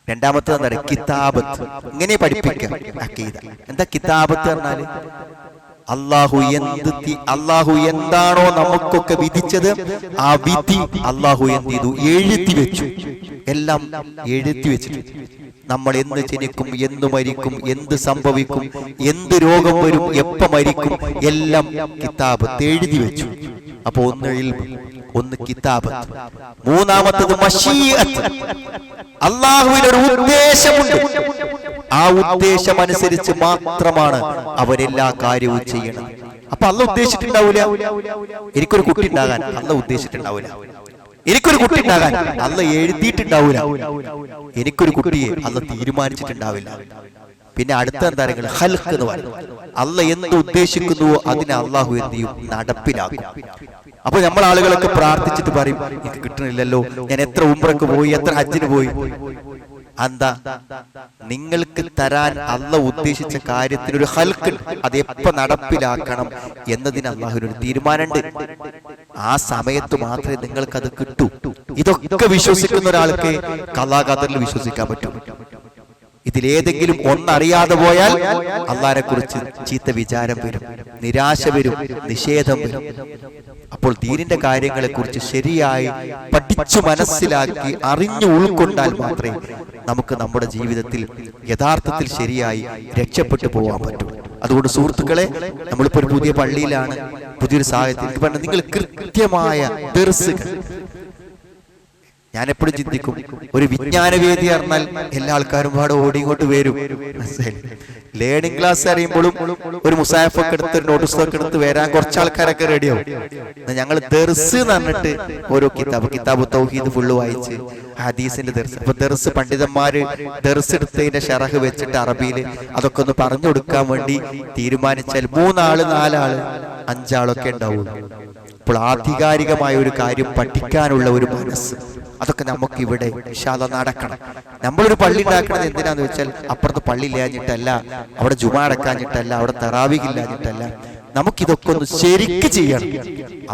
രണ്ടാമത്തെ എന്താണ്? കിതാബത്ത്. ഇങ്ങനെ പഠിപ്പിക്കാം അഖീദ. എന്താ കിതാബത്ത് പറഞ്ഞാല്? അള്ളാഹു എന്താണോ നമുക്കൊക്കെ വിധിച്ചത്, ആ വിധി അള്ളാഹു എന്ത് ചെയ്തു? എഴുതി വെച്ചു. എല്ലാം എഴുതി വെച്ചിട്ട് നമ്മൾ എന്ന് ജനിക്കും, എന്ന് മരിക്കും, എന്ത് സംഭവിക്കും, എന്ത് രോഗം വരും, എപ്പ മരിക്കും, എല്ലാം കിതാബത്ത് എഴുതി വെച്ചു. അപ്പൊ ഒന്ന് ഇൽമ്, ഒന്ന് കിതാബത്ത്. മൂന്നാമത്തത് മശീഅത്ത്. അള്ളാഹുവിനൊരു ഉദ്ദേശമുണ്ട്. ആ ഉദ്ദേശം അനുസരിച്ച് മാത്രമാണ് അവരെല്ലാ കാര്യവും ചെയ്യണം. അപ്പൊ അള്ളാഹ് ഉദ്ദേശിച്ചിട്ടുണ്ടാവൂല എനിക്കൊരു കുട്ടി ഉണ്ടാകാൻ, അള്ളാഹ് ഉദ്ദേശിച്ചിട്ടുണ്ടാവൂല. എനിക്കൊരു കുട്ടി ഉണ്ടാകാൻ അള്ളാഹ് എഴുതിയിട്ടുണ്ടാവൂല. എനിക്കൊരു കുട്ടിയെ അള്ളാഹ് തീരുമാനിച്ചിട്ടുണ്ടാവില്ല. പിന്നെ അടുത്ത എന്താ ഖൽഖ് എന്ന് പറയും. അള്ളാഹ് എന്ത് ഉദ്ദേശിക്കുന്നുവോ അതിനെ അള്ളാഹു എന്ത് ചെയ്യും? നടപ്പിലാക്കും. അപ്പൊ നമ്മൾ ആളുകളൊക്കെ പ്രാർത്ഥിച്ചിട്ട് പറയും, എനിക്ക് കിട്ടണില്ലല്ലോ, ഞാൻ എത്ര ഉംറക്ക് പോയി, എത്ര ഹജ്ജിന് പോയി. എന്താ? നിങ്ങൾക്ക് തരാൻ അള്ളാഹ് ഉദ്ദേശിച്ച കാര്യത്തിനൊരു ഖൽഖ്, അത് എപ്പോ നടപ്പിലാക്കണം എന്നതിന് അള്ളാഹുവിനൊരു തീരുമാനമുണ്ട്. ആ സമയത്ത് മാത്രമേ നിങ്ങൾക്കത് കിട്ടൂ. ഇതൊക്കെ വിശ്വസിക്കുന്ന ഒരാൾക്ക് ഖലാ ഖദറിൽ വിശ്വസിക്കാൻ പറ്റും. ഇതിലേതെങ്കിലും ഒന്നറിയാതെ പോയാൽ അള്ളാഹിനെ കുറിച്ച് ചീത്ത വിചാരം വരും, നിരാശ വരും, നിഷേധം വരും. അപ്പോൾ ദീനിന്റെ കാര്യങ്ങളെ കുറിച്ച് ശരിയായി പഠിച്ചു മനസ്സിലാക്കി അറിഞ്ഞു ഉൾക്കൊണ്ടാൽ മാത്രമേ നമുക്ക് നമ്മുടെ ജീവിതത്തിൽ യഥാർത്ഥത്തിൽ ശരിയായി രക്ഷപ്പെട്ടു പോകാൻ പറ്റൂ. അതുകൊണ്ട് സുഹൃത്തുക്കളെ, നമ്മളിപ്പോ ഒരു പുതിയ പള്ളിയിലാണ്, പുതിയൊരു സാഹചര്യത്തിൽ പറഞ്ഞ നിങ്ങൾ കൃത്യമായ ദർസുകൾ. ഞാൻ എപ്പോഴും ചിന്തിക്കും, ഒരു വിജ്ഞാനവേദി പറഞ്ഞാൽ എല്ലാ ആൾക്കാരും പാടെ ഓടി ഇങ്ങോട്ട് വരും. ലേണിംഗ് ക്ലാസ് അറിയുമ്പോഴും ഒരു മുസാഫൊക്കെ എടുത്ത് നോട്ടീസൊക്കെ എടുത്ത് വരാൻ കുറച്ച് ആൾക്കാരൊക്കെ റെഡിയാവും. ഞങ്ങൾ ദർസ് എന്ന് പറഞ്ഞിട്ട് ഓരോ കിതാബ് തൗഹീദ് ഫുള്ള് വായിച്ച് ഹദീസിന്റെ ദർസ്. അപ്പൊ ദർസ് പണ്ഡിതന്മാര് ദർസ് എടുത്തതിന്റെ ഷറഹ് വെച്ചിട്ട് അറബിയിൽ അതൊക്കെ ഒന്ന് പറഞ്ഞു കൊടുക്കാൻ വേണ്ടി തീരുമാനിച്ചാൽ 3 ആള് 4 ആള് 5 ആളൊക്കെ ഉണ്ടാവുള്ളൂ. അപ്പോൾ ആധികാരികമായ ഒരു കാര്യം പഠിക്കാനുള്ള ഒരു മനസ്സ്, അതൊക്കെ നമുക്ക് ഇവിടെ ഇൻഷാ അല്ലാഹ് നടക്കണം. നമ്മളൊരു പള്ളി ഉണ്ടാക്കുന്നത് എന്തിനാന്ന് വെച്ചാൽ അപ്പുറത്ത് പള്ളി ഇല്ലാഞ്ഞിട്ടല്ല, അവിടെ ജുമാ അടക്കാഞ്ഞിട്ടല്ല, അവിടെ തറാവീഹ് ഇല്ലാഞ്ഞിട്ടല്ല. നമുക്കിതൊക്കെ ഒന്ന് ശരിക്ക് ചെയ്യണം.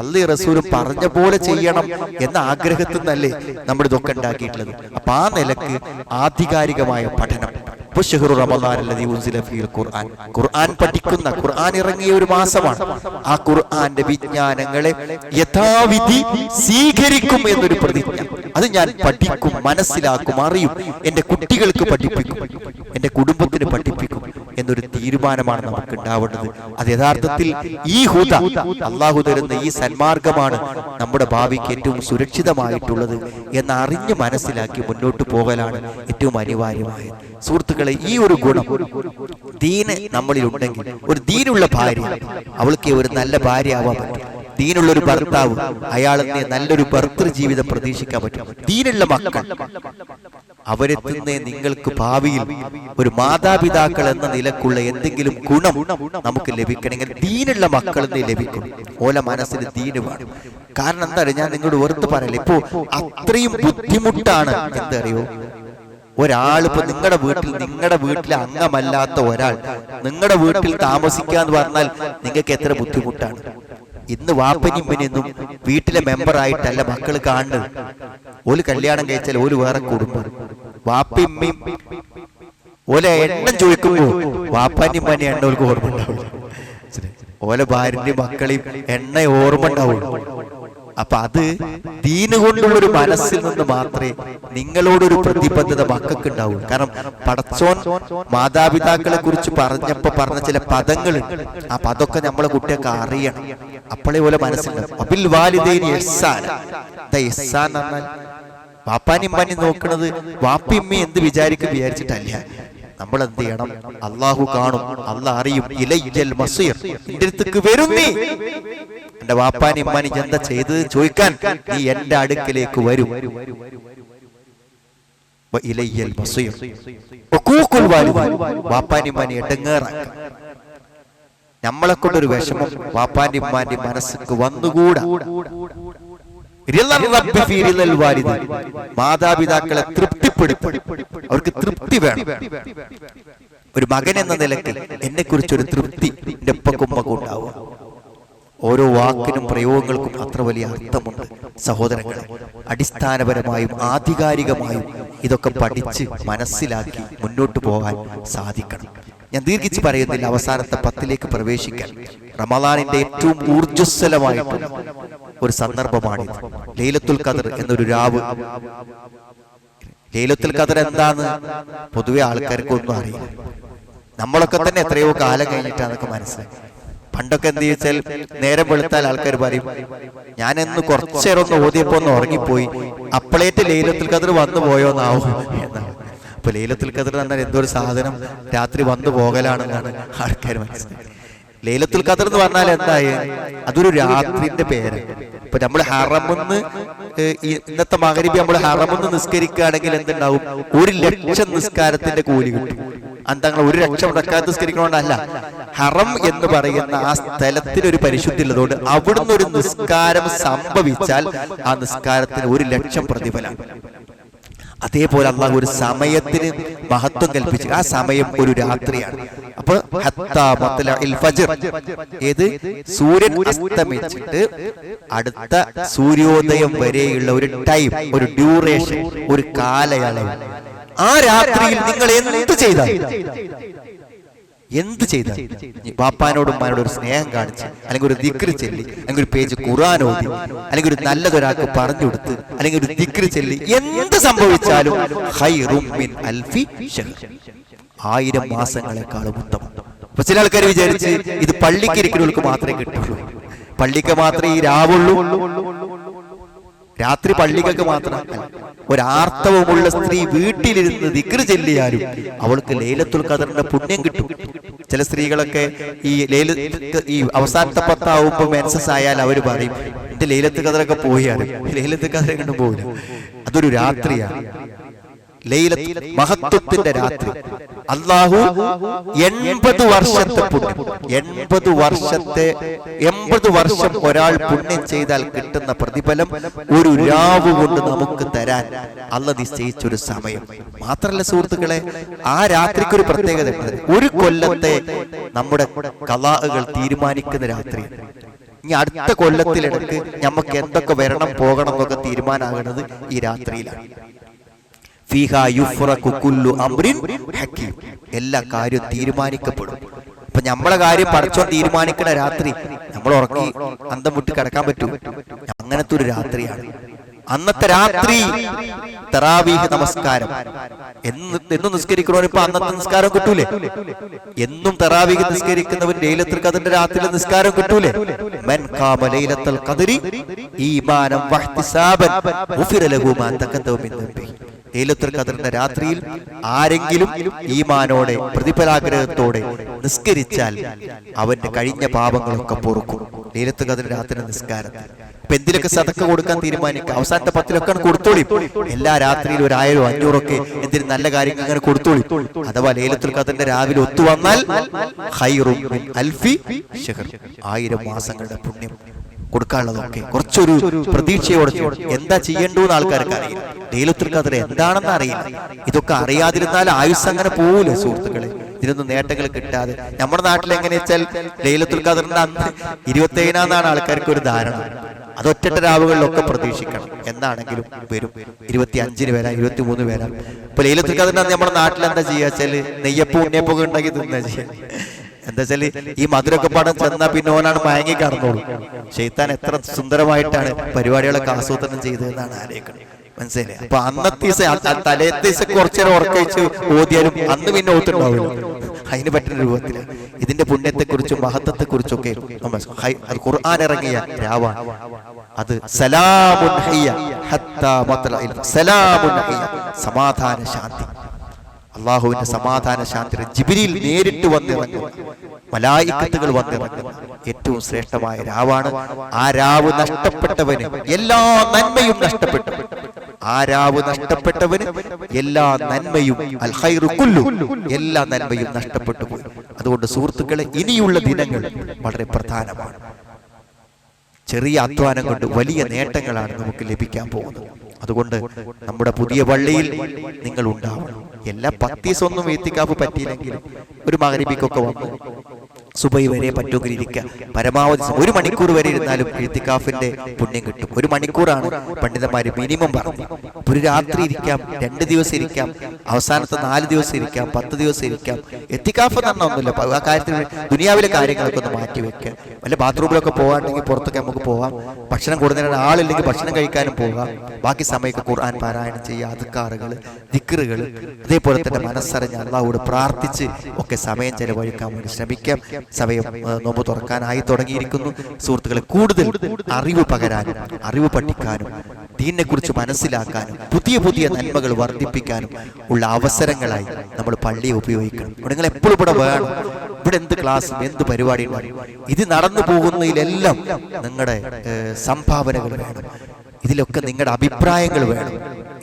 അല്ലാഹു റസൂലും പറഞ്ഞ പോലെ ചെയ്യണം എന്ന ആഗ്രഹത്തിൽ നിന്നല്ലേ നമ്മൾ ഇതൊക്കെ ഉണ്ടാക്കിയിട്ടുള്ളത്. അപ്പൊ ആ നിലക്ക് ആധികാരികമായ പഠനം. ഖുർആൻ പഠിക്കുന്ന, ഖുർആൻ ഇറങ്ങിയ ഒരു മാസമാണ്. ആ ഖുർആന്റെ വിജ്ഞാനങ്ങളെ യഥാവിധി സ്വീകരിക്കും എന്നൊരു പ്രതിജ്ഞ. അത് ഞാൻ പഠിക്കും, മനസ്സിലാക്കും, അറിയും, എന്റെ കുട്ടികൾക്ക് പഠിപ്പിക്കും, എന്റെ കുടുംബത്തിന് പഠിപ്പിക്കും എന്നൊരു തീരുമാനമാണ് നമുക്ക് ഉണ്ടാവേണ്ടത്. അത് യഥാർത്ഥത്തിൽ ഈ ഹുദ, അള്ളാഹു തരുന്ന ഈ സന്മാർഗമാണ് നമ്മുടെ ഭാവിക്ക് ഏറ്റവും സുരക്ഷിതമായിട്ടുള്ളത് എന്ന് അറിഞ്ഞ് മനസ്സിലാക്കി മുന്നോട്ട് പോകലാണ് ഏറ്റവും അനിവാര്യമായത്. സുഹൃത്തുക്കളെ, ഈ ഒരു ഗുണം ദീന് നമ്മളിൽ ഉണ്ടെങ്കിൽ, ഒരു ദീനുള്ള ഭാര്യ, അവൾക്ക് ഒരു നല്ല ഭാര്യ ആവാൻ പറ്റും. ദീനുള്ള ഒരു ഭർത്താവ്, അയാളെ നല്ലൊരു ഭർത്തൃ ജീവിതം പ്രതീക്ഷിക്കാൻ പറ്റും. ദീനുള്ള മക്കൾ, അവരെ തന്നെ നിങ്ങൾക്ക് ഭാവിയിൽ ഒരു മാതാപിതാക്കൾ എന്ന നിലക്കുള്ള എന്തെങ്കിലും ഗുണം നമുക്ക് ലഭിക്കണമെങ്കിൽ ദീനുള്ള മക്കൾ എന്നേ ലഭിക്കും. ഓല മനസ്സിന് ദീന് വേണം. കാരണം എന്താ പറയുക, ഞാൻ നിങ്ങളോട് വെറുതെ പറയല്ലേ, ഇപ്പോ അത്രയും ബുദ്ധിമുട്ടാണ്. എന്താ അറിയോ, ഒരാളിപ്പോ നിങ്ങളുടെ വീട്ടിലെ അംഗമല്ലാത്ത ഒരാൾ നിങ്ങളുടെ വീട്ടിൽ താമസിക്കാന്ന് പറഞ്ഞാൽ നിങ്ങൾക്ക് എത്ര ബുദ്ധിമുട്ടാണ്. ഇന്ന് വാപ്പനും ഇമ്മനെയൊന്നും വീട്ടിലെ മെമ്പറായിട്ടല്ല മക്കൾ കാണുന്നത്. ഓല് കല്യാണം കഴിച്ചാൽ ഓല് വേറെ കുടുംബം. വാപ്പയും ഓല എണ്ണം ചോദിക്കുമ്പോ വാപ്പാനും ഇമ്മനെ എണ്ണ ഓർക്ക് ഓർമ്മ ഉണ്ടാവുള്ളൂ. ഓല ഭാര്യന്റെയും മക്കളെയും എണ്ണ ഓർമ്മ ഉണ്ടാവുള്ളൂ. അപ്പൊ അത് ദീന് കൊണ്ടുള്ളൊരു മനസ്സിൽ നിന്ന് മാത്രമേ നിങ്ങളോടൊരു പ്രതിബദ്ധത മക്കൾക്ക് ഉണ്ടാവൂ. കാരണം പടച്ചോൻ മാതാപിതാക്കളെ കുറിച്ച് പറഞ്ഞ ചില പദങ്ങളുണ്ട്. ആ പദമൊക്കെ നമ്മളെ കുട്ടിയൊക്കെ അറിയണം. അപ്പോഴേ പോലെ മനസ്സിലുണ്ടാവും. അബിൽ വാലിദൈനി ഇഹ്സാൻ. ഇഹ്സാൻ പറഞ്ഞാൽ വാപ്പാനും ഉമ്മാനും നോക്കുന്നത് വാപ്പിയമ്മ എന്ത് വിചാരിച്ചിട്ടല്ല. നമ്മൾ എന്ത് ചെയ്യണം? അള്ളാഹു കാണും, അള്ളാഹ് അറിയും. ഇലയ്യൽ മസീർ, എന്റെ അടുത്തേക്ക് വരും നീ. എന്റെ വാപ്പാനും ഉമ്മാനും എന്താ ചെയ്തത് ചോദിക്കാൻ നീ എന്റെ അടുക്കലേക്ക് വരും. ഇലയ്യൽ മസീർ. ഉഖൂഖുൽ വാലിദൈൻ, വാപ്പാനും ഉമ്മാനും എടങ്ങേറാക്കുക. നമ്മളെ കൊണ്ടൊരു വിഷമം വാപ്പാന്റെ ഉമ്മാന്റെ മനസ്സിക്ക് വന്നുകൂടാ. മാതാപിതാക്കളെ തൃപ്തിപ്പെടുത്തും, അവർക്ക് തൃപ്തി വേണം. ഒരു മകൻ എന്ന നിലയ്ക്ക് എന്നെ കുറിച്ചൊരു തൃപ്തി എന്റെ ഉപ്പക്കുമ്മക്കും ഉണ്ടാവുക. ഓരോ വാക്കിനും പ്രയോഗങ്ങൾക്കും അത്ര വലിയ അർത്ഥമുണ്ട് സഹോദരങ്ങളെ. അടിസ്ഥാനപരമായും ആധികാരികമായും ഇതൊക്കെ പഠിച്ച് മനസ്സിലാക്കി മുന്നോട്ട് പോകാൻ സാധിക്കണം. ഞാൻ ദീർഘിച്ച് പറയുന്നില്ല, അവസാനത്തെ 10ലേക്ക് പ്രവേശിക്കാൻ. റമളാനിന്റെ ഏറ്റവും ഊർജ്ജസ്വലമായിട്ടുള്ള ഒരു സന്ദർഭമാണിത്. ലൈലത്തുൽ ഖദർ എന്നൊരു രാവ്. ലൈലത്തുൽ ഖദർ എന്താന്ന് പൊതുവെ ആൾക്കാർക്ക് ഒന്നും അറിയില്ല. നമ്മളൊക്കെ തന്നെ എത്രയോ കാലം കഴിഞ്ഞിട്ടാന്നൊക്കെ മനസ്സിലായി. പണ്ടൊക്കെ എന്ത് ചോദിച്ചാൽ നേരം വെളുത്താൽ ആൾക്കാർ പറയും, ഞാനെന്ന് കുറച്ചേരം ഒന്ന് ഓതിയപ്പോ ഒന്ന് ഉറങ്ങിപ്പോയി, അപ്പളേറ്റ് ലൈലത്തുൽ ഖദർ വന്നു പോയോന്നാവും എന്നാണ്. അപ്പൊ ലൈലത്തുൽ ഖദർ എന്നാൽ എന്തോ ഒരു സാധനം രാത്രി വന്നു പോകലാണെന്നാണ് ആൾക്കാർ മനസ്സിലാക്കി. ലൈലത്തുൽ ഖദർ എന്ന് പറഞ്ഞാൽ എന്തായി? അതൊരു രാത്രിന്റെ പേര്. ഇപ്പൊ നമ്മൾ ഹറമെന്ന് ഇന്നത്തെ മഗ്‌രിബ് നമ്മൾ ഹറമെന്ന് നിസ്കരിക്കുകയാണെങ്കിൽ എന്തുണ്ടാവും? 1,00,000 നിസ്കാരത്തിന്റെ കൂലി കിട്ടും. അന്തങ്ങൾ 1,00,000 റക്അത്ത് നിസ്കരിക്കണോണ്ടല്ല, ഹറം എന്ന് പറയുന്ന ആ സ്ഥലത്തിന് ഒരു പരിശുദ്ധി ഉള്ളതുകൊണ്ട് അവിടുന്ന് ഒരു നിസ്കാരം സംഭവിച്ചാൽ ആ നിസ്കാരത്തിന് 1,00,000 പ്രതിഫലം. അതേപോലെ അല്ലാഹു ഒരു സമയത്തിന് മഹത്വം കൽപ്പിച്ചു. ആ സമയം ഒരു രാത്രിയാണ്. അപ്പൊ ഹത്താ മത്ലഇൽ ഫജ്ർ, ഏത് സൂര്യൻ അസ്തമിച്ചിട്ട് അടുത്ത സൂര്യോദയം വരെയുള്ള ഒരു ടൈം, ഒരു ഡ്യൂറേഷൻ, ഒരു കാലയളവ്. ആ രാത്രിയിൽ നിങ്ങൾ എന്ത് ചെയ്താൽ വാപ്പാനോടും ഉമ്മാനോടും ഒരു സ്നേഹം കാണിച്ച്, അല്ലെങ്കിൽ ഒരു ദിക്റ് ചൊല്ലി, അല്ലെങ്കിൽ ഒരു പേജ് ഖുർആൻ ഓതി, അല്ലെങ്കിൽ ഒരു നല്ലതൊരാൾക്ക് പറഞ്ഞു കൊടുത്ത്, അല്ലെങ്കിൽ ഒരു ദിക്റ് ചൊല്ലി, എന്ത് സംഭവിച്ചാലും ഖൈറും മിൻ അൽഫി ശഹർ, 1000 മാസങ്ങളെക്കാളും ഉത്തമം. അപ്പൊ ചില ആൾക്കാർ വിചാരിച്ച് ഇത് പള്ളിക്ക് ഇരിക്കുന്നവർക്ക് മാത്രമേ കിട്ടുള്ളൂ, പള്ളിക്ക് മാത്രമേ ഈ രാവുള്ളൂ. രാത്രി പള്ളികൾക്ക് മാത്രമല്ല, ഒരാർത്തവമുള്ള സ്ത്രീ വീട്ടിലിരുന്ന് ദിക്റ് ചൊല്ലിയാലും അവൾക്ക് ലൈലത്തുൽ ഖദറിന്റെ പുണ്യം കിട്ടും. ചില സ്ത്രീകളൊക്കെ ഈ അവസാനത്തെ 10 ആവുമ്പോ മെൻസസ് ആയാൽ അവർ പറയും, എന്റെ ലൈലത്തുൽ ഖദറൊക്കെ പോയാണ്. ലൈലത്തുൽ ഖദർ കണ്ടു പോകില്ല. അതൊരു രാത്രിയാണ്, മഹത്വത്തിന്റെ രാത്രി. അല്ലാഹു 80 വർഷത്തെ പുണ്യം, 80 വർഷം ഒരാൾ പുണ്യം ചെയ്താൽ കിട്ടുന്ന പ്രതിഫലം ഒരു രാവ് കൊണ്ട് നമുക്ക് തരാൻ അല്ലാഹു നിശ്ചയിച്ചൊരു സമയം. മാത്രമല്ല സുഹൃത്തുക്കളെ, ആ രാത്രിക്കൊരു പ്രത്യേകത. ഒരു കൊല്ലത്തെ നമ്മുടെ ഖളാഅകൾ തീരുമാനിക്കുന്ന രാത്രി. ഇനി അടുത്ത കൊല്ലത്തിലിടക്ക് നമുക്ക് എന്തൊക്കെ വരണം പോകണം എന്നൊക്കെ തീരുമാനമാകുന്നത് ഈ രാത്രിയിലാണ്. എല്ലാ കാര്യവും തീരുമാനിക്കപ്പെടും. അപ്പൊ നമ്മളെ കാര്യം പടച്ചോൻ തീരുമാനിക്കുന്ന രാത്രി നമ്മൾ ഉറങ്ങി അന്തം വിട്ട് കിടക്കാൻ പറ്റൂ? അങ്ങനത്തെ ഒരു രാത്രിയാണ്. അന്നത്തെ രാത്രി തറാവീഹ് നമസ്കാരം എന്നും നിസ്കരിക്കണോ? ഇപ്പൊ അന്നത്തെ നിസ്കാരം കിട്ടൂലേ? എന്നും തറാവീഹ് നിസ്കരിക്കുന്നവൻ ലൈലത്തുൽ ഖദറിന്റെ രാത്രിയിലെ നിസ്കാരം കിട്ടൂലേ? മൻ ഖാമ ലൈലത്തുൽ ഖദരി ഈമാനൻ വഹ്തിസാബൻ ഗുഫിറ ലഹു മാ തഖദ്ദമ മിൻ ദംബിഹി. ലൈലത്തുൽ ഖദറിന്റെ രാത്രിയിൽ ആരെങ്കിലും ഈമാനോടെ പ്രതിഫലാഗ്രഹത്തോടെ നിസ്കരിച്ചാൽ അവന്റെ കഴിഞ്ഞ പാപങ്ങളൊക്കെ പൊറുക്കും. ലൈലത്തുൽ ഖദറിന്റെ രാത്രിയുടെ നിസ്കാരത്തിൽ അപ്പൊ എന്തിലൊക്കെ സദക്ക കൊടുക്കാൻ തീരുമാനിക്കുക. അവസാനത്തെ 10 കൊടുത്തോളി. എല്ലാ രാത്രിയിലും 1000 500 ഒക്കെ എന്തിനും നല്ല കാര്യങ്ങൾ അങ്ങനെ കൊടുത്തോളി. അഥവാ ലൈലത്തുൽ ഖദറിന്റെ രാവിലെ ഒത്തുവന്നാൽ ഖൈറും മിൻ അൽഫി ശഹർ, 1000 മാസങ്ങളുടെ പുണ്യം കൊടുക്കാനുള്ളതൊക്കെ കുറച്ചൊരു പ്രതീക്ഷയോടെ എന്താ ചെയ്യേണ്ടതെന്ന് ആൾക്കാർക്ക് അറിയില്ല. ലൈലത്തുൽ ഖദർ എന്താണെന്ന് അറിയില്ല. ഇതൊക്കെ അറിയാതിരുന്നാൽ ആയുസ് അങ്ങനെ പോകൂലേ സുഹൃത്തുക്കളെ? ഇതിനൊന്നും നേട്ടങ്ങൾ കിട്ടാതെ. നമ്മുടെ നാട്ടിൽ എങ്ങനെ വെച്ചാൽ ലൈലത്തുൽ ഖദറിന്റെ അന്ന് 27-നാണ് ആൾക്കാർക്ക് ഒരു ധാരണ. അതൊറ്റ രാവുകളിലൊക്കെ പ്രതീക്ഷിക്കണം. എന്നാണെങ്കിലും വരും 25-ന് വരാം, 23 വരാം. ഇപ്പൊ ലൈലത്തുൽ ഖദറിന്റെ അന്ന് നമ്മുടെ നാട്ടിൽ എന്താ ചെയ്യാ വെച്ചാല് നെയ്യപ്പം ഉണ്ണിയപ്പൊക്കെ ഉണ്ടാക്കി തിന്നാ ചെയ്യാ. എന്താ വെച്ചാല് ഈ മധുരൊക്കെ പാടം ചെന്നാ പിന്നെ ഓനാണ് മയങ്ങി കടന്നോളൂ. ശൈത്താൻ എത്ര സുന്ദരമായിട്ടാണ് പരിപാടികളൊക്കെ ആസൂത്രണം ചെയ്തതെന്നാണ് ആലോചിക്കുന്നത്. മനസ്സിലായി? അപ്പൊ അന്നത്തെ തലേത്തെ കുറച്ചേരം ഉറക്കഴിച്ച് ഓതിയാലും അന്ന് പിന്നെ ഓത്തുണ്ടാവില്ല. അതിന് പറ്റുന്ന രൂപത്തിലാണ്. ഇതിന്റെ പുണ്യത്തെ കുറിച്ചും മഹത്വത്തെ കുറിച്ചൊക്കെ ഖുർആൻ ഇറങ്ങിയ രാവാണ്. അത് സലാമുൻ ഹയ്യ ഹത്താ മത്ലഇൽ സലാമുൻ ഹയ്യ, സമാധാന ശാന്തി. അള്ളാഹുവിന്റെ സമാധാന ശാന്തി ജിബ്രീൽ നേരിട്ട് വന്നിറങ്ങും, മലായിക്കത്തുകൾ വന്നിറങ്ങും ഏറ്റവും ശ്രേഷ്ഠമായ രാവാണ്. ആ രാവ് നഷ്ടപ്പെട്ടവന് എല്ലാ നന്മയും നഷ്ടപ്പെട്ടു. ആ രാവ് നഷ്ടപ്പെട്ടവന് എല്ലാ നന്മയും അൽ ഖൈറു കുല്ലു, എല്ലാ നന്മയും നഷ്ടപ്പെട്ടു പോയി. അതുകൊണ്ട് സുഹൃത്തുക്കളെ, ഇനിയുള്ള ദിനങ്ങൾ വളരെ പ്രധാനമാണ്. ചെറിയ അധ്വാനം കൊണ്ട് വലിയ നേട്ടങ്ങളാണ് നമുക്ക് ലഭിക്കാൻ പോകുന്നത്. അതുകൊണ്ട് നമ്മുടെ പുതിയ പള്ളിയിൽ നിങ്ങൾ ഉണ്ടാവണം. എല്ലാ 10 ദിവസമൊന്നും എത്തിക്കാഫ് പറ്റിയില്ലെങ്കിൽ ഒരു മഗ്‌രിബിക്കൊക്കെ വന്ന് സുബൈ വരെ പറ്റുമെങ്കിൽ ഇരിക്കുക. പരമാവധി 1 മണിക്കൂർ വരെ ഇരുന്നാലും എത്തിക്കാഫിന്റെ പുണ്യം കിട്ടും. 1 മണിക്കൂറാണ് പണ്ഡിതന്മാര് മിനിമം പറഞ്ഞു. ഒരു രാത്രി ഇരിക്കാം, 2 ദിവസം ഇരിക്കാം, അവസാനത്തെ 4 ദിവസം ഇരിക്കാം, 10 ദിവസം ഇരിക്കാം. എത്തിക്കാഫ് എന്ന് ഒന്നുമില്ല. ആ കാര്യത്തിൽ ദുനിയാവിലെ കാര്യങ്ങളൊക്കെ ഒന്ന് മാറ്റിവെക്കുക. വല്ല ബാത്റൂമിലൊക്കെ പോകാണ്ടെങ്കിൽ പുറത്തൊക്കെ നമുക്ക് പോകാം. ഭക്ഷണം കൊടുക്കുന്നതിന് ആളില്ലെങ്കിൽ ഭക്ഷണം കഴിക്കാനും പോകാം. ബാക്കി സമയത്ത് ഖുർആൻ പാരായണം ചെയ്യുക, അദ്കാറുകൾ, ദിക്റുകൾ, അതേപോലെ തന്നെ മനസ്സറിഞ്ഞ് അള്ളാഹുവോട് പ്രാർത്ഥിച്ച് ഒക്കെ സമയം ചെലവഴിക്കാൻ വേണ്ടി ശ്രമിക്കാം. സമയം നോമ്പ് തുറക്കാനായി തുടങ്ങിയിരിക്കുന്നു. സുഹൃത്തുക്കളെ, കൂടുതൽ അറിവ് പകരാനും അറിവ് പഠിക്കാനും ദീനിനെ കുറിച്ച് മനസ്സിലാക്കാനും പുതിയ പുതിയ നന്മകൾ വർദ്ധിപ്പിക്കാനും ഉള്ള അവസരങ്ങളായി നമ്മൾ പള്ളിയെ ഉപയോഗിക്കണം. നിങ്ങൾ എപ്പോഴും ഇവിടെ വേണം. ഇവിടെ എന്ത് ക്ലാസ്സും എന്ത് പരിപാടി ഉണ്ടാകും, ഇത് നടന്നു പോകുന്നതിലെല്ലാം നിങ്ങളുടെ സംഭാവനകൾ വേണം. ഇതിലൊക്കെ നിങ്ങളുടെ അഭിപ്രായങ്ങൾ വേണം.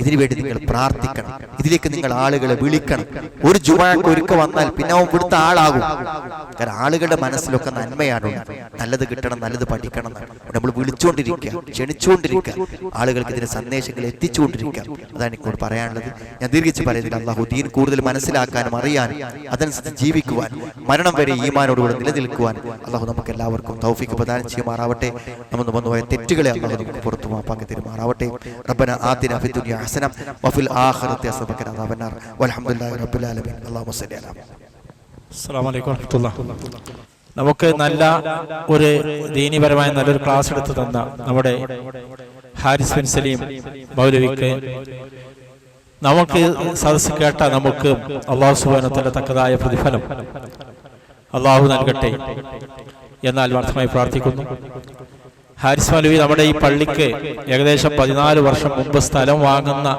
ഇതിനുവേണ്ടി നിങ്ങൾ പ്രാർത്ഥിക്കണം. ഇതിലേക്ക് നിങ്ങൾ ആളുകളെ വിളിക്കണം. ഒരു ജുമാക്ക് ഒരുക്ക വന്നാൽ പിന്നെ അവൻ ഇവിടുത്തെ ആളാകും. കാരണം ആളുകളുടെ മനസ്സിലൊക്കെ നന്മയാണ്, നല്ലത് കിട്ടണം, നല്ലത് പഠിക്കണം. നമ്മൾ വിളിച്ചുകൊണ്ടിരിക്കുക, ക്ഷണിച്ചുകൊണ്ടിരിക്കുക, ആളുകൾക്ക് ഇതിന്റെ സന്ദേശങ്ങൾ എത്തിച്ചുകൊണ്ടിരിക്കുക. അതാണ് എനിക്കോട് പറയാനുള്ളത്. ഞാൻ ദീർഘിച്ച് പറയുന്നില്ല. അല്ലാഹു ദീൻ കൂടുതൽ മനസ്സിലാക്കാനും അറിയാനും അതനുസരിച്ച് ജീവിക്കുവാൻ, മരണം വരെ ഈമാനോടുകൂടെ നിലനിൽക്കുവാൻ അല്ലാഹു നമുക്ക് എല്ലാവർക്കും തൗഫീഖ് പ്രദാനം ചെയ്യുമാറാവട്ടെ. നമ്മൾ വന്നുപോയ തെറ്റുകളെ അല്ലാഹു നമുക്ക് പുറത്തു മാപ്പാക്കി തരുമാറാവട്ടെ. റബ്ബന ആതിന ഫിദ്ദുനിയ ഹസന വഫിൽ ആഖിറതി ഹസന വഖിന അദാബന്നാർ വൽഹംദുലില്ലാഹി റബ്ബിൽ ആലമീൻ. അല്ലാഹുമ്മ സ്വല്ലി അലാ. അസ്സലാമു അലൈക്കും വറഹ്മത്തുള്ളാഹി. നമുക്ക് നല്ല ഒരു ദീനിപരമായ നല്ലൊരു ക്ലാസ് എടുത്തു തന്ന നമ്മുടെ ഹാരിസ് ബിൻ സലീം മൗലവിക്ക് നമുക്ക് സദസ്സ് കേട്ട നമുക്ക് അല്ലാഹു സുബ്ഹാനഹു വ തആല തക്കതായ പ്രതിഫലം അല്ലാഹു നൽകട്ടെ എന്ന് ആത്മാർത്ഥമായി പ്രാർത്ഥിക്കുന്നു. ഹാരിസ് മൗലവി നമ്മുടെ ഈ പള്ളിക്ക് ഏകദേശം 14 വർഷം മുമ്പ് സ്ഥലം വാങ്ങുന്ന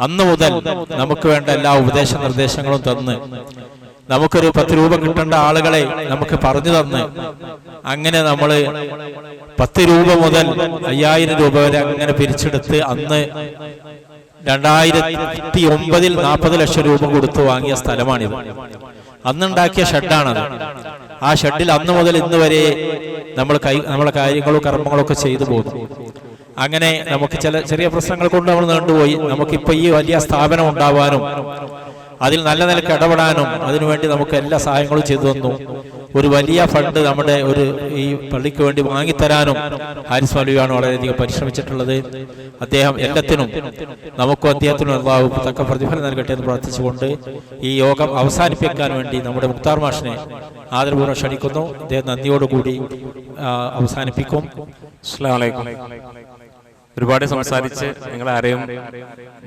അന്ന് മുതൽ നമുക്ക് വേണ്ട എല്ലാ ഉപദേശ നിർദ്ദേശങ്ങളും തന്ന് നമുക്കൊരു 10 രൂപ കിട്ടേണ്ട ആളുകളെ നമുക്ക് പറഞ്ഞു തന്ന് അങ്ങനെ നമ്മൾ 10 രൂപ മുതൽ 5000 രൂപ വരെ അങ്ങനെ പിരിച്ചെടുത്ത് അന്ന് 2009 40 ലക്ഷം രൂപ കൊടുത്തു വാങ്ങിയ സ്ഥലമാണിത്. അന്നുണ്ടാക്കിയ ഷെഡാണത്. ആ ഷെഡിൽ അന്ന് മുതൽ ഇന്ന് വരെ നമ്മളെ കാര്യങ്ങളും കർമ്മങ്ങളും ഒക്കെ ചെയ്തു പോകുന്നു. അങ്ങനെ നമുക്ക് ചെറിയ പ്രശ്നങ്ങൾ കൊണ്ട് നമ്മൾ നീണ്ടുപോയി. നമുക്കിപ്പോൾ ഈ വലിയ സ്ഥാപനം ഉണ്ടാവാനും അതിൽ നല്ല നിലക്ക് ഇടപെടാനും അതിനുവേണ്ടി നമുക്ക് എല്ലാ സഹായങ്ങളും ചെയ്തു തന്നു. ഒരു വലിയ ഫണ്ട് നമ്മുടെ ഈ പള്ളിക്ക് വേണ്ടി വാങ്ങിത്തരാനും ഹാരിസ് മൗലവിയാണ് വളരെയധികം പരിശ്രമിച്ചിട്ടുള്ളത്. അദ്ദേഹം എല്ലാത്തിനും നമുക്കും അദ്ദേഹത്തിനും അല്ലാഹു തക്ക പ്രതിഫലം നൽകട്ടെ എന്ന് പ്രാർത്ഥിച്ചുകൊണ്ട് ഈ യോഗം അവസാനിപ്പിക്കാൻ വേണ്ടി നമ്മുടെ മുക്താർ മാഷിനെ ആദരപൂർവ്വം ക്ഷണിക്കുന്നു. അദ്ദേഹം നന്ദിയോടുകൂടി അവസാനിപ്പിക്കും. അസ്സലാമു അലൈക്കും. ഒരുപാട് സംസാരിച്ച് നിങ്ങളാരെയും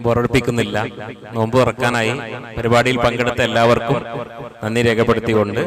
ബോറടിപ്പിക്കുന്നില്ല. നോമ്പ് തുറക്കാനായി പരിപാടിയിൽ പങ്കെടുത്ത എല്ലാവർക്കും നന്ദി രേഖപ്പെടുത്തിക്കൊണ്ട്